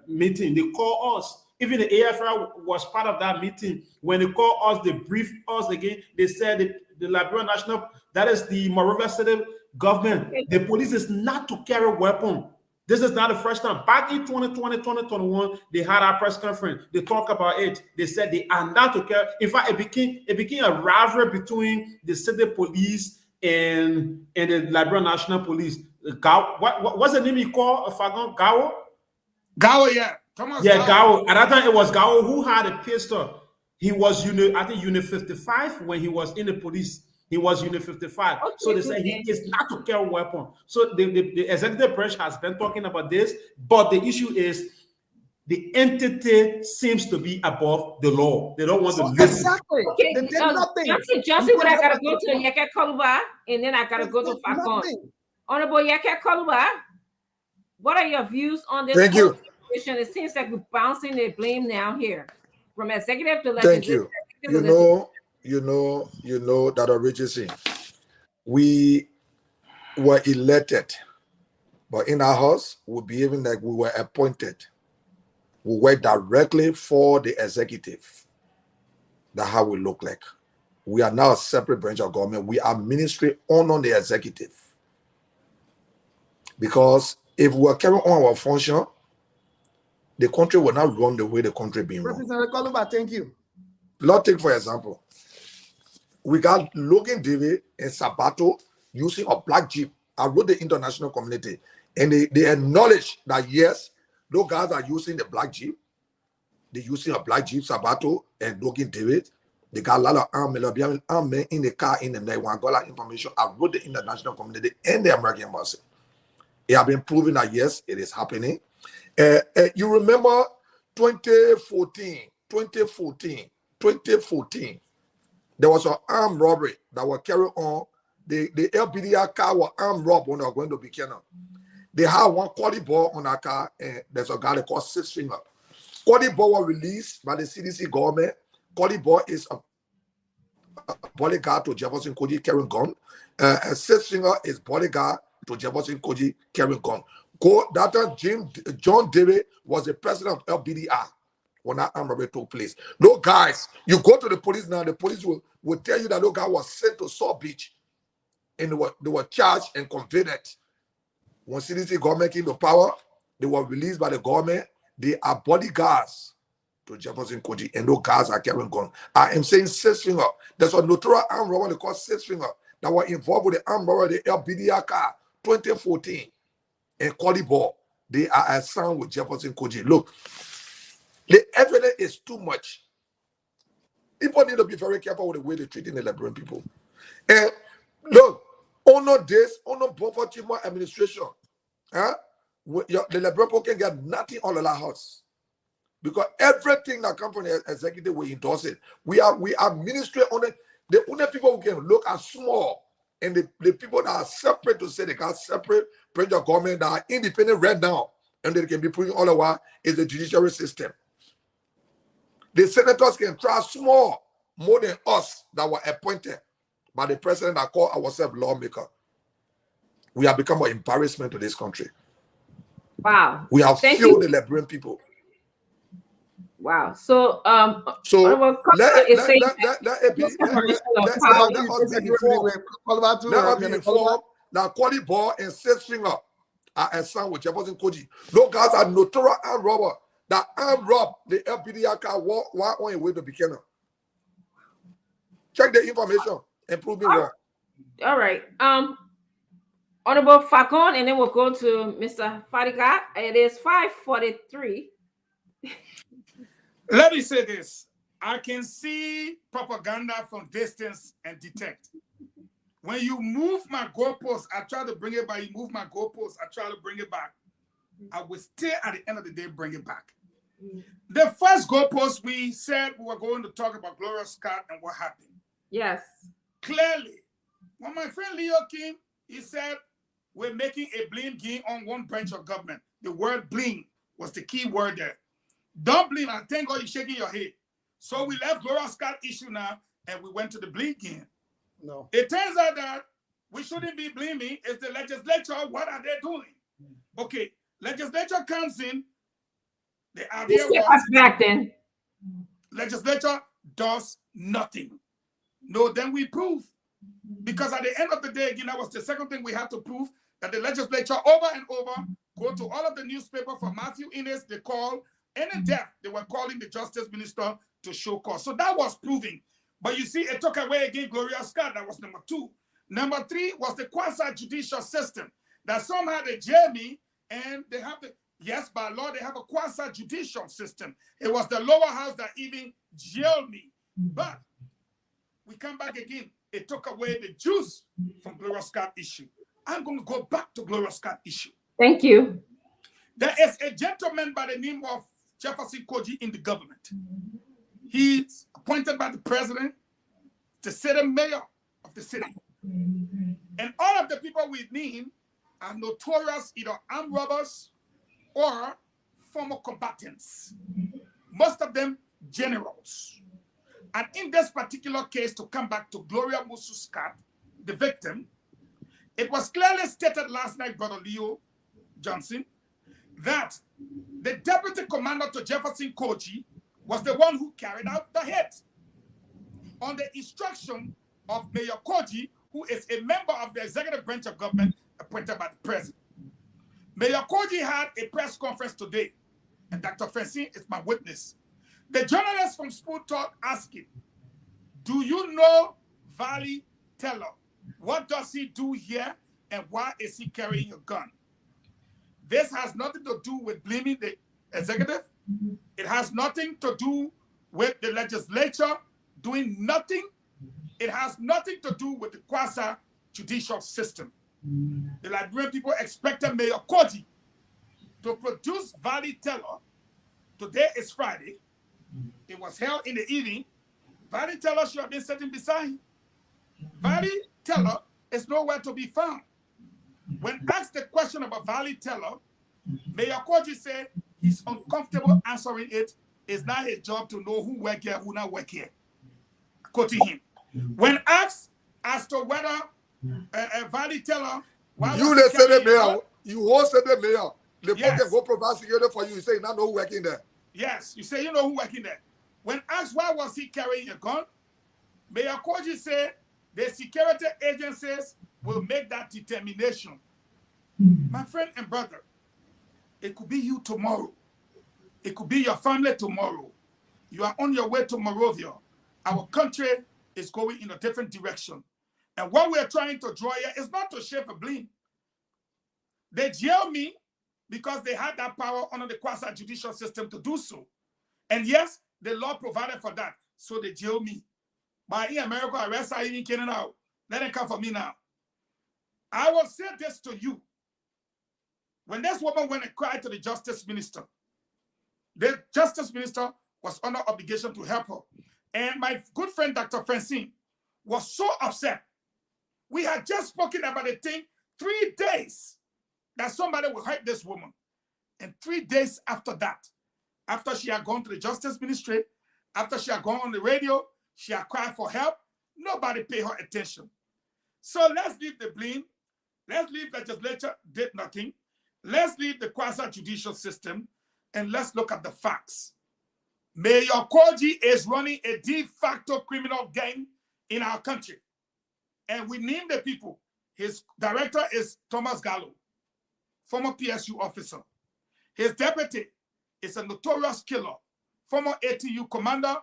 meeting. They called us. Even the AFR was part of that meeting. When they called us, they briefed us again. They said the Liberian National, that is the Monrovia City government, the police is not to carry weapons. This is not the first time. Back in 2020, 2021, they had a press conference. They talked about it. They said they are not to care. In fact, it became a rivalry between the city police and the Liberian National Police. What's the name he called? Fagon Gao? Gao, yeah. Thomas Yeah, Gao. At that time, it was Gao who had a pistol. He was unit 55 when he was in the police. He was unit 55. Okay, So they said he is not to carry a weapon. So the executive branch has been talking about this, but the issue is the entity seems to be above the law. They don't want to listen. Exactly. Okay, They did nothing. Johnson, what I gotta go to Yeke Koluba, and then I gotta go to Fakon. Honorable Yeke Koluba, what are your views on this Thank situation? It seems like we're bouncing the blame now here from executive to Thank legislative. you. You know that originally we were elected, but in our house, we're behaving like we were appointed. We work directly for the executive. That's how we look like. We are now a separate branch of government. We are ministry on the executive. Because if we are carrying on our function, the country will not run the way the country being run. Representative Koluba, thank you. Let's take, for example, we got Logan David and Sabato using a black Jeep. I wrote the international community, and they acknowledge that, yes, those guys are using the black Jeep. They're using a black Jeep, Sabato and Logan David. They got a lot of armament in the car in the night. When I got that information, I wrote the international community and the American embassy. It has been proven that, yes, it is happening. You remember 2014, there was an armed robbery that was carried on. The LBDR car was armed robbed when they were going to Buchanan. They had one quality ball on our car, and there's a guy called Six Finger. Quality ball was released by the CDC government. Quality ball is a bodyguard to Jefferson Koji carrying gun. And Six Finger is bodyguard to Jefferson Koji carrying gun. That time, John David was the president of LBDR when that armed robbery took place. No, guys, you go to the police now, the police will tell you that no guy was sent to Saw Beach, and they were charged and convicted. When CDC government came to power, they were released by the government. They are bodyguards to Jefferson Koji, and those guys are carrying guns. I am saying Six Finger. There's a notorious armed robber they call Six Finger that were involved with the armed robbery, the LBDR car, 2014. And Qualibor, they are assigned with Jefferson Koji. Look, the evidence is too much. People need to be very careful with the way they're treating the Liberian people. And look, honor this, honor Buffer Chima administration. The Liberian people can get nothing on the house. Because everything that comes from the executive, we endorse it. We are ministry on it. The only people who can look at small, and the people that are separate to say they got separate branch of government that are independent right now, and they can be putting all the while is the judiciary system. The senators can try small more than us that were appointed by the president that called ourselves lawmaker. We have become an embarrassment to this country. Wow. We have failed the Liberian people. Wow. So let us be informed that Quali Ball and Six Finger are assigned with Jefferson Koji. Those guys are notorious armed robber that armed rob the LPDR car while on your way to Buchanan. Check the information and prove me wrong. All right. Honorable Fakon, and then we'll go to Mr. Fadiga. It is 5:43. Let me say this. I can see propaganda from distance and detect. When you move my goalposts, I try to bring it back. You move my goalposts, I try to bring it back. I will still, at the end of the day, bring it back. The first goalpost, we said we were going to talk about Gloria Scott and what happened. Yes. Clearly, when my friend Leo came, he said, we're making a blame game on one branch of government. The word blame was the key word there. Don't blame, and thank God you're shaking your head. So we left Gloria Scott issue now, and we went to the blame game. No. It turns out that we shouldn't be blaming. It's the legislature. What are they doing? Okay, legislature comes in. The idea was back then. Legislature does nothing. No, then we prove. Because at the end of the day, again, that was the second thing we had to prove, that the legislature over and over Go to all of the newspaper for Matthew Innes, they call any death, they were calling the justice minister to show cause. So that was proving. But you see, it took away again Gloria Scott. That was number 2. Number 3 was the quasi-judicial system. That somehow they jail me and they have the, yes, by law, they have a quasi-judicial system. It was the lower house that even jailed me. But we come back again. It took away the juice from Gloria Scott issue. I'm going to go back to Gloria Scott issue. Thank you. There is a gentleman by the name of Jefferson Koji in the government. He's appointed by the president to sit a mayor of the city. And all of the people we name are notorious either armed robbers or former combatants. Most of them generals. And in this particular case, to come back to Gloria Musu Scott, the victim, it was clearly stated last night, Brother Leo Johnson, that the deputy commander to Jefferson Koji was the one who carried out the hit on the instruction of Mayor Koji, who is a member of the executive branch of government appointed by the president. Mayor Koji had a press conference today, and Dr. Francine is my witness. The journalist from Spoon Talk asked him, do you know Valley Teller? What does he do here, and why is he carrying a gun? This has nothing to do with blaming the executive. It has nothing to do with the legislature doing nothing. It has nothing to do with the quasi-judicial system. The Liberian people expected Mayor Koji to produce Valley Teller. Today is Friday. It was held in the evening. Valley Teller should have been sitting beside him. Valley Teller is nowhere to be found. When asked the question about Valley Teller, Mayor Koji said he's uncomfortable answering it. It's not his job to know who work here, who not work here. Quoting him. When asked as to whether Valley Teller, you the Senate mayor, you hosted the mayor. The yes. Go provide security for you. You say you not know who working there. Yes, you say you know who working there. When asked why was he carrying a gun, Mayor Koji said the security agencies will make that determination. My friend and brother, it could be you tomorrow. It could be your family tomorrow. You are on your way to Monrovia. Our country is going in a different direction. And what we're trying to draw here is not to shave a blame. They jailed me because they had that power under the quasi-judicial system to do so. And yes, the law provided for that. So they jailed me. But in America, arrest I even kidding out. Let them come for me now. I will say this to you. When this woman went and cried to the justice minister, the justice minister was under obligation to help her. And my good friend, Dr. Francine, was so upset. We had just spoken about the thing 3 days that somebody will hurt this woman. And 3 days after that, after she had gone to the justice ministry, after she had gone on the radio, she had cried for help, nobody paid her attention. So let's leave the blame. Let's leave legislature did nothing. Let's leave the quasi-judicial system, and let's look at the facts. Mayor Koji is running a de facto criminal gang in our country. And we name the people. His director is Thomas Gallo, former PSU officer. His deputy is a notorious killer, former ATU commander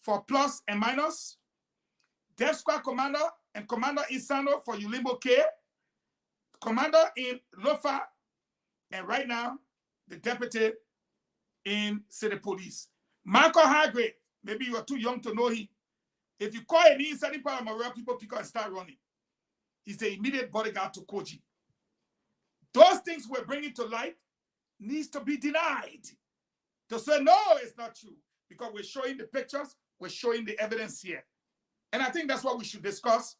for plus and minus, Death Squad commander and commander in Sando for Ulimbo K, commander in Lofa, and right now, the deputy in City Police. Michael Hargrave, maybe you are too young to know him. If you call any inside part of Maria, people pick up and start running. He's the immediate bodyguard to Koji. Those things we're bringing to light needs to be denied. To say, no, it's not true. Because we're showing the pictures, we're showing the evidence here. And I think that's what we should discuss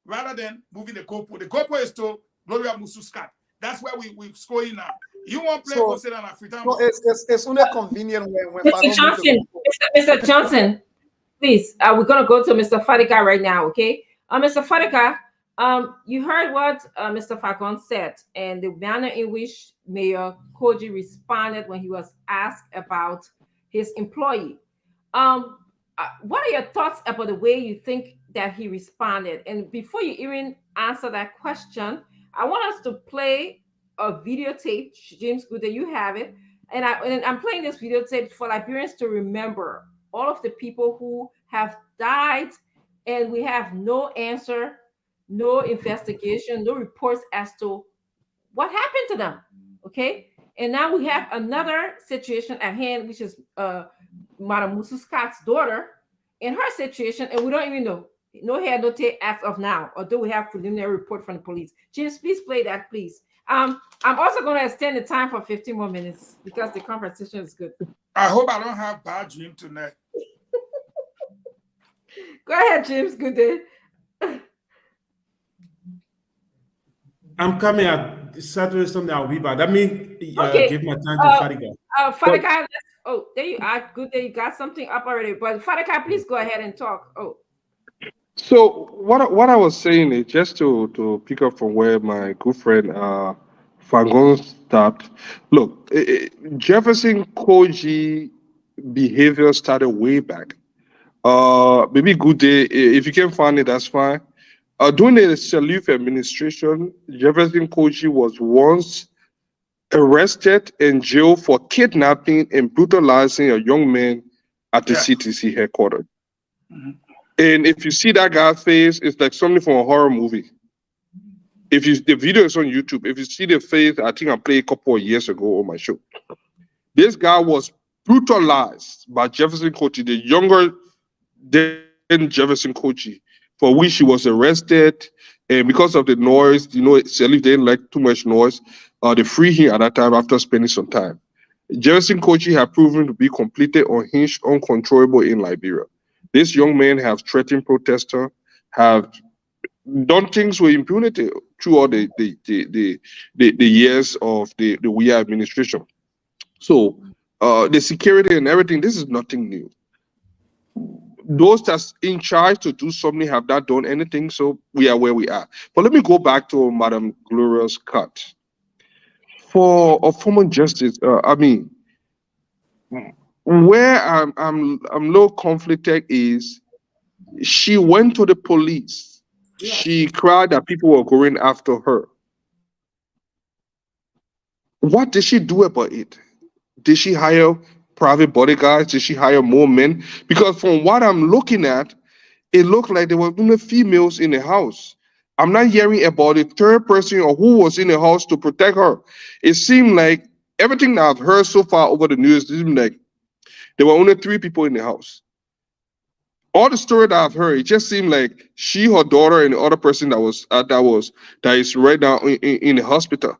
rather than moving the goalpost. The goalpost is to Gloria Musu Scott. That's where we're scoring now. You want to play go sit on a free time? No, it's only convenient when Mr. Johnson, Mr. Johnson, please, we're going to go to Mr. Fadika right now, okay? Mr. Fadika, you heard what Mr. Falcon said and the manner in which Mayor Koji responded when he was asked about his employee. What are your thoughts about the way you think that he responded? And before you even answer that question, I want us to play a videotape. James Gooden, you have it. And I'm playing this videotape for Liberians to remember all of the people who have died, and we have no answer, no investigation, no reports as to what happened to them. Okay. And now we have another situation at hand, which is Madam Musu Scott's daughter in her situation, and we don't even know. No hair, no tape as of now, although we have preliminary report from the police. James, please play that, please. I'm also going to extend the time for 15 more minutes because the conversation is good. I hope I don't have bad dream tonight. Go ahead, James. Good day. I'm coming at Saturday, Sunday. I'll be back. Let me give my time to Fadiga. Fadiga, oh, there you are. Good day. You got something up already. But Fadiga, please go ahead and talk. Oh. So what I was saying is just to pick up from where my good friend Fangon stopped. Look, Jefferson Koji behavior started way back. Maybe good day. If you can find it, that's fine. During the Salif administration, Jefferson Koji was once arrested and jailed for kidnapping and brutalizing a young man at the CTC headquarters. Mm-hmm. And if you see that guy's face, it's like something from a horror movie. The video is on YouTube. If you see the face, I think I played a couple of years ago on my show. This guy was brutalized by Jefferson Koji, the younger than Jefferson Koji, for which he was arrested. And because of the noise, Salif didn't like too much noise. They freed him at that time after spending some time. Jefferson Koji had proven to be completely unhinged, uncontrollable in Liberia. This young man have threatened protesters, have done things with impunity throughout the years of the WIA administration. So the security and everything, this is nothing new. Those that's in charge to do something have not done anything, so we are where we are. But let me go back to Madam Gloria Scott. For a former justice, where I'm a little conflicted is she went to the police. Yes. She cried that people were going after her. What did she do about it? Did she hire private bodyguards? Did she hire more men? Because from what I'm looking at, it looked like there were only females in the house. I'm not hearing about the third person or who was in the house to protect her. It seemed like everything that I've heard so far over the news, it seemed like there were only 3 people in the house. All the story that I've heard, it just seemed like she, her daughter, and the other person that is right now in the hospital.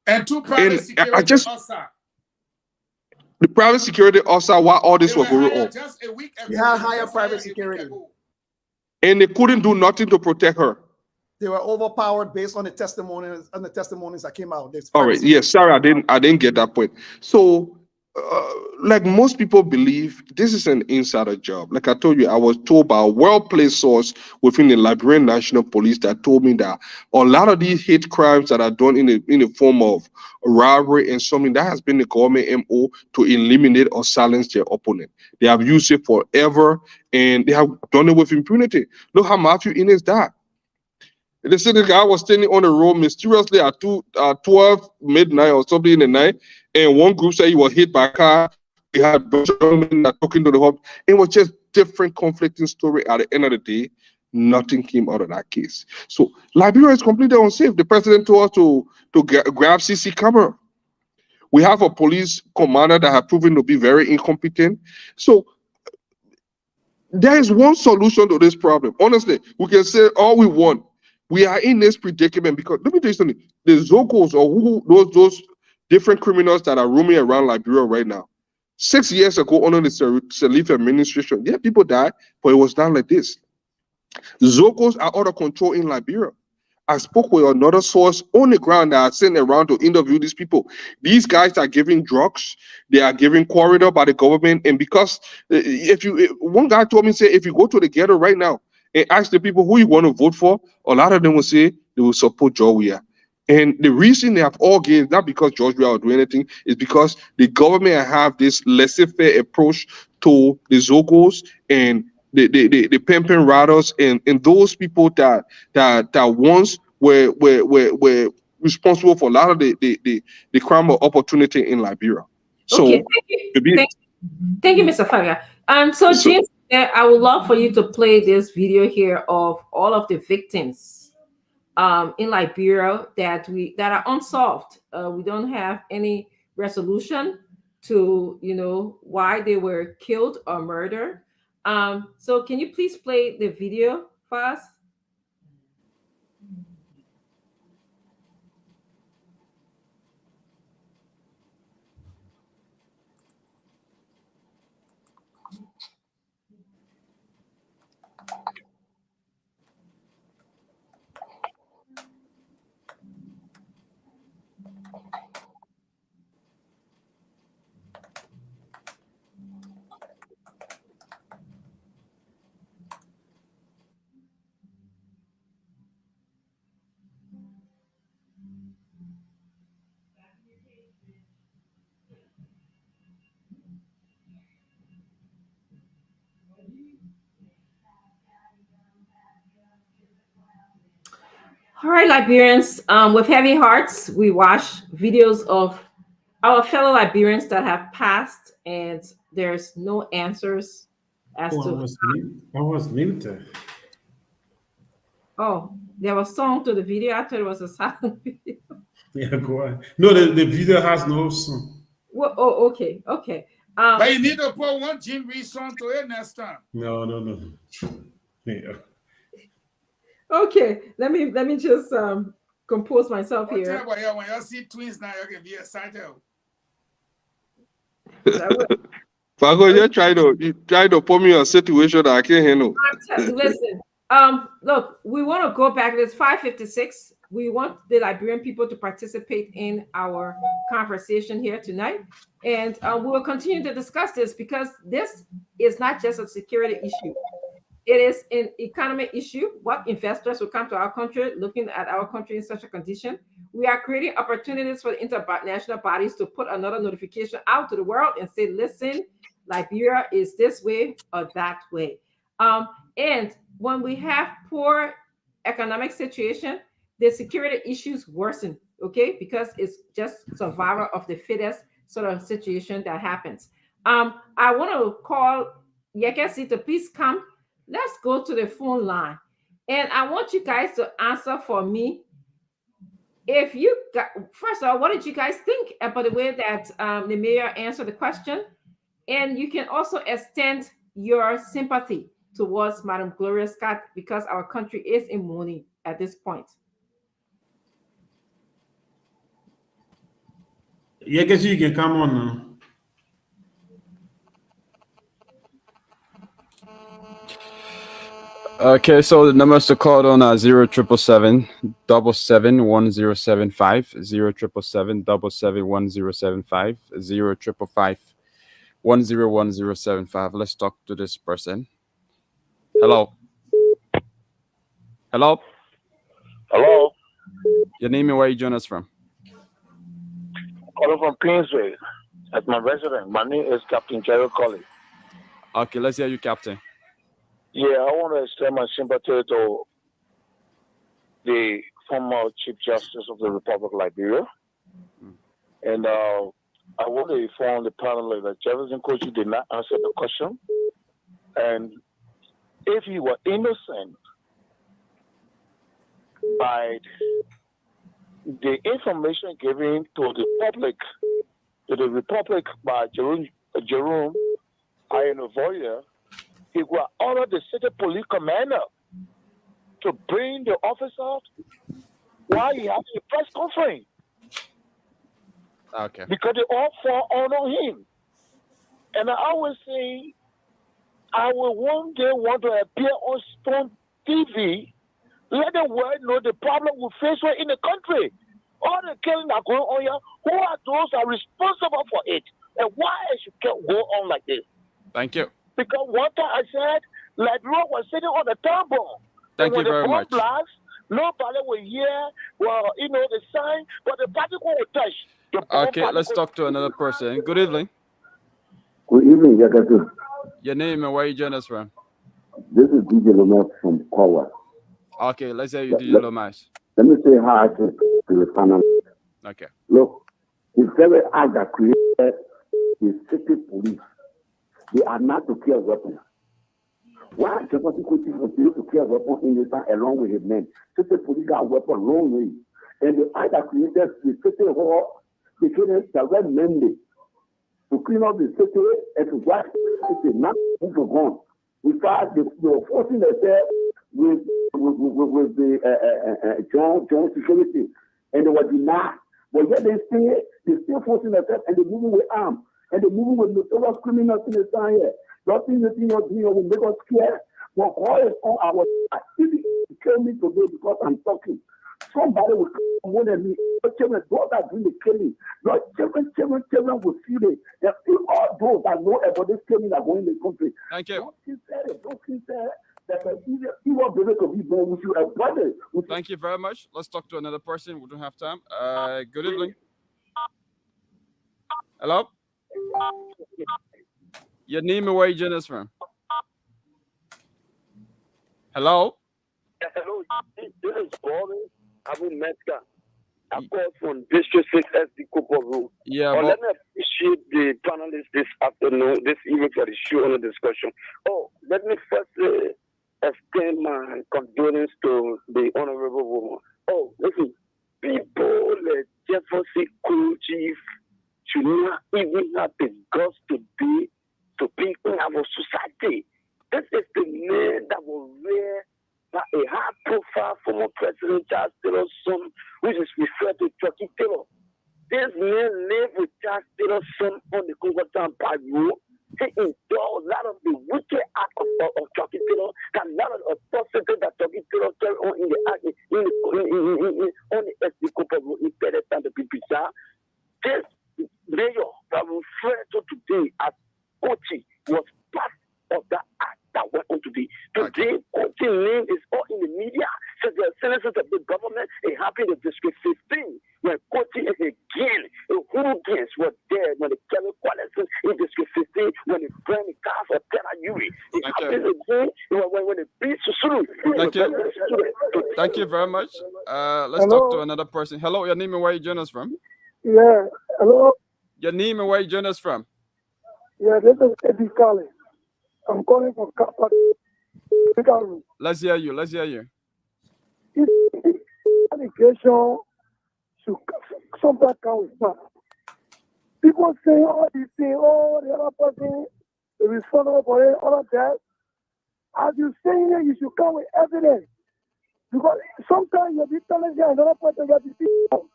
And 2 private security officers. The private security officer, while all this was going on. Just a week ago. They had higher private security. And they couldn't do nothing to protect her. They were overpowered based on the testimonies that came out. All right. Yes. Sorry, I didn't get that point. So, like most people believe, this is an insider job. Like I told you, I was told by a well-placed source within the Liberian National Police that told me that a lot of these hate crimes that are done in the form of robbery and something that has been the government MO to eliminate or silence their opponent. They have used it forever, and they have done it with impunity. Look how Matthew Innes died. They said the guy was standing on the road mysteriously at 12 midnight or something in the night, and one group said he was hit by a car. We had a bunch of young men that talking to the hub. It was just different conflicting story. At the end of the day, nothing came out of that case. So Liberia is completely unsafe. The president told us to grab CC camera. We have a police commander that have proven to be very incompetent. So there is one solution to this problem. Honestly, we can say all we want. We are in this predicament because let me tell you something. The Zokos or those different criminals that are roaming around Liberia right now. 6 years ago, under the Salif administration, yeah, people died, but it was not like this. Zokos are out of control in Liberia. I spoke with another source on the ground that I sent around to interview these people. These guys are giving drugs. They are giving corridor by the government. And because one guy told me, say, if you go to the ghetto right now and ask the people who you want to vote for, a lot of them will say they will support George Weah. And the reason they have all gained, not because George Weah will do anything, is because the government have this laissez-faire approach to the Zogos and the pimping riders and those people that once were responsible for a lot of the crime of opportunity in Liberia. So Okay, thank you, Mr. Faga. So James, I would love for you to play this video here of all of the victims in Liberia that are unsolved. We don't have any resolution to why they were killed or murdered. So can you please play the video for us? All right, Liberians, with heavy hearts, we watch videos of our fellow Liberians that have passed, and there's no answers as to. I was muted. Oh, there was song to the video. I thought it was a silent video. Yeah, go on. No, the video has no song. Well, oh, okay. But you need to put one Jim Reed song to it next time. No. Yeah. Okay, let me just compose myself here. When you see twins now, you can be excited. Fago, you try to put me in a situation that I can't handle. Listen, look, we want to go back. It's 5:56. We want the Liberian people to participate in our conversation here tonight, and we will continue to discuss this because this is not just a security issue. It is an economic issue. What investors will come to our country looking at our country in such a condition? We are creating opportunities for the international bodies to put another notification out to the world and say, listen, Liberia is this way or that way. And when we have poor economic situation, the security issues worsen, okay? Because it's just survival of the fittest sort of situation that happens. I want to call Yekesi to please come. Let's go to the phone line. And I want you guys to answer for me. If you got, first of all, what did you guys think about the way that the mayor answered the question? And you can also extend your sympathy towards Madam Gloria Scott because our country is in mourning at this point. Yeah, I guess you can come on now. Okay, so the numbers to call on are 0777 1075, 0777 1075, 0555 101075. Let's talk to this person. Hello. Hello. Hello. Your name and where you join us from? Calling from Queensway. That's my resident. My name is Captain Jerry Colley. Okay, let's hear you, Captain. Yeah, I want to extend my sympathy to the former Chief Justice of the Republic of Liberia. And I want to inform the panel that Jefferson Koji did not answer the question. And if he were innocent by the information given to the Republic by Jerome Ayanovoya, he will order the city police commander to bring the officer while he has a press conference. Okay. Because they all fall on him. And I always say, I will one day want to appear on Stone TV, let the world know the problem we face in the country. All the killing that going on here, who are those that are responsible for it? And why it should go on like this? Thank you. Because one time I said, Liberia was sitting on the turnbull. Thank you very much. Blast, nobody will hear, the sign, but the particle will touch. Okay, let's talk to another person. Good evening. Good evening, Yakatu. Your name and where you join us from? This is DJ Lomas from Kawa. Okay, let's hear you, DJ Lomas. Let me say hi to to the panel. Okay. Look, the very act that created the city police, they are not to carry weapons. Why Jefferson Kuti continues to carry weapons in the town along with his men? City police got weapons long way. And the act that created the city hall, they created direct mandate to clean up the city and to watch the city, not to go. In fact, they were forcing themselves with the John security, and they were denied. But yet they still forcing themselves, and they're moving with arms, and they're moving with notorious criminals in the town here. Nothing the thing you're doing will make us scared. But all is on our activity to kill me today because I'm talking. Somebody will come more than me. Children, those that doing the killing. Your children will feel it. All those that know about this killing are going in the country. Thank you. Don't consider that he won't be able to be born with you. Thank you very much. Let's talk to another person. We don't have time. Good evening. Hello? Your name and where you joining us from? Hello? Yeah, hello. This is Bobby Abu Metka. I called from District 6 SD Cooper Road. Yeah, let me appreciate the panelists this evening for the show and the discussion. Let me first extend my condolence to the honorable woman. Listen, people like Jefferson Koji should not even have the guts to be in our society. This is the man that will wear a high-profile former President Charles Taylor's son, which is referred to Chucky Taylor. This man lived with Charles Taylor's son on the Congo Town Park Road. He endured a lot of the wicked acts of Chucky Taylor, and a lot of atrocities that Chucky Taylor carried on in the on the SD Cooper Road in Pedestal, the Pipisa. This mayor that we refer to today as Koji was part of that act that went on today. Today, Koji name is all in the media. So the senators of the government are happy in the District 15 when Koji is again, the hooligans were there when the Kelly coalition in District 15 when they burned the cars of Terra Yuri. It happens again when the beat Susuru. Thank you. Thank you very much. Let's talk to another person. Hello, your name and where you join us from? Yeah, hello. Your name and where you join us from? Yeah, this is Eddie Collins. I'm calling from Kappa. Let's hear you. Let's hear you. Allegation should sometimes come with that. People say all these things, the other person is responsible for it, all of that. As you say here, you should come with evidence. Because sometimes you'll be telling you another person that is people.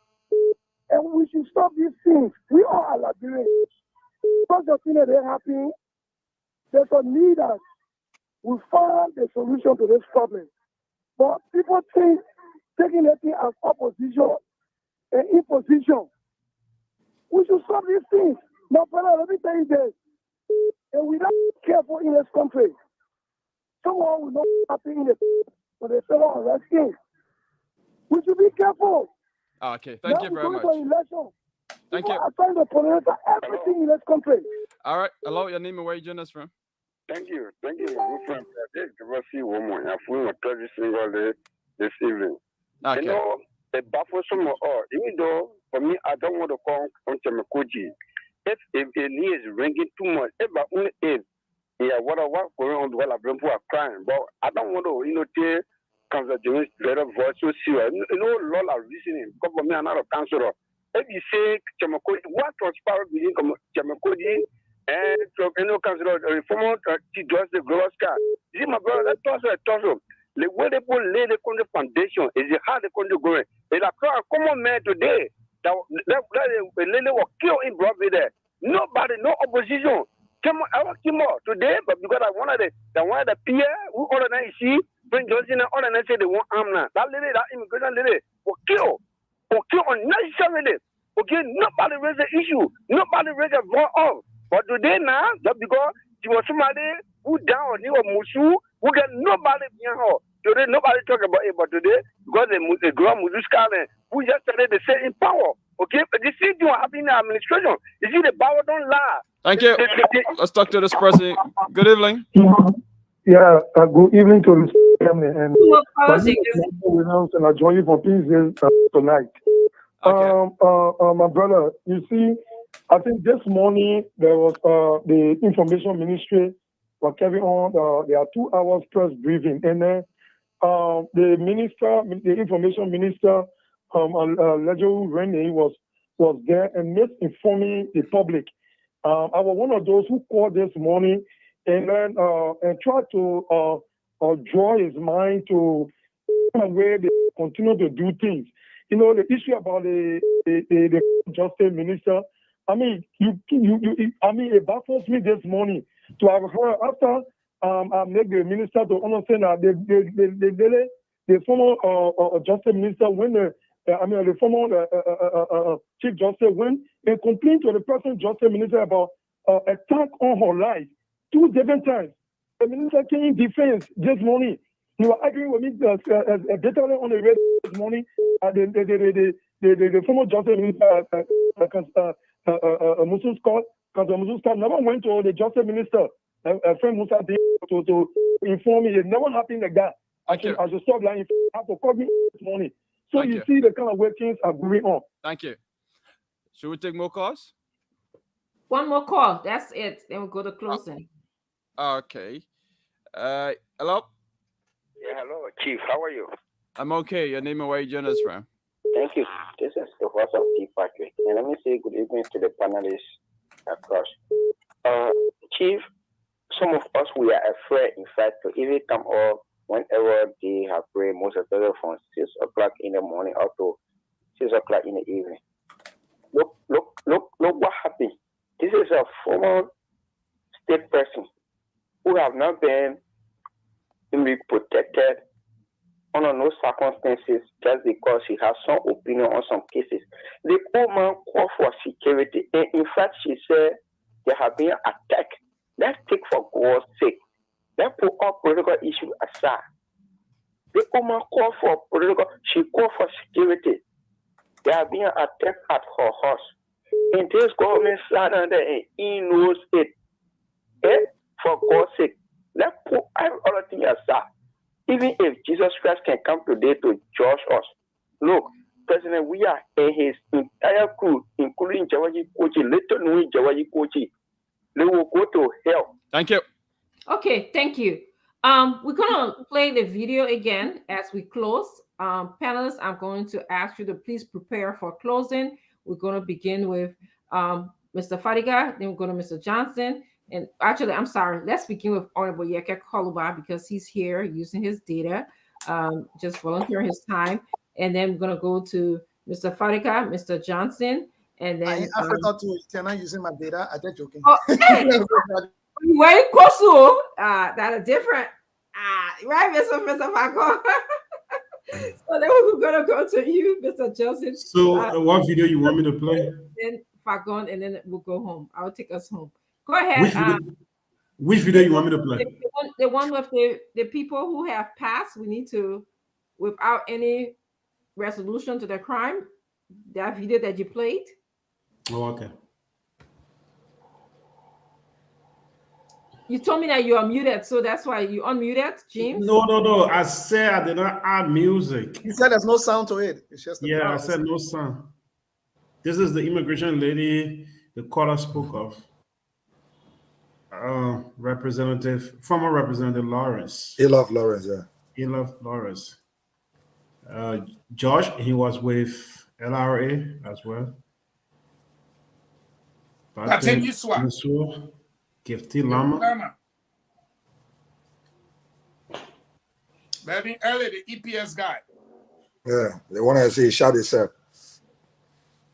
And we should stop these things. We all are Liberians. Because the thing that they're happy, there's a need that we find the solution to this problem. But people think taking the thing as opposition and imposition. We should stop these things. Now, brother, let me tell you this. And we not careful in this country. Someone will not be happy in the when they fell on rescue. We should be careful. Okay, thank you very much. Thank you. I'm trying to tolerate everything in this country. All right. Hello, your name and where you join us from? Thank you. Thank you. This is Diversity Woman. I'm feeling every single day this evening. Okay. You know, the baffles some all. Even though, for me, I don't want to call on Koji. If a knee is ringing too much, what going on while people are crying. But I don't want to, take comes a better voice so serious. Law are reasoning. Come for me, another counselor. If you say Chamakoji, what transpired between Chamakoji and consider reformer to just the global sky? See, my brother, let's toss it. The way they put lay the country foundation is how the country going. It's a common man today that lady was killed in Broadway there. Nobody, no opposition. Came out today, but because I wanted the peer who organized Prince Johnson and organized they want arm now. That lady, that immigration lady, was killed unnecessarily. Okay, nobody raised the issue. Nobody raised a voice up. But today now, just because she was somebody who down on you or Musu, who got nobody behind her. Today, nobody talk about it, but today, because the ground Musu Scarlet, who just started to say in power. Okay, but this is what happening in the administration. You see, the power don't lie. Thank you. Let's talk to this person. Good evening. Yeah, good evening to the family. And I join you for peace tonight. My brother, you see, I think this morning there was the information ministry was carrying on. There are 2 hours press briefing, and then the information minister, Lejo Rennie was there and misinforming the public. I was one of those who called this morning and then and tried to draw his mind to where they continue to do things. You know, the issue about the justice minister. I mean, it baffles me this morning to have heard after I make the minister to understand that the former justice minister when the former chief justice went and complained to the present justice minister about attack on her life 2 different times. The minister came in defense this morning. You were arguing with me bitterly on the radio this morning. The former justice minister, Muslim Scott, never went to the justice minister, friend Musa, to inform me. It never happened like that. I should stop lying. I have to call me this morning. So you see the kind of way things are going on. Thank you. Should we take more calls? One more call. That's it. Then we'll go to closing. Okay. Hello? Yeah, hello, Chief. How are you? I'm okay. Your name and where you joining us from? Thank you. This is the voice of Chief Patrick. And let me say good evening to the panelists across. Chief, some of us, we are afraid, in fact, to even come up whenever they have prayed, most especially from 6 o'clock in the morning up to 6 o'clock in the evening. Look what happened. This is a former state person who have not been protected under no circumstances just because he has some opinion on some cases. The old man called for security, and in fact, she said there have been attacked. Let's take for God's sake. Let's put all political issues aside. The old man called for she called for security. There have been attack at her house. And this government sat down there and he knows it. For God's sake, let's put every other thing aside. Even if Jesus Christ can come today to judge us, look, President, we are in his entire crew, including Jawaji Koji, later knowing Jawaji Koji. They will go to hell. Thank you. Okay, thank you. We're gonna play the video again as we close. Panelists, I'm going to ask you to please prepare for closing. We're going to begin with Mr. Fadiga, then we're going to Mr. Johnson. And actually, I'm sorry, let's begin with Honorable Yeke Koluba because he's here using his data, just volunteering his time. And then we're going to go to Mr. Fadiga, Mr. Johnson, and then I forgot to. You're not using my data. I'm just joking. Oh, hey. Very close. That are different. Right, Mr. Fako. So then we're gonna go to you, Mr. Joseph. So what video you want me to play? Then Fagon, and then we'll go home. I'll take us home. Go ahead. Which video you want me to play? The one with the people who have passed. We need to, without any resolution to the crime. That video that you played. Oh, okay. You told me that you are muted, so that's why you unmuted, James. No. I said I did not add music. He said there's no sound to it. It's just I said no sound. This is the immigration lady the caller spoke of. Former Representative Lawrence. Elof Lawrence, yeah. Elof Lawrence. Josh, he was with LRA as well. Kifty Lama. Baby, early the EPS guy. Yeah, the one I say he shot himself.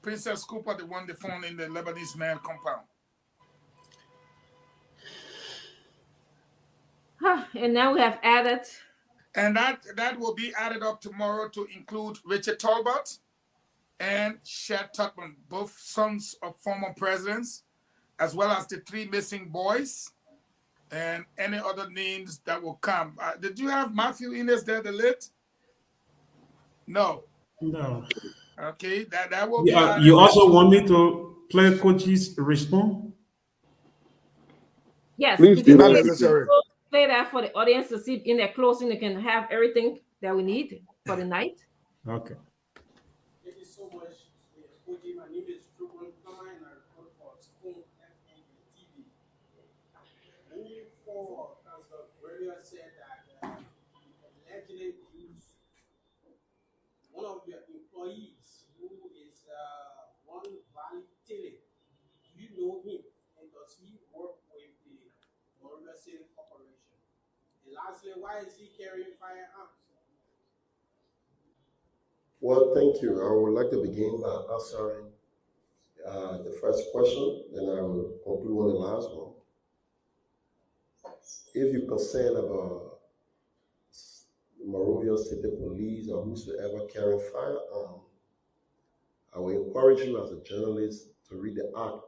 Princess Cooper, the one they found in the Lebanese man compound. And now we have added. And that will be added up tomorrow to include Richard Talbot and Shad Tuckman, both sons of former presidents, as well as the 3 missing boys and any other names that will come. Did you have Matthew Innes there, the lit? No. Okay, that will be. You also want me to play Koji's response? Yes, please do. Not necessary. Play that for the audience to see in their closing. They can have everything that we need for the night. Okay. Thank you so much. Koji, my name is Trubun Klein. I report for Spoon FM and TV. Moving forward, as the radio said that allegedly used one of your employees who is one Valley Tele. Do you know him? And does he work with the Monrovia City Corporation? And lastly, why is he carrying firearms? Well, thank you. I would like to begin by answering the first question, then I will conclude on the last one. If you're concerned about Monrovia City Police or whosoever carrying firearm, I will encourage you as a journalist to read the act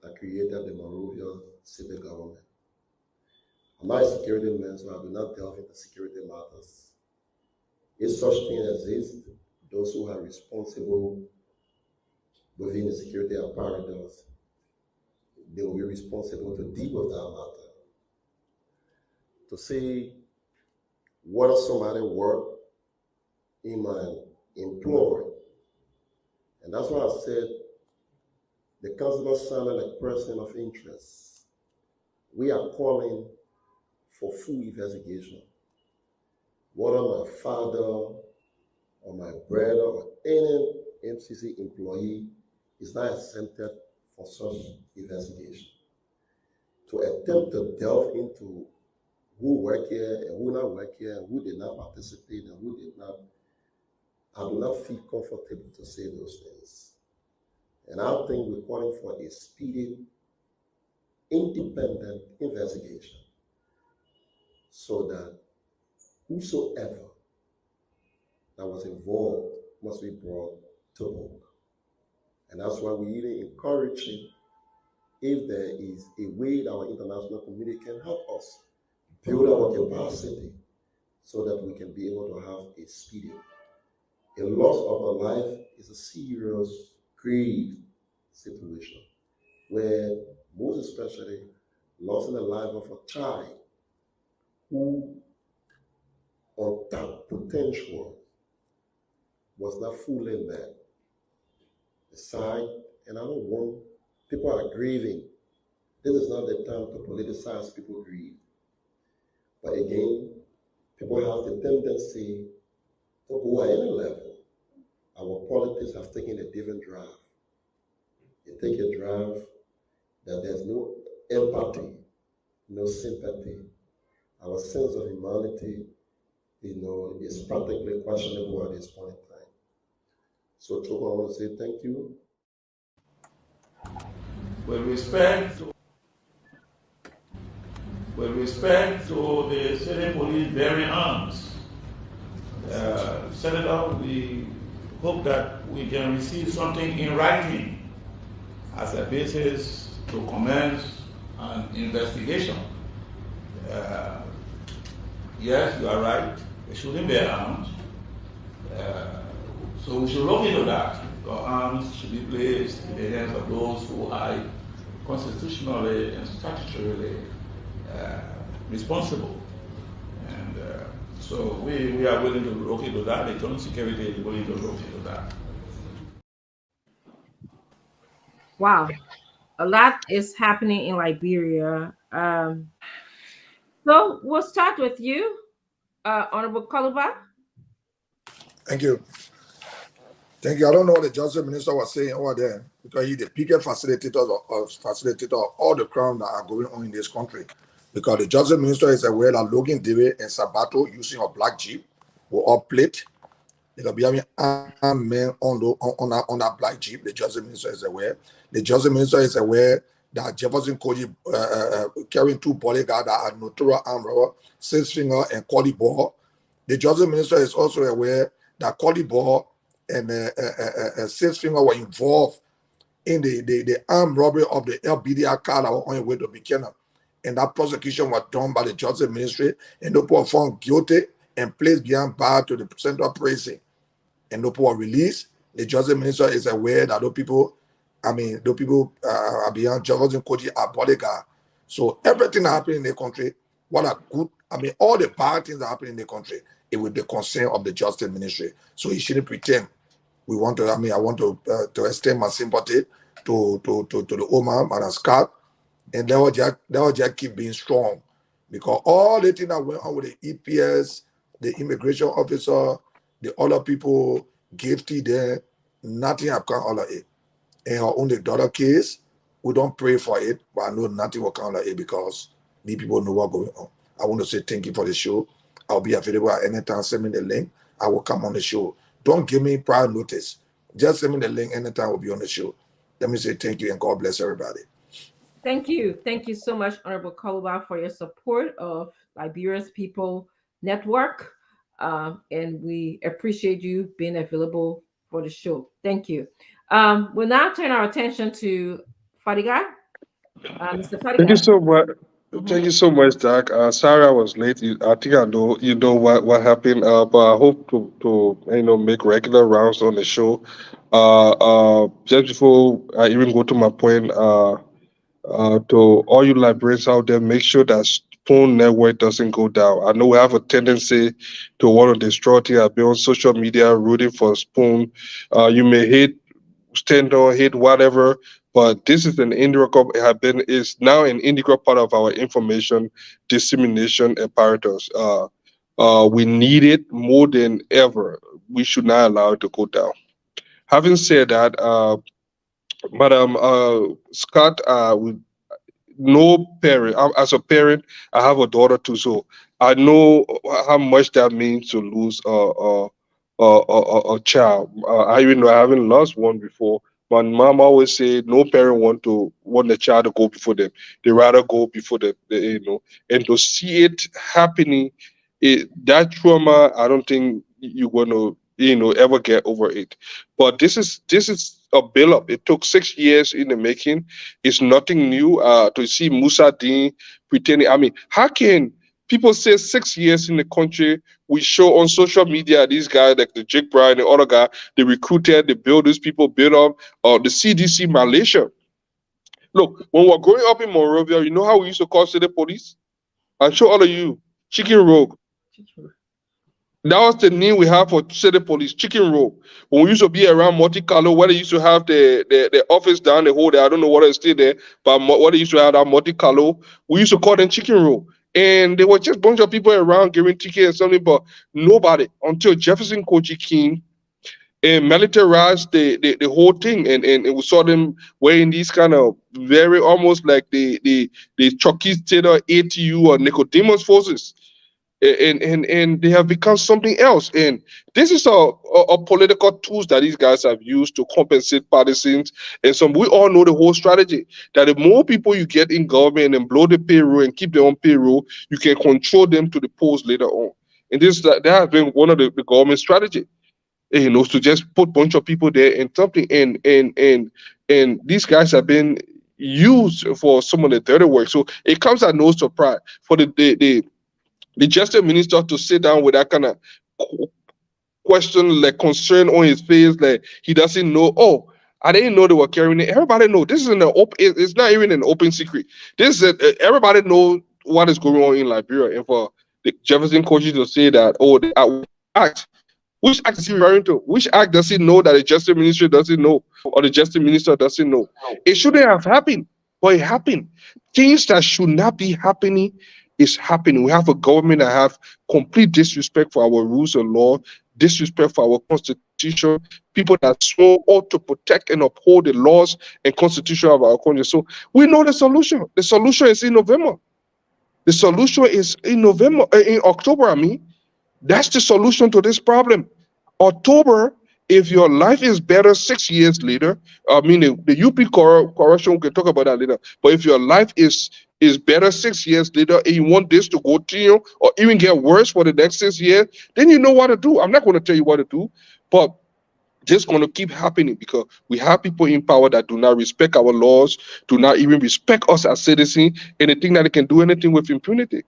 that created the Monrovia City government. I'm not a security man, so I do not delve into security matters. If such thing exists, those who are responsible within the security apparatus, they will be responsible to deal with that matter. To say whether somebody work in my employ, and that's why I said the constable sounded like person of interest. We are calling for full investigation. Whether my father or my brother or any MCC employee is not exempted for such investigation. To attempt to delve into who work here and who not work here and who did not participate and who did not, I do not feel comfortable to say those things. And I think we're calling for a speedy, independent investigation so that whosoever that was involved must be brought to book. And that's why we even encourage him, if there is a way that our international community can help us build our capacity so that we can be able to have a speedy. A loss of a life is a serious, grave situation where most especially loss in the life of a child who untapped potential was not fully met. Aside, and I don't want, people are grieving. This is not the time to politicize people grieve. But again, people have the tendency to go at any level. Our politics have taken a different drive. They take a drive that there's no empathy, no sympathy. Our sense of humanity, is practically questionable at this point in time. So, Choco, I want to say thank you. With respect to the city police bearing arms, Senator, we hope that we can receive something in writing as a basis to commence an investigation. Yes, you are right. They shouldn't bear arms. So we should look into that. The arms should be placed in the hands of those who are constitutionally and statutorily responsible. And so we are willing to look into that. The joint security is willing to look into that. Wow. A lot is happening in Liberia. So we'll start with you, Honorable Kaluba. Thank you. Thank you. I don't know what the Justice Minister was saying over there because he's the biggest facilitator of all the crimes that are going on in this country. Because the Justice Minister is aware that Logan Dewey and Sabato using a black Jeep were all plate. They'll be having armed men on that black Jeep. The Justice Minister is aware. The Justice Minister is aware that Jefferson Koji carrying two bodyguards that are notorious armed robbers, Six Finger and Collie Ball. The Justice Minister is also aware that Collie Ball and Six Finger were involved in the armed robbery of the LBDR car that was on the way to Buchanan. And that prosecution was done by the Justice Ministry, and those people were found guilty and placed behind bars to the Central Prison. And those people were released. The Justice Minister is aware that those people are behind Jefferson Koji are bodyguard. So everything that happened in the country, what are good, all the bad things that happen in the country, it will be concern of the Justice Ministry. So he shouldn't pretend we want to. I mean, I want to extend my sympathy to the Oman and Scott, and they will just keep being strong, because all the things that went on with the EPS, the immigration officer, the other people, gifty there, nothing have come out of it. And her only daughter case, we don't pray for it, but I know nothing will come out of it because the people know what's going on. I want to say thank you for the show. I'll be available at any time. Send me the link. I will come on the show. Don't give me prior notice. Just send me the link anytime we'll be on the show. Let me say thank you and God bless everybody. Thank you. Thank you so much, Honorable Koluba, for your support of Liberia's People Network. And we appreciate you being available for the show. Thank you. We'll now turn our attention to Fadiga. Mr. Thank you Fadiga. so much. Thank you so much, Doc. Sorry I was late. I think I know you know what happened. But I hope to make regular rounds on the show. Just before I even go to my point, to all you librarians out there, make sure that Spoon Network doesn't go down. I know we have a tendency to want to destroy it. I've been on social media rooting for Spoon. You may hate stand on, hate whatever, but this is an integral is now an integral part of our information dissemination apparatus. We need it more than ever. We should not allow it to go down. Having said that, Madam Scott, no parent. As a parent, I have a daughter too, so I know how much that means to lose a child. I even know I haven't lost one before. My mom always say no parent want the child to go before them. They rather go before and to see it happening, that trauma. I don't think you're gonna ever get over it. But this is a build up. It took 6 years in the making. It's nothing new. To see Musa Dean pretending. I mean, how can people say 6 years in the country? We show on social media these guys like the Jake Bryan, the other guy, they recruited, they build these people, build up, the CDC Malaysia. Look, when we were growing up in Monrovia, you know how we used to call city police? I'm sure all of you, Chicken Rogue. That was the name we have for city police, Chicken Row. When we used to be around Monte Carlo, where they used to have the office down the hole there, I don't know what is still there, but what they used to have at Monte Carlo, we used to call them Chicken Row. And there were just a bunch of people around giving tickets and something, but nobody until Jefferson Koji came and militarized the whole thing. And we saw them wearing these kind of very almost like the Chucky Taylor ATU or Nicodemus forces, and they have become something else. And this is a political tools that these guys have used to compensate partisans. And some we all know the whole strategy that the more people you get in government and blow the payroll and keep them on payroll, you can control them to the polls later on. And that has been one of the government strategy, to just put bunch of people there and something. And these guys have been used for some of the dirty work. So it comes at no surprise for the justice minister to sit down with that kind of question, like concern on his face, like he doesn't know. Oh, I didn't know they were carrying it. Everybody know this is an open. It's not even an open secret. This is everybody know what is going on in Liberia. And for the Jefferson Koji to say that, oh, the act. Which act is he referring to? Which act does he know that the justice ministry doesn't know, or the justice minister doesn't know? It shouldn't have happened, but it happened. Things that should not be happening is happening. We have a government that have complete disrespect for our rules and law, disrespect for our constitution, people that sworn ought to protect and uphold the laws and constitution of our country. So we know the solution. The solution is in November. The solution is in October, I mean. That's the solution to this problem. October, if your life is better 6 years later, I mean the UP correction, we can talk about that later. But if your life is better 6 years later and you want this to continue or even get worse for the next 6 years, then you know what to do. I'm not going to tell you what to do, but just going to keep happening because we have people in power that do not respect our laws, do not even respect us as citizens, and they think that they can do anything with impunity.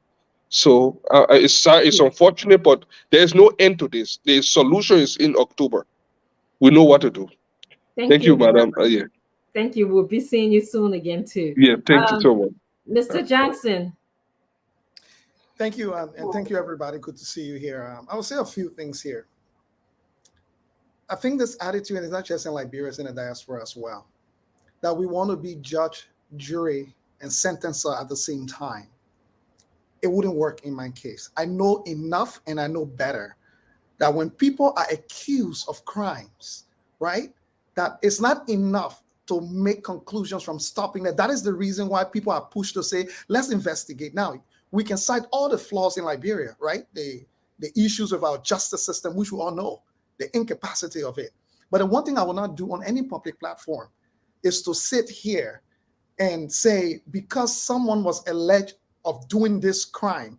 So it's unfortunate, but there's no end to this. The solution is in October. We know what to do. Thank you, madam. Yeah. Thank you. We'll be seeing you soon again too. Yeah, thank you so much. Mr. Johnson. Thank you, and thank you, everybody. Good to see you here. I will say a few things here. I think this attitude is not just in Liberia, it's in the diaspora as well. That we want to be judge, jury, and sentencer at the same time. It wouldn't work in my case. I know enough and I know better that when people are accused of crimes, right, that it's not enough to make conclusions from stopping that. That is the reason why people are pushed to say, let's investigate. Now, we can cite all the flaws in Liberia, right? The issues of our justice system, which we all know, the incapacity of it. But the one thing I will not do on any public platform is to sit here and say, because someone was alleged of doing this crime,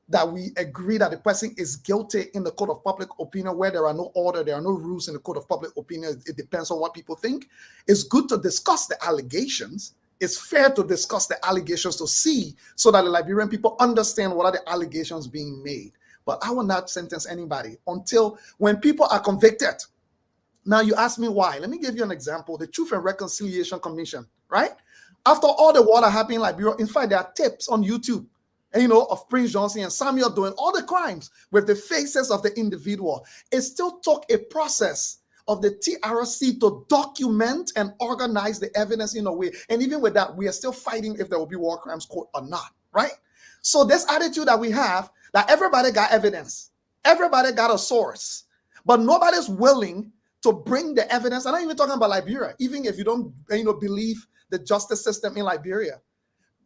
that we agree that the person is guilty in the court of public opinion, where there are no order, there are no rules in the court of public opinion. It depends on what people think. It's good to discuss the allegations. It's fair to discuss the allegations to see so that the Liberian people understand what are the allegations being made. But I will not sentence anybody until when people are convicted. Now you ask me why. Let me give you an example. The Truth and Reconciliation Commission, right? After all the water happened in Liberia, in fact, there are tapes on YouTube, and, of Prince Johnson and Samuel doing all the crimes with the faces of the individual. It still took a process of the TRC to document and organize the evidence in a way. And even with that, we are still fighting if there will be war crimes court or not, right? So this attitude that we have, that everybody got evidence, everybody got a source, but nobody's willing to bring the evidence. I'm not even talking about Liberia, even if you don't believe the justice system in Liberia.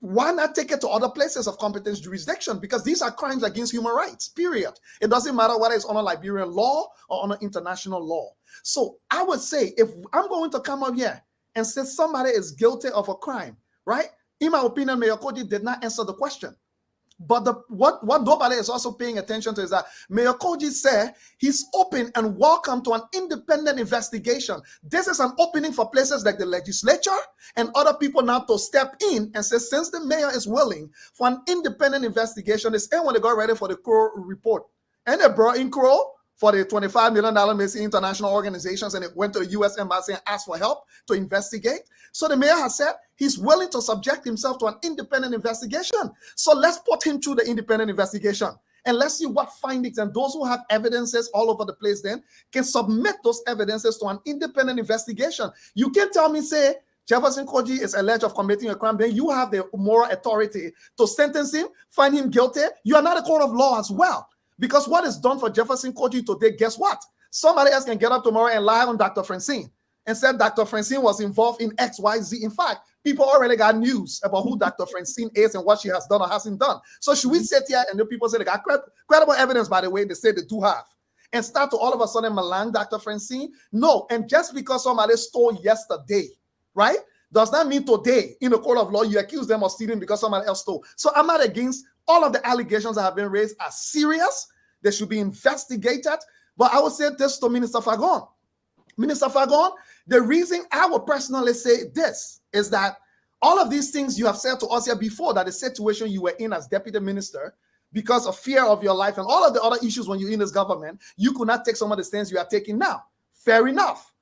Why not take it to other places of competence jurisdiction? Because these are crimes against human rights, period. It doesn't matter whether it's under Liberian law or under international law. So I would say, if I'm going to come up here and say somebody is guilty of a crime, right? In my opinion, Mayor Koji did not answer the question. But what nobody is also paying attention to is that Mayor Koji said he's open and welcome to an independent investigation. This is an opening for places like the legislature and other people now to step in and say, since the mayor is willing for an independent investigation, it's when they got ready for the Crow report. And they brought in Crow for the $25 million missing international organizations, and it went to the U.S. Embassy and asked for help to investigate. So the mayor has said he's willing to subject himself to an independent investigation. So let's put him through the independent investigation, and let's see what findings, and those who have evidences all over the place then can submit those evidences to an independent investigation. You can't tell me, say, Jefferson Koji is alleged of committing a crime, then you have the moral authority to sentence him, find him guilty. You are not a court of law as well. Because what is done for Jefferson Koji today, guess what? Somebody else can get up tomorrow and lie on Dr. Francine and said Dr. Francine was involved in X, Y, Z. In fact, people already got news about who Dr. Francine is and what she has done or hasn't done. So should we sit here and the people say they got credible evidence, by the way, they say they do have, and start to all of a sudden malign Dr. Francine? No. And just because somebody stole yesterday, right, does not mean today in the court of law you accuse them of stealing because somebody else stole. So I'm not against all of the allegations that have been raised are serious. They should be investigated. But I would say this to Minister Fagon. Minister Fagon, the reason I would personally say this is that all of these things you have said to us here before, that the situation you were in as deputy minister, because of fear of your life and all of the other issues when you're in this government, you could not take some of the stands you are taking now. Fair enough.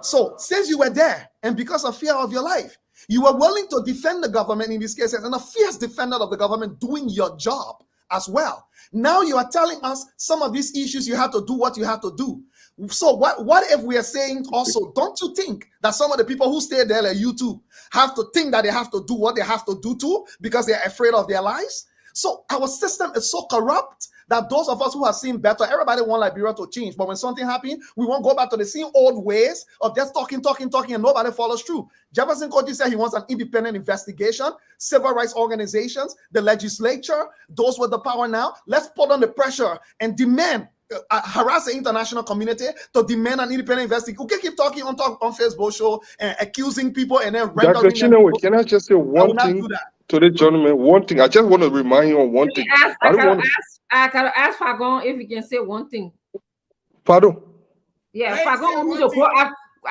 So since you were there and because of fear of your life, you were willing to defend the government in these cases and a fierce defender of the government doing your job as well. Now you are telling us some of these issues you have to do what you have to do. So what if we are saying also, don't you think that some of the people who stay there like you too have to think that they have to do what they have to do too because they're afraid of their lives? So our system is so corrupt that those of us who have seen better, everybody want Liberia to change. But when something happens, we won't go back to the same old ways of just talking, and nobody follows through. Jefferson Koji said he wants an independent investigation, civil rights organizations, the legislature, those with the power now. Let's put on the pressure and demand, harass the international community to demand an independent investigation. We can keep talking on Facebook show and accusing people and then Dr. rendering them. Chinwe, can I just say one thing to the gentleman? One thing. I just want to remind you on one thing. I can ask Fagon if he can say one thing. Pardon? Yeah, Fagon want me to go.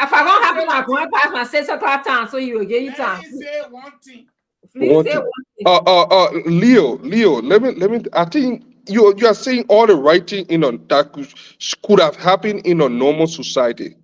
Fagon have to go past my 6 o'clock time, so you will get you time. Say one thing. Please say one thing. Leo, let me. I think you are saying all the right thing that could have happened in a normal society.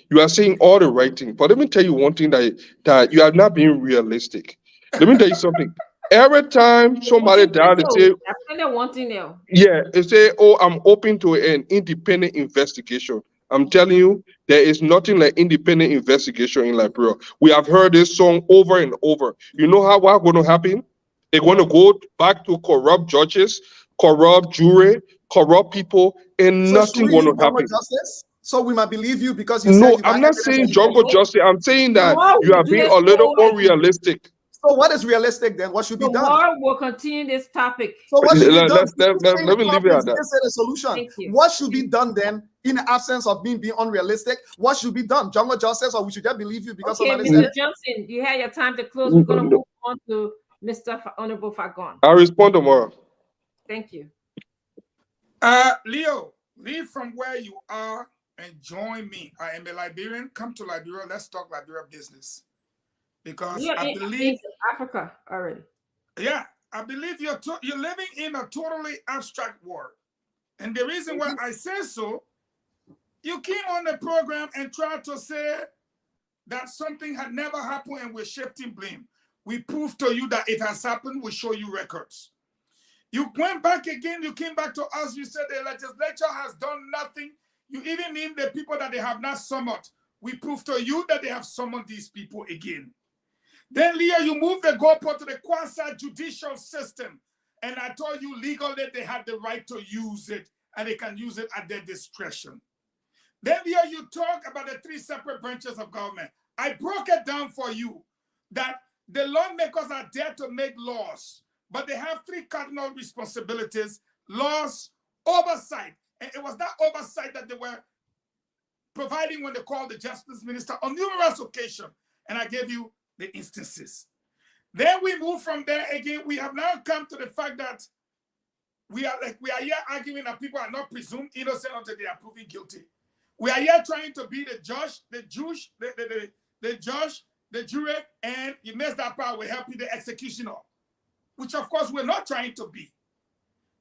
You are saying all the right thing, but let me tell you one thing that you are not being realistic. Let me tell you something. Every time somebody died, they say, one thing now. yeah, they say, oh, I'm open to an independent investigation. I'm telling you, there is nothing like independent investigation in Liberia. We have heard this song over and over. You know how what's going to happen? They're going to go back to corrupt judges, corrupt jury, corrupt people, and So should nothing we going use to jungle happen. justice? So we might believe you because you said No, you got I'm not evidence saying that you can jungle go. justice. I'm saying The that more you we are do being this a little show like this, unrealistic. So what is realistic then? What should be the done? more we'll continue this topic. So what should be done? Let Keep saying me the leave it problem at is that. this is a solution. Thank you. What should be done then in the absence of being unrealistic? What should be done? Jungle justice, or we should just believe you because Okay, somebody Mr. said it? Johnson, you had your time to close. We're going to move on to Mr. Honorable Fagon. I'll respond tomorrow. Thank you. Leo, leave from where you are and join me. I am a Liberian. Come to Liberia. Let's talk Liberia business. Because You're I in believe Africa already. Yeah, I believe you're living in a totally abstract world. And the reason why I say so, you came on the program and tried to say that something had never happened and we're shifting blame. We proved to you that it has happened. We show you records. You went back again. You came back to us. You said the legislature has done nothing. You even named the people that they have not summoned. We proved to you that they have summoned these people again. Then, Leah, you moved the goalpost to the quasi-judicial system. And I told you legally they had the right to use it, and they can use it at their discretion. Then, Leah, you talk about the 3 separate branches of government. I broke it down for you that the lawmakers are there to make laws, but they have 3 cardinal responsibilities: laws, oversight. And it was that oversight that they were providing when they called the justice minister on numerous occasions. And I gave you the instances. Then we move from there again. We have now come to the fact that we are here arguing that people are not presumed innocent until they are proven guilty. We are here trying to be the judge, the judge, the jury, and you mess that part, we help you the executioner, which of course we're not trying to be.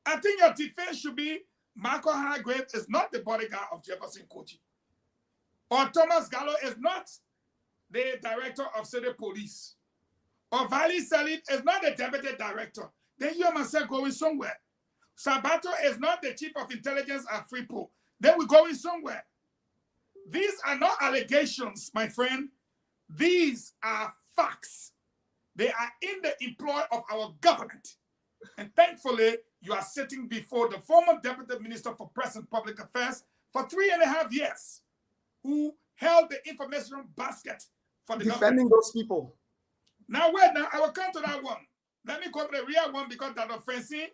I think your defense should be Michael Hargrave is not the bodyguard of Jefferson Koji, or Thomas Gallo is not the director of city police, or Valley Salit is not the deputy director. Then you and myself going somewhere. Sabato is not the chief of intelligence at Freeport. Then we're going somewhere. These are not allegations, my friend. These are facts. They are in the employ of our government. And thankfully, you are sitting before the former deputy minister for press and public affairs for 3.5 years, who held the information basket for the defending government. Those people. Now, wait, now I will come to that one. Let me go to the real one because Dr. Francine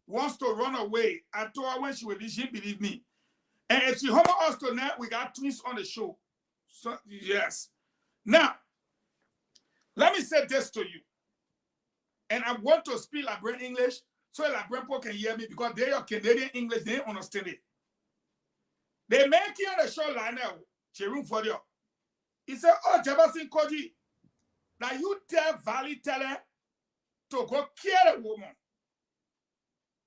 wants to run away. I told her when she will leave, she believe me. And if she humble us tonight, we got twins on the show. So, yes. Now, let me say this to you. And I want to speak Liberian English so Liberian people can hear me because they are Canadian English, they understand it. They make you on the show line now, Cherum for you. He said, oh, Jefferson Koji, now you tell Valley Teller to go kill a woman.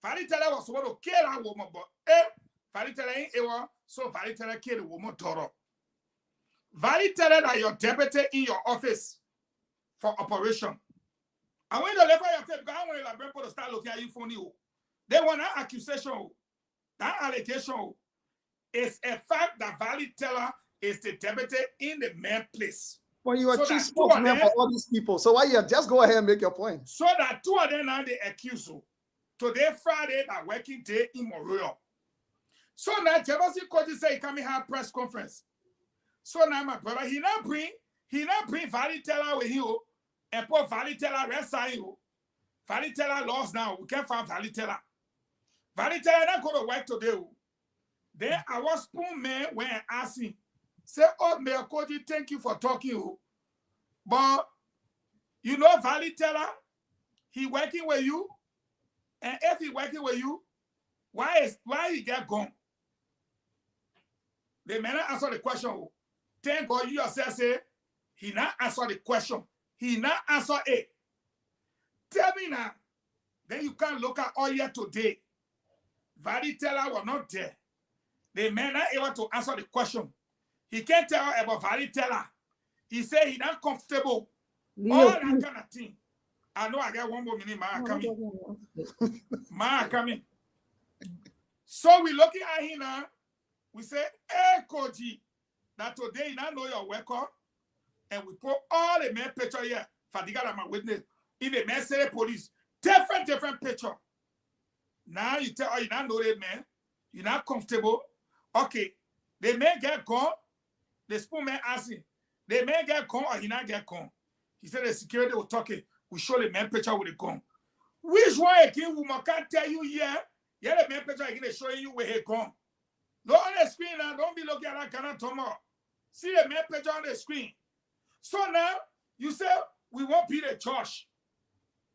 Valley Teller was supposed to kill a woman, but Valley Teller ain't able, so Valley Teller killed a woman, Toro. Valley Teller that your deputy in your office for operation. I want to level your face because I want the Liberian people to start looking at you funny. They want that accusation, that allegation. It's a fact that Valley Teller is the deputy in the main place. Well, you are chief spokesman for all these people. So why you just go ahead and make your point? So that 2 of them now they accuse you. Today, Friday, that working day in Memorial. So now Jefferson Koji say he come and have press conference. So now my brother, he not bring Valley Teller with you and put Valley Teller resign you. Valley Teller lost now. We can't find Valley Teller. Valley Teller not go to work today. Then I was spoon man when I asked him, say, oh, Mayor Koji, thank you for talking. But you know Valley Teller, he working with you. And if he working with you, why he get gone? They may not answer the question. Thank God you yourself say, he not answer the question. He not answer it. Tell me now, then you can't look at all year today. Valley Teller was not there. They may not able to answer the question. He can't tell about Valley Teller. He said he not comfortable. All that kind of thing. I know I got 1 more minute, Ma coming. Ma coming. So we looking at him now. We say, hey, Koji, that today you now know your welcome, and we put all the men picture here. Fadiga that my witness in the men say police different picture. Now you tell you not know that man, you're not comfortable. Okay, they may get gone. The spoon man asking, they may get gone or he not get gone. He said the security was talking. We show the man picture with the gun. Which one again woman can't tell you here? Yeah, the man picture again they showing you where he gone. Look on the screen now. Don't be looking at that kind of tomorrow. See the man picture on the screen. So now you say we won't be the judge,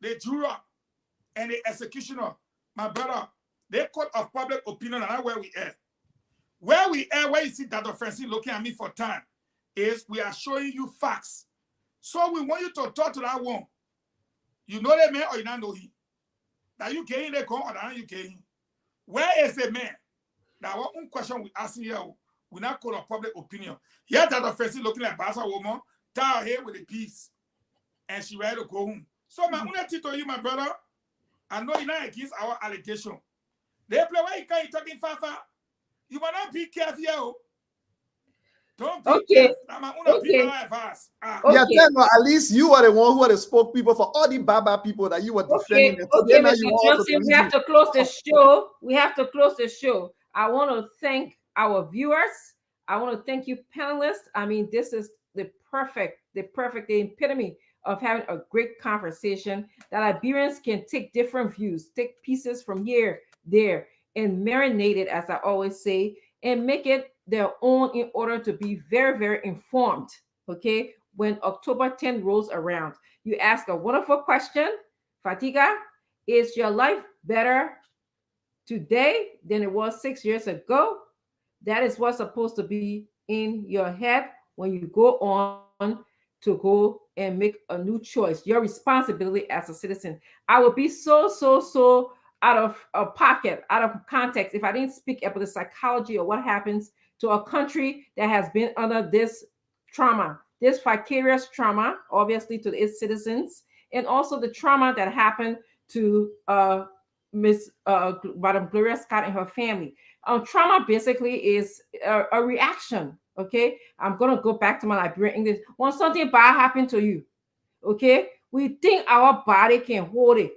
the juror, and the executioner. My brother, they court of public opinion, and that's where we are. Where you see Dr. Francine looking at me for time, is we are showing you facts. So we want you to talk to that one. You know the man or you not know him? That you getting the gun or that you getting? Where is the man? That one question we asking here, we not call a public opinion. Here Dr. Francine looking like Bassa woman, tie her hair with a piece, and she ready to go home. So my only tip to you, my brother, I know you're not against our allegation. They play where you can't talking fafa. You might not be careful. Don't be careful. I'm not people advice. Yeah, no, at least you are the one who are the spokespeople for all the Baba people that you were defending. Okay, Mr. Johnson, we have to close the show. We have to close the show. I want to thank our viewers. I want to thank you, panelists. I mean, this is the epitome of having a great conversation that Liberians can take different views, take pieces from here, there, and marinate it, as I always say, and make it their own in order to be very, very informed. Okay, when October 10th rolls around, you ask a wonderful question. Fatiga, is your life better today than it was 6 years ago? That is what's supposed to be in your head when you go on to go and make a new choice. Your responsibility as a citizen. I would be so out of pocket, out of context, if I didn't speak about the psychology of what happens to a country that has been under this trauma, this vicarious trauma, obviously to its citizens, and also the trauma that happened to Madam Gloria Scott and her family. Trauma basically is a reaction. Okay, I'm gonna go back to my Liberian English. When something bad happened to you, okay, we think our body can hold it.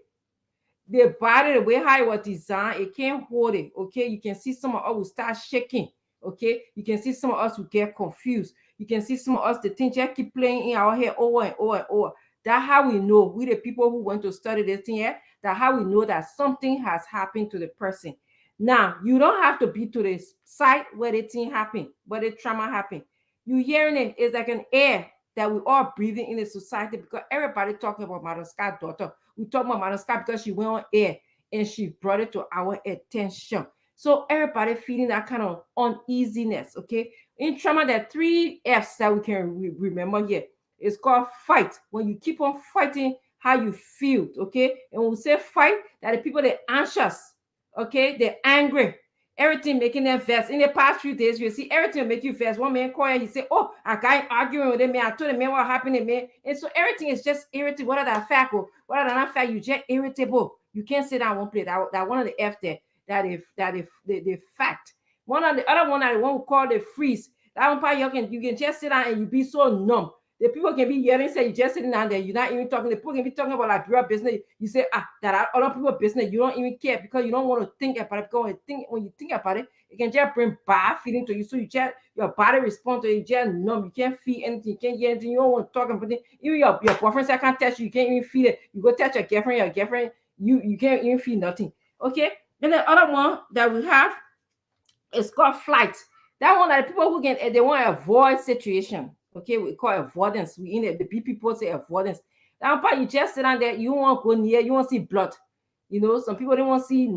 The body, the way how it was designed, it can't hold it. Okay, you can see some of us will start shaking. Okay, you can see some of us will get confused. You can see some of us, the things just keep playing in our head over and over and over. That's how we know, we the people who went to study this thing here, that's how we know that something has happened to the person. Now, you don't have to be to the site where the thing happened, where the trauma happened. You hearing it is like an air that we all breathing in the society, because everybody talking about Madam Scott's daughter. We talk about Madam Scott because she went on air and she brought it to our attention. So everybody feeling that kind of uneasiness, okay? In trauma, there are 3 F's that we can remember here. It's called fight. When you keep on fighting how you feel, okay? And when we say fight, that the people, they're anxious, okay? They're angry. Everything making them vex. In the past few days, you see everything make you vex. One man called, he said, "Oh, I got arguing with the man. I told the man what happened to me." And so everything is just irritating. Whether that fact or whether that fact, you just irritable. You can't sit down one place. That one of the F there. That if the fact. One of the other one that the one we call the freeze. That one part you can just sit down and you be so numb. The people can be yelling, say you're just sitting down there, you're not even talking. The people can be talking about like your business. You say, that other people's business, you don't even care because you don't want to think about it. Because when you think about it, it can just bring bad feeling to you. So your body responds to it, you just numb. You can't feel anything, you can't hear anything, you don't want to talk about it. Even your boyfriend says, "I can't touch you," you can't even feel it. You go touch your girlfriend, you can't even feel nothing. Okay? Then the other one that we have is called flight. That one that the people who they want to avoid situation. Okay, we call avoidance. We in it, the people say avoidance. That part you just sit down there, you won't go near, you won't see blood. You know, some people don't want to see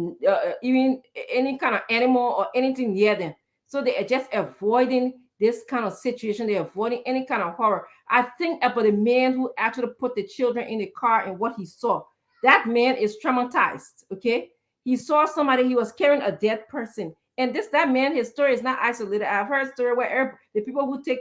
even any kind of animal or anything near them. So they are just avoiding this kind of situation. They're avoiding any kind of horror. I think about the man who actually put the children in the car and what he saw. That man is traumatized. Okay, he saw somebody, he was carrying a dead person. And that man, his story is not isolated. I've heard a story where the people who take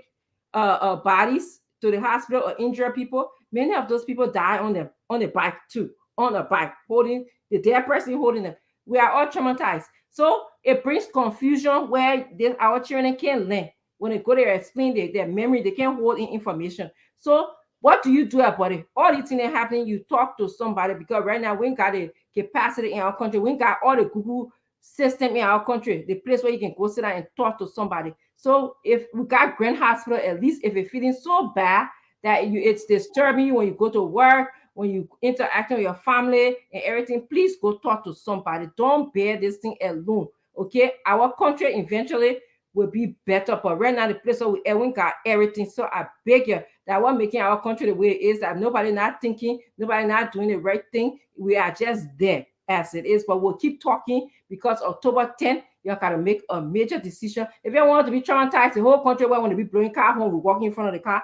bodies to the hospital or injure people, many of those people die on the bike too, on a bike, holding the dead person, holding them. We are all traumatized. So it brings confusion where our children can't learn. When they go there, explain their memory, they can't hold in information. So what do you do about it? All the things that happening, you talk to somebody, because right now we ain't got the capacity in our country. We ain't got all the Google system in our country, the place where you can go sit down and talk to somebody. So if we got Grand Hospital, at least if you're feeling so bad that it's disturbing you when you go to work, when you interact with your family and everything, please go talk to somebody. Don't bear this thing alone. Okay, our country eventually will be better, but right now the place where we got everything. So I beg you that what making our country the way it is, that nobody not thinking, nobody not doing the right thing. We are just there as it is, but we'll keep talking, because October 10th, you got to make a major decision. If you want to be traumatized, the whole country, we want to be blowing car home, we walking in front of the car,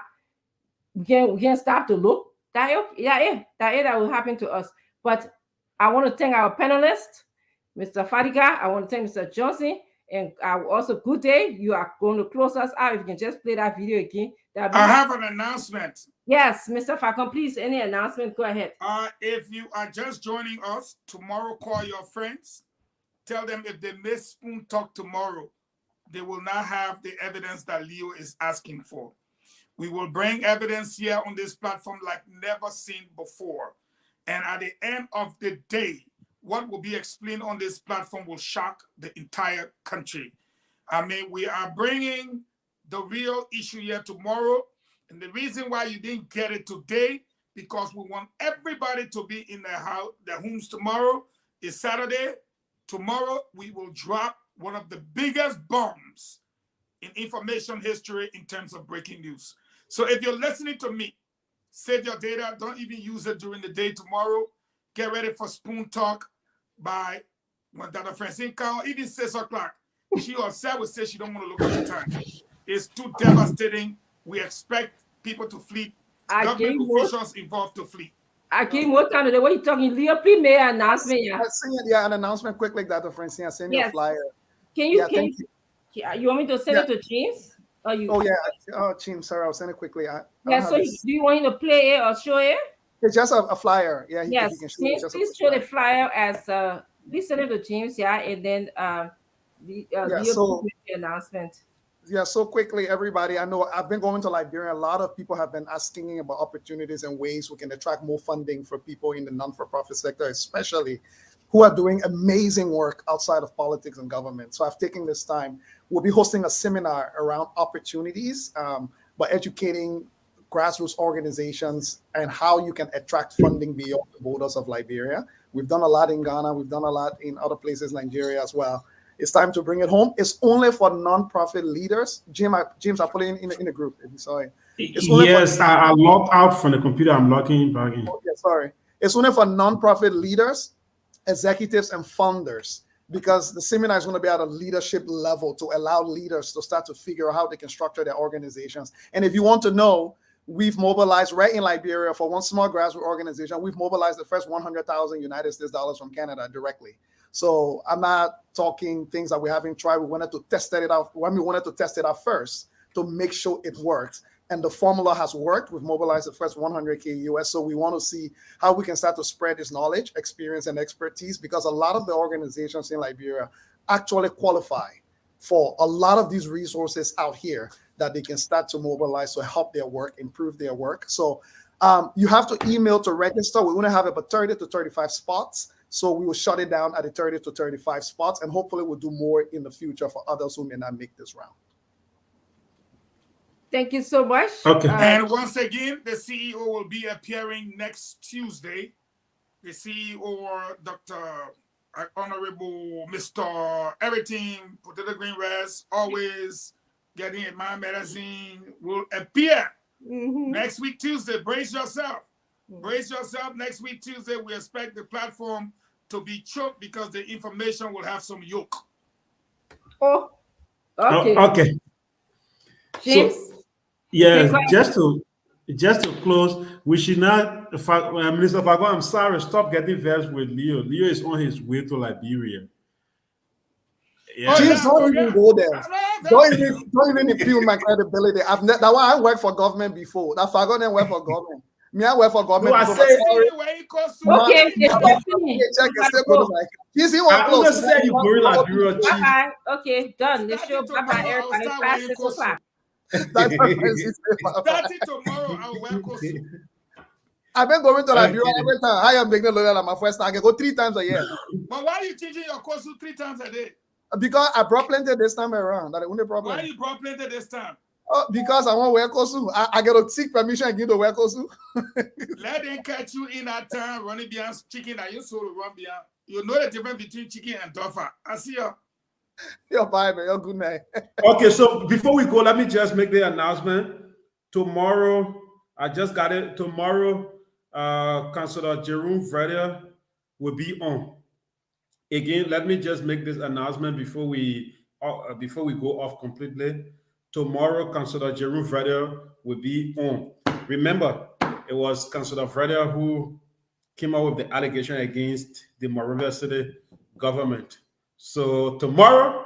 we can start to look. That will happen to us. But I want to thank our panelists, Mr. Fadiga. I want to thank Mr. Johnson, and also good day. You are going to close us out. If you can just play that video again. I have an announcement. Yes, Mr. Falcon, please, any announcement, go ahead. If you are just joining us, tomorrow call your friends. Tell them if they miss Spoon Talk tomorrow, they will not have the evidence that Leo is asking for. We will bring evidence here on this platform like never seen before. And at the end of the day, what will be explained on this platform will shock the entire country. I mean, we are bringing the real issue here tomorrow. And the reason why you didn't get it today, because we want everybody to be in their homes tomorrow. Is Saturday. Tomorrow, we will drop one of the biggest bombs in information history in terms of breaking news. So if you're listening to me, save your data. Don't even use it during the day tomorrow. Get ready for Spoon Talk by when Dr. Francine Cowan, even 6 o'clock. She herself would say she don't want to look at the time. It's too devastating. We expect people to flee. Government officials involved to flee. I gave more time today. What are you talking? Leo, please make an announcement. An announcement quickly, Dr. Francine. I send you a flyer. Can you want me to send it to James? Or you? Oh yeah. Oh, James, sorry, I'll send it quickly. So do you want him to play it or show it? It's just a flyer. Yeah. Yes. He can show James, please show the flyer as please send it to James. Yeah, and then Leo make the announcement. Yeah, so quickly, everybody. I know I've been going to Liberia. A lot of people have been asking about opportunities and ways we can attract more funding for people in the non-for-profit sector, especially who are doing amazing work outside of politics and government. So I've taken this time. We'll be hosting a seminar around opportunities by educating grassroots organizations and how you can attract funding beyond the borders of Liberia. We've done a lot in Ghana. We've done a lot in other places, Nigeria as well. It's time to bring it home. It's only for non-profit leaders. James, I put it in the group. Sorry. Yes, I logged out from the computer. I'm logging back in. Okay, sorry. It's only for non-profit leaders, executives, and founders, because the seminar is going to be at a leadership level to allow leaders to start to figure out how they can structure their organizations. And if you want to know, we've mobilized right in Liberia for one small grassroots organization. We've mobilized the first 100,000 United States dollars from Canada directly. So I'm not talking things that we haven't tried. We wanted to test it out. When we wanted to test it out first to make sure it works. And the formula has worked. We've mobilized the first 100K US. So we want to see how we can start to spread this knowledge, experience, and expertise, because a lot of the organizations in Liberia actually qualify for a lot of these resources out here that they can start to mobilize to help their work, improve their work. So you have to email to register. We want to have about 30 to 35 spots. So we will shut it down at the 30 to 35 spots, and hopefully we'll do more in the future for others who may not make this round. Thank you so much. Okay. And once again, the CEO will be appearing next Tuesday. The CEO, Dr. Honorable Mr. Everything, Potato Green Rest, always getting in my magazine, will appear next week, Tuesday. Brace yourself. Brace yourself. Next week, Tuesday, we expect the platform to be choked because the information will have some yolk. Oh, okay. Okay. James? So, yes, just to close, we should not, Minister Fago, I'm sorry, stop getting vexed with Leo. Leo is on his way to Liberia. Yeah. James, don't even go there. Don't even impugn my credibility. That's why I worked for government before. That Fago didn't work for government. Me, I work for government. No, I so say- Okay, check is still going to you see what I close. wanna say you going like bureau chief. Bye-bye. Okay, done. The show. Bye-bye, everybody. It's past 6 o'clock. Starting tomorrow, I'll wear costume. I've been going to Liberia Okay. every time. I am being a lawyer at my first time. I can go 3 times a year. But why are you changing your costume 3 times a day? Because I brought plenty this time around. That's the only problem. Why you brought plenty this time? Oh, because I want to wear costume. I get to seek permission and give to wear costume. Let them catch you in that time running behind chicken and you so run behind. You know the difference between chicken and duffer. I see you. You're bye, man. You're good night. Okay, so before we go, let me just make the announcement. Tomorrow, I just got it. Tomorrow, Councilor Jerome Vrede will be on. Again, let me just make this announcement before we go off completely. Tomorrow, Councilor Jerome Vrede will be on. Remember, it was Councilor Vrede who came out with the allegation against the Monrovia City government. So tomorrow,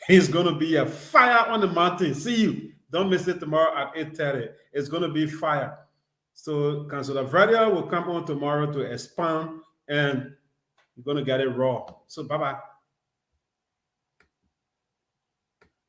it's going to be a fire on the mountain. See you. Don't miss it tomorrow at 8:30. It's going to be fire. So Councilor Vrede will come on tomorrow to expand, and you're going to get it raw. So bye-bye.